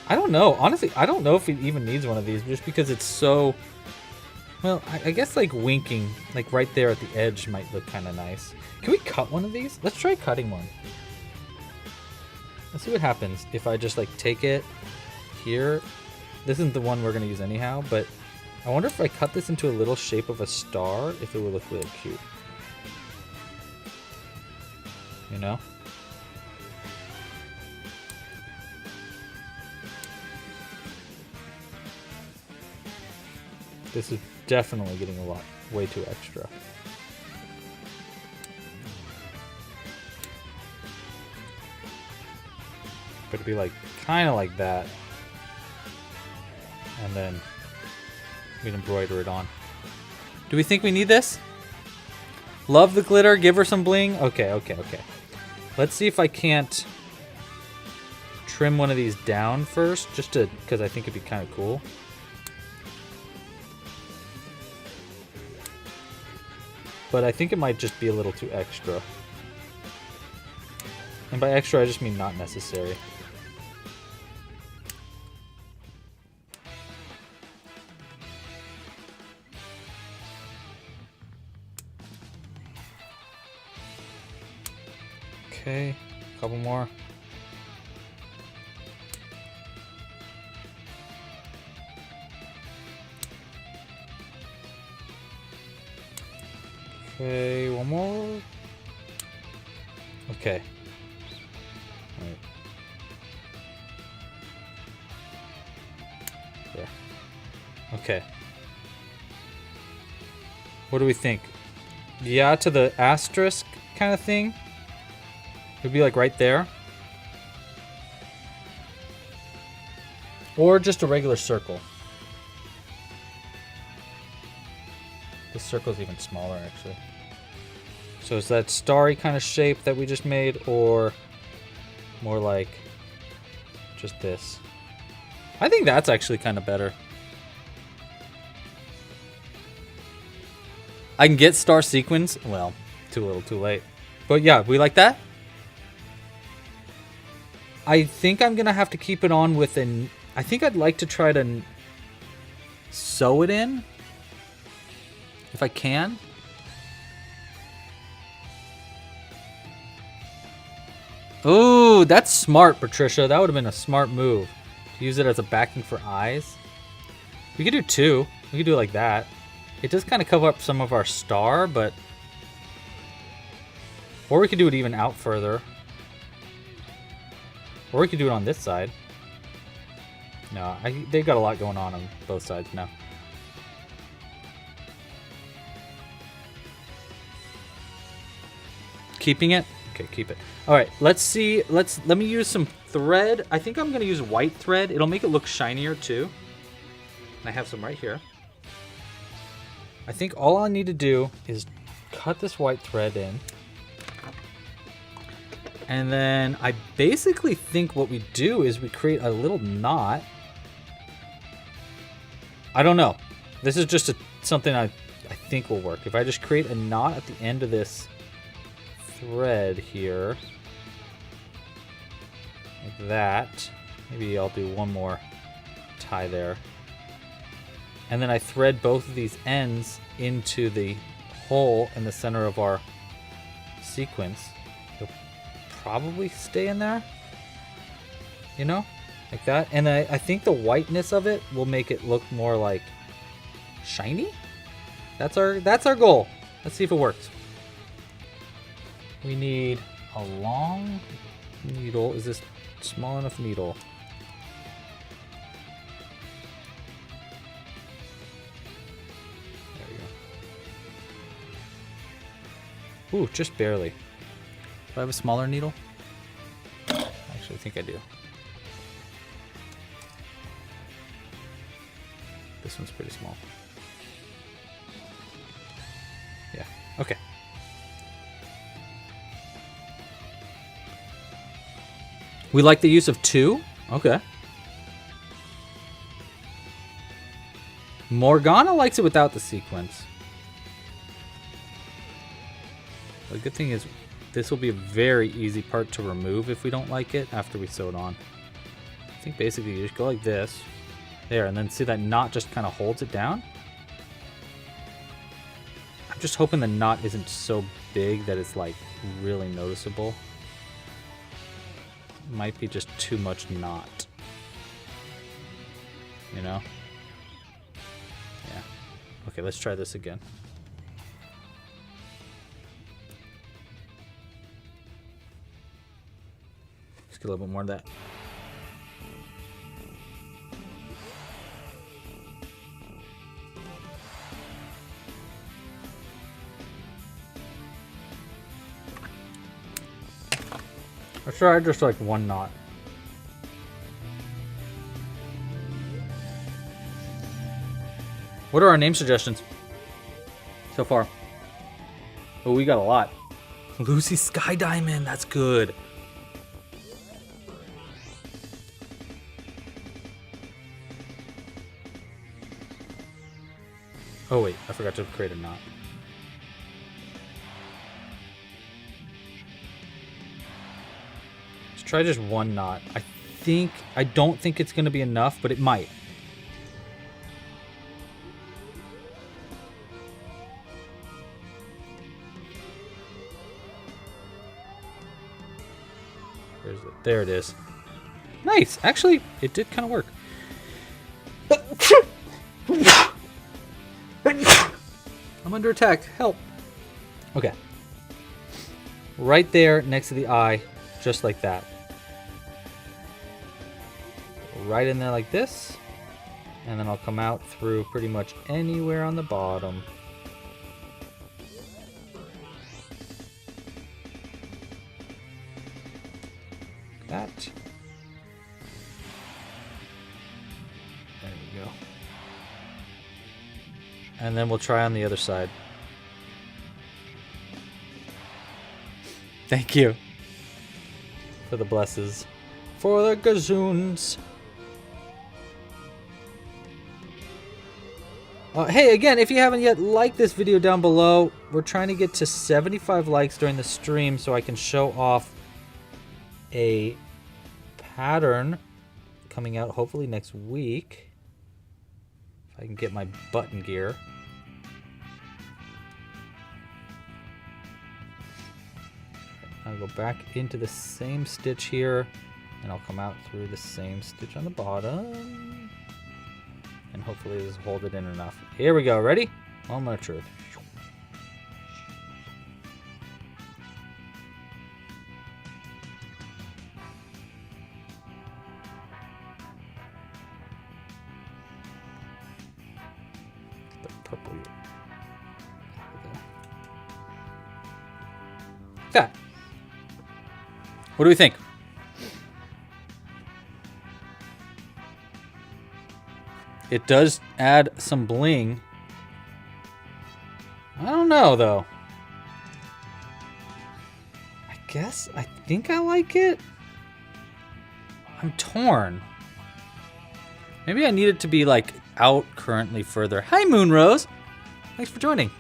I don't know. Honestly, I don't know if it even needs one of these. Just because it's so... Well, I guess like winking, like right there at the edge might look kind of nice. Can we cut one of these? Let's try cutting one. Let's see what happens if I just like take it here. This isn't the one we're going to use anyhow, but I wonder if I cut this into a little shape of a star, if it would look really cute. You know? This is definitely getting a lot, way too extra. But it'd be like, kind of like that. And then we'd embroider it on. Do we think we need this? Love the glitter, give her some bling. Okay, okay, okay. Let's see if I can't trim one of these down first, just to, because I think it'd be kind of cool. But I think it might just be a little too extra. And by extra, I just mean not necessary. Okay, a couple more. Okay, one more. Okay. All right. There. Okay. What do we think? Yeah, to the asterisk kind of thing? It'd be like right there. Or just a regular circle. This circle's even smaller, actually. So is that starry kind of shape that we just made, or more like just this? I think that's actually kind of better. I can get star sequins. Well, too little, too late. But yeah, we like that? I think I'm going to have to keep it on with an... I think I'd like to try to sew it in if I can. Oh, that's smart, Patricia. That would have been a smart move. To use it as a backing for eyes. We could do two. We could do it like that. It does kind of cover up some of our star, but... Or we could do it even out further. Or we could do it on this side. No, they've got a lot going on both sides now. Keeping it? Okay, keep it. All right, let's see. Let me use some thread. I think I'm going to use white thread. It'll make it look shinier too. And I have some right here. I think all I need to do is cut this white thread in. And then I basically think what we do is we create a little knot. I don't know. This is just something I think will work. If I just create a knot at the end of this thread here, like that. Maybe I'll do one more tie there. And then I thread both of these ends into the hole in the center of our sequence. It'll probably stay in there, you know, like that. And I think the whiteness of it will make it look more like shiny. That's our goal. Let's see if it works. We need a long needle. Is this small enough needle? There we go. Ooh, just barely. Do I have a smaller needle? Actually, I think I do. This one's pretty small. Yeah, okay. We like the use of two? Okay. Morgana likes it without the sequence. The good thing is this will be a very easy part to remove if we don't like it after we sew it on. I think basically you just go like this. There, and then see that knot just kind of holds it down? I'm just hoping the knot isn't so big that it's like really noticeable. Might be just too much knot, you know? Yeah. Okay, let's try this again. Let's get a little bit more of that. Let's try just like one knot. What are our name suggestions so far? Oh, we got a lot. Lucy Sky Diamond, that's good. Oh wait, I forgot to create a knot. Try just one knot. I don't think it's going to be enough, but it might. Where is it? There it is. Nice. Actually, it did kind of work. I'm under attack. Help. Okay. Right there next to the eye, just like that. Right in there like this, and then I'll come out through pretty much anywhere on the bottom. That. There we go. And then we'll try on the other side. Thank you for the blesses. For the gazoons. Hey, again, if you haven't yet, like this video down below. We're trying to get to 75 likes during the stream so I can show off a pattern coming out hopefully next week. If I can get my button gear. I'll go back into the same stitch here, and I'll come out through the same stitch on the bottom. And hopefully this will hold it in enough. Here we go, ready? Moment of truth. Purple. That. What do we think? It does add some bling. I don't know though. I think I like it. I'm torn. Maybe I need it to be like out currently further. Hi, Moonrose. Thanks for joining.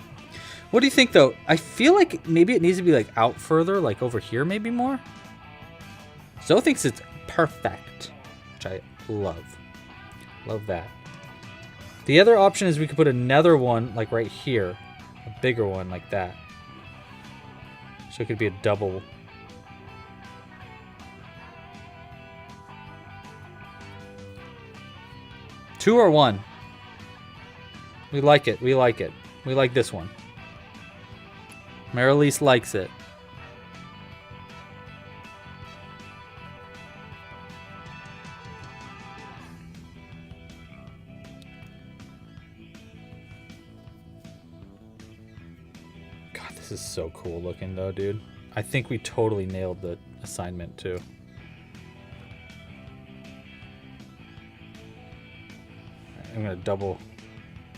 What do you think though? I feel like maybe it needs to be like out further, like over here maybe more. Zoe thinks it's perfect, which I love. Love that. The other option is we could put another one like right here, a bigger one like that. So it could be a double. Two or one? We like it. We like it. We like this one. Marilise likes it. God, this is so cool looking though, dude. I think we totally nailed the assignment too. I'm gonna double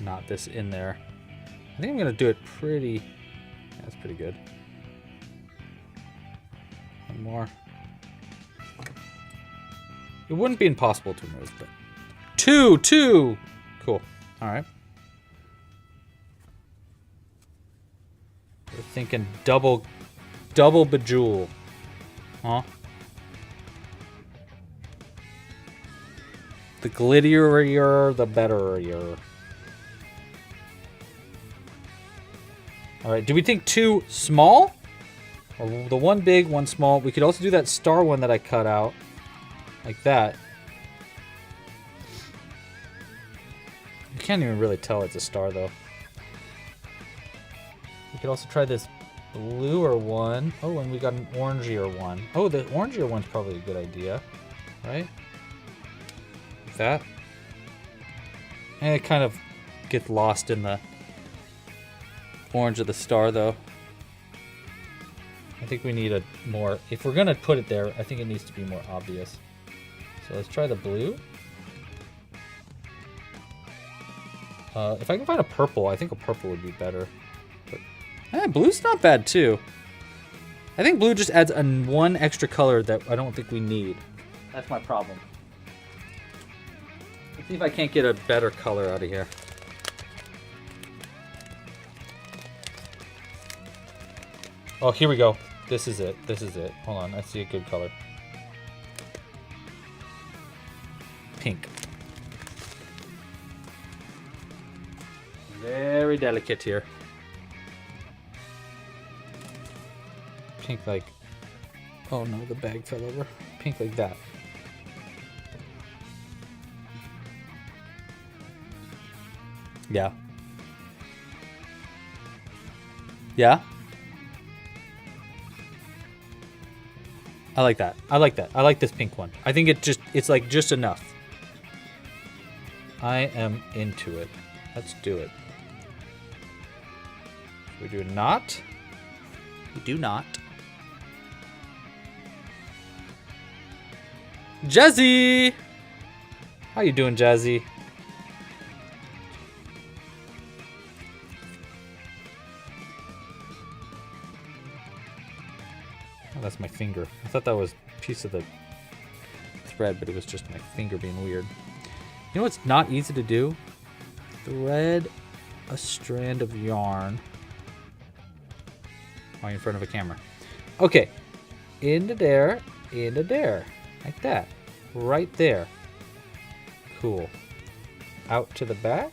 knot this in there. I think I'm gonna do it pretty. That's pretty good. One more. It wouldn't be impossible to remove, but two. Cool. All right. We're thinking double bejewel, huh? The glitterier, the betterier. All right, do we think two small? Or the one big, one small? We could also do that star one that I cut out. Like that. You can't even really tell it's a star though. We could also try this bluer one. Oh, and we got an orangier one. Oh, the orangier one's probably a good idea, right? Like that. And it kind of gets lost in the orange of the star though. I think we need a more, if we're gonna put it there, I think it needs to be more obvious. So let's try the blue. If I can find a purple, I think a purple would be better. But blue's not bad too. I think blue just adds one extra color that I don't think we need. That's my problem. Let's see if I can't get a better color out of here. Oh, here we go. This is it. This is it. Hold on. I see a good color. Pink. Very delicate here. Pink like... Oh no, the bag fell over. Pink like that. Yeah. Yeah? I like that. I like that. I like this pink one. I think it's like just enough. I am into it. Let's do it. Should we do a knot? We do not. Jazzy! How you doing, Jazzy? That's my finger. I thought that was a piece of the thread, but it was just my finger being weird. You know what's not easy to do? Thread a strand of yarn while in front of a camera. Okay, into there, like that, right there. Cool. Out to the back.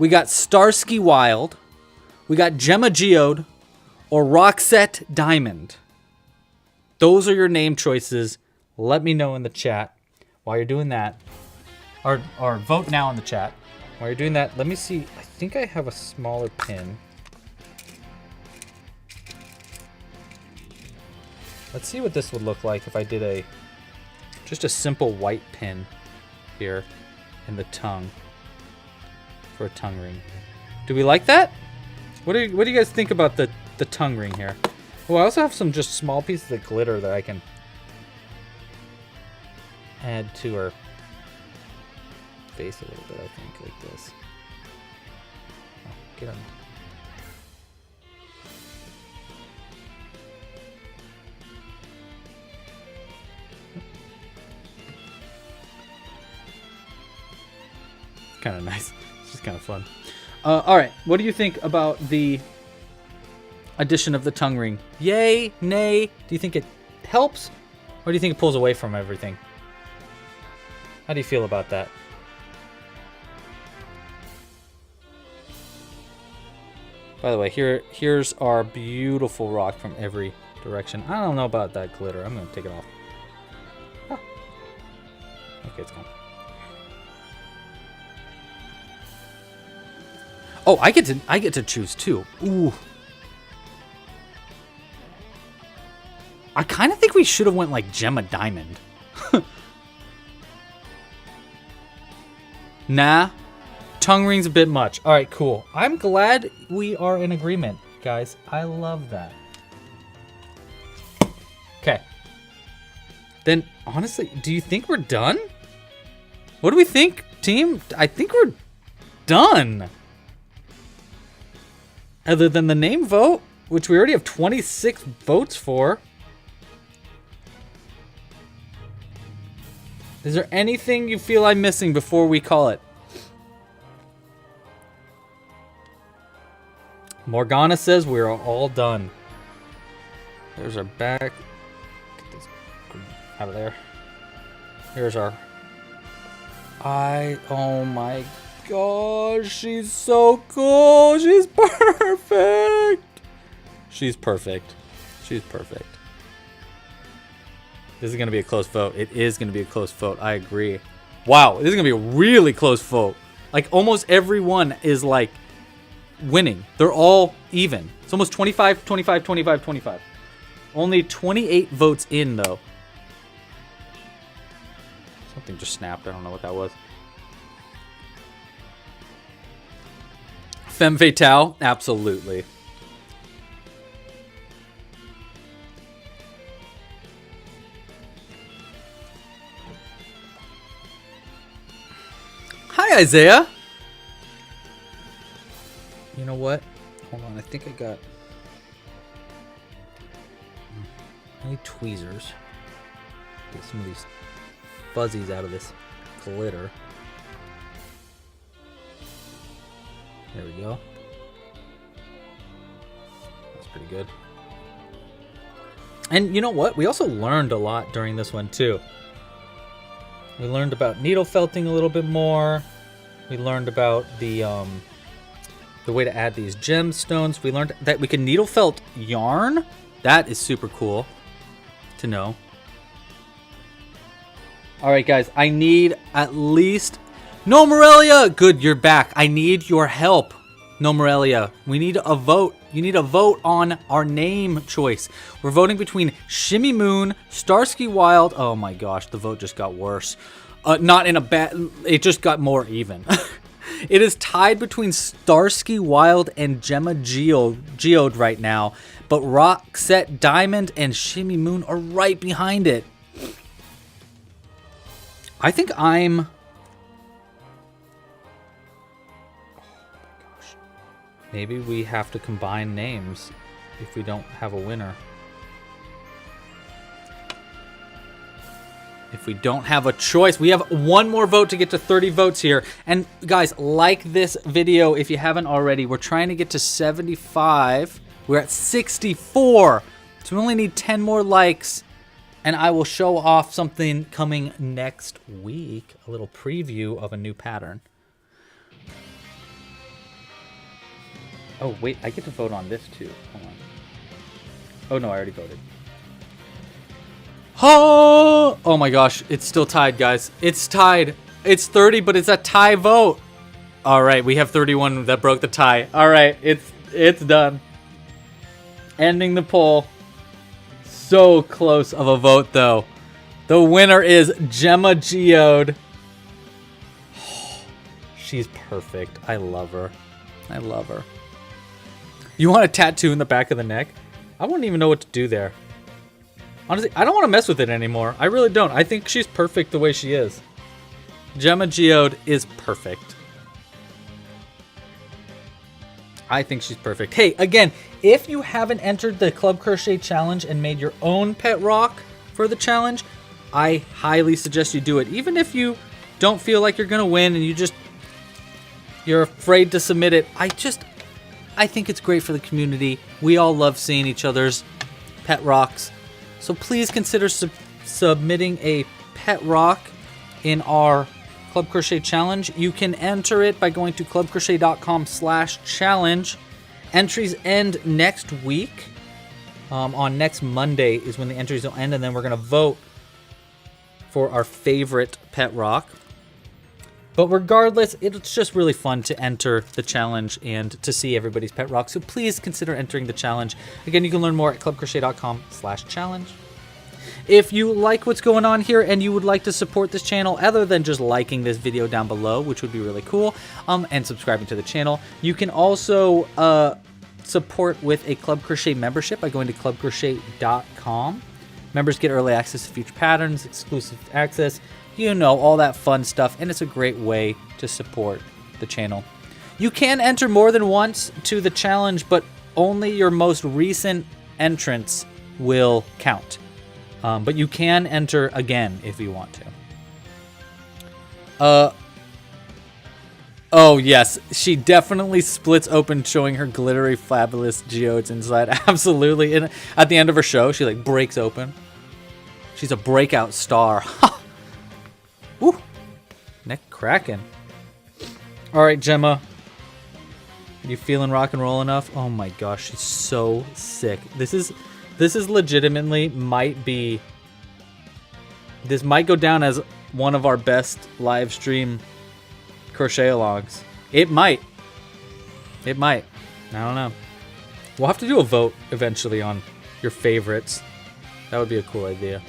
We got Starsky Wild. We got Gemma Geode or Roxette Diamond. Those are your name choices. Let me know in the chat while you're doing that. Or vote now in the chat. While you're doing that, let me see. I think I have a smaller pin. Let's see what this would look like if I did just a simple white pin here in the tongue for a tongue ring. Do we like that? What do you guys think about the tongue ring here? Oh, I also have some just small pieces of glitter that I can add to her face a little bit, I think, like this. Oh, get on. Kind of nice. It's just kind of fun. All right, what do you think about the addition of the tongue ring? Yay, nay? Do you think it helps, or do you think it pulls away from everything? How do you feel about that? By the way, here's our beautiful rock from every direction. I don't know about that glitter. I'm gonna take it off. Ah. Okay, it's gone. Oh, I get to choose too. Ooh. I kind of think we should have went like Gemma Diamond. Nah. Tongue ring's a bit much. All right, cool. I'm glad we are in agreement, guys. I love that. Okay. Then, honestly, do you think we're done? What do we think, team? I think we're done. Other than the name vote, which we already have 26 votes for. Is there anything you feel I'm missing before we call it? Morgana says we're all done. There's our back. Get this out of there. Here's our eye. Oh my gosh, she's so cool. She's perfect. She's perfect. She's perfect. This is going to be a close vote. It is going to be a close vote. I agree. Wow, this is going to be a really close vote. Like, almost everyone is, like, winning. They're all even. It's almost 25, 25, 25, 25. Only 28 votes in, though. Something just snapped. I don't know what that was. Femme fatale? Absolutely. Hi, Isaiah. You know what? Hold on. I think I got... I need tweezers. Get some of these fuzzies out of this glitter. There we go. That's pretty good. And you know what? We also learned a lot during this one too. We learned about needle felting a little bit more. We learned about the way to add these gemstones. We learned that we can needle felt yarn. That is super cool to know. All right, guys. I need at least... No, Morelia! Good, you're back. I need your help. No, Morelia. We need a vote. You need a vote on our name choice. We're voting between Shimmy Moon, Starsky Wild. Oh my gosh, the vote just got worse. Not in a bad... It just got more even. It is tied between Starsky Wild and Gemma Geode right now. But Roxette Diamond and Shimmy Moon are right behind it. I think I'm... Maybe we have to combine names if we don't have a winner. If we don't have a choice, we have one more vote to get to 30 votes here. And guys, like this video if you haven't already. We're trying to get to 75. We're at 64. So we only need 10 more likes. And I will show off something coming next week. A little preview of a new pattern. Oh, wait, I get to vote on this too. Hold on. Oh, no, I already voted. Oh my gosh, it's still tied, guys. It's tied. It's 30, but it's a tie vote. All right, we have 31 that broke the tie. All right, it's done. Ending the poll. So close of a vote, though. The winner is Gemma Geode. She's perfect. I love her. I love her. You want a tattoo in the back of the neck? I wouldn't even know what to do there. Honestly, I don't want to mess with it anymore. I really don't. I think she's perfect the way she is. Gemma Geode is perfect. I think she's perfect. Hey, again, if you haven't entered the Club Crochet Challenge and made your own pet rock for the challenge, I highly suggest you do it. Even if you don't feel like you're going to win and you're afraid to submit it, I think it's great for the community. We all love seeing each other's pet rocks. So please consider submitting a pet rock in our Club Crochet Challenge. You can enter it by going to clubcrochet.com/challenge. Entries end next week. On next Monday is when the entries will end, and then we're going to vote for our favorite pet rock. But regardless, it's just really fun to enter the challenge and to see everybody's pet rock. So please consider entering the challenge. Again, you can learn more at clubcrochet.com/challenge. If you like what's going on here and you would like to support this channel other than just liking this video down below, which would be really cool, and subscribing to the channel, you can also support with a Club Crochet membership by going to clubcrochet.com. Members get early access to future patterns, exclusive access, you know, all that fun stuff, and it's a great way to support the channel. You can enter more than once to the challenge, but only your most recent entrance will count. But you can enter again if you want to. Oh yes, she definitely splits open, showing her glittery, fabulous geodes inside. Absolutely. And at the end of her show, she like breaks open. She's a breakout star. Woo! Neck cracking. All right, Gemma. You feeling rock and roll enough? Oh my gosh, she's so sick. This is legitimately this might go down as one of our best live stream crochet alongs. It might. I don't know. We'll have to do a vote eventually on your favorites. That would be a cool idea.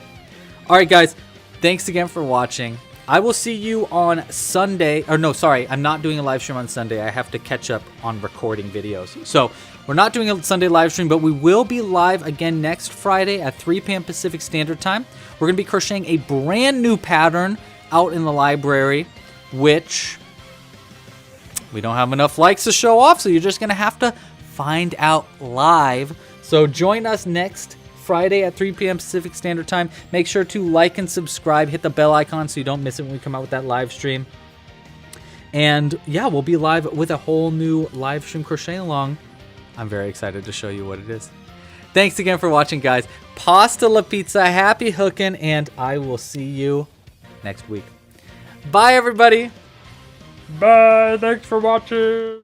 All right, guys. Thanks again for watching. I will see you on Sunday. Or no, sorry. I'm not doing a live stream on Sunday. I have to catch up on recording videos. So we're not doing a Sunday live stream, but we will be live again next Friday at 3 p.m. Pacific Standard Time. We're going to be crocheting a brand new pattern out in the library, which we don't have enough likes to show off, so you're just going to have to find out live. So join us next Friday at 3 p.m. Pacific Standard Time. Make sure to like and subscribe. Hit the bell icon so you don't miss it when we come out with that live stream. And yeah, we'll be live with a whole new live stream crochet along. I'm very excited to show you what it is. Thanks again for watching, guys. Pasta la pizza, happy hooking, and I will see you next week. Bye, everybody. Bye. Thanks for watching.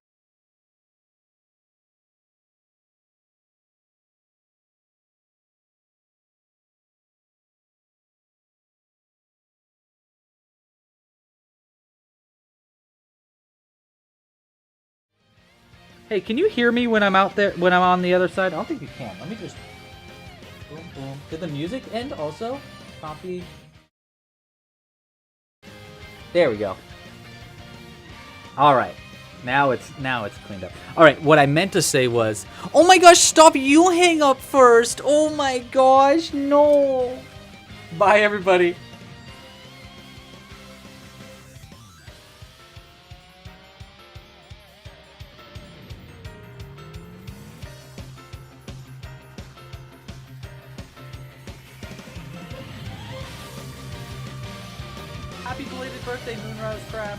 Hey, can you hear me when I'm out there, when I'm on the other side? I don't think you can. Let me just... Boom, boom. Did the music end also? Copy. There we go. All right. Now it's cleaned up. All right, what I meant to say was... Oh my gosh, stop. You hang up first. Oh my gosh, no. Bye, everybody. Happy belated birthday, Moonrise Crab.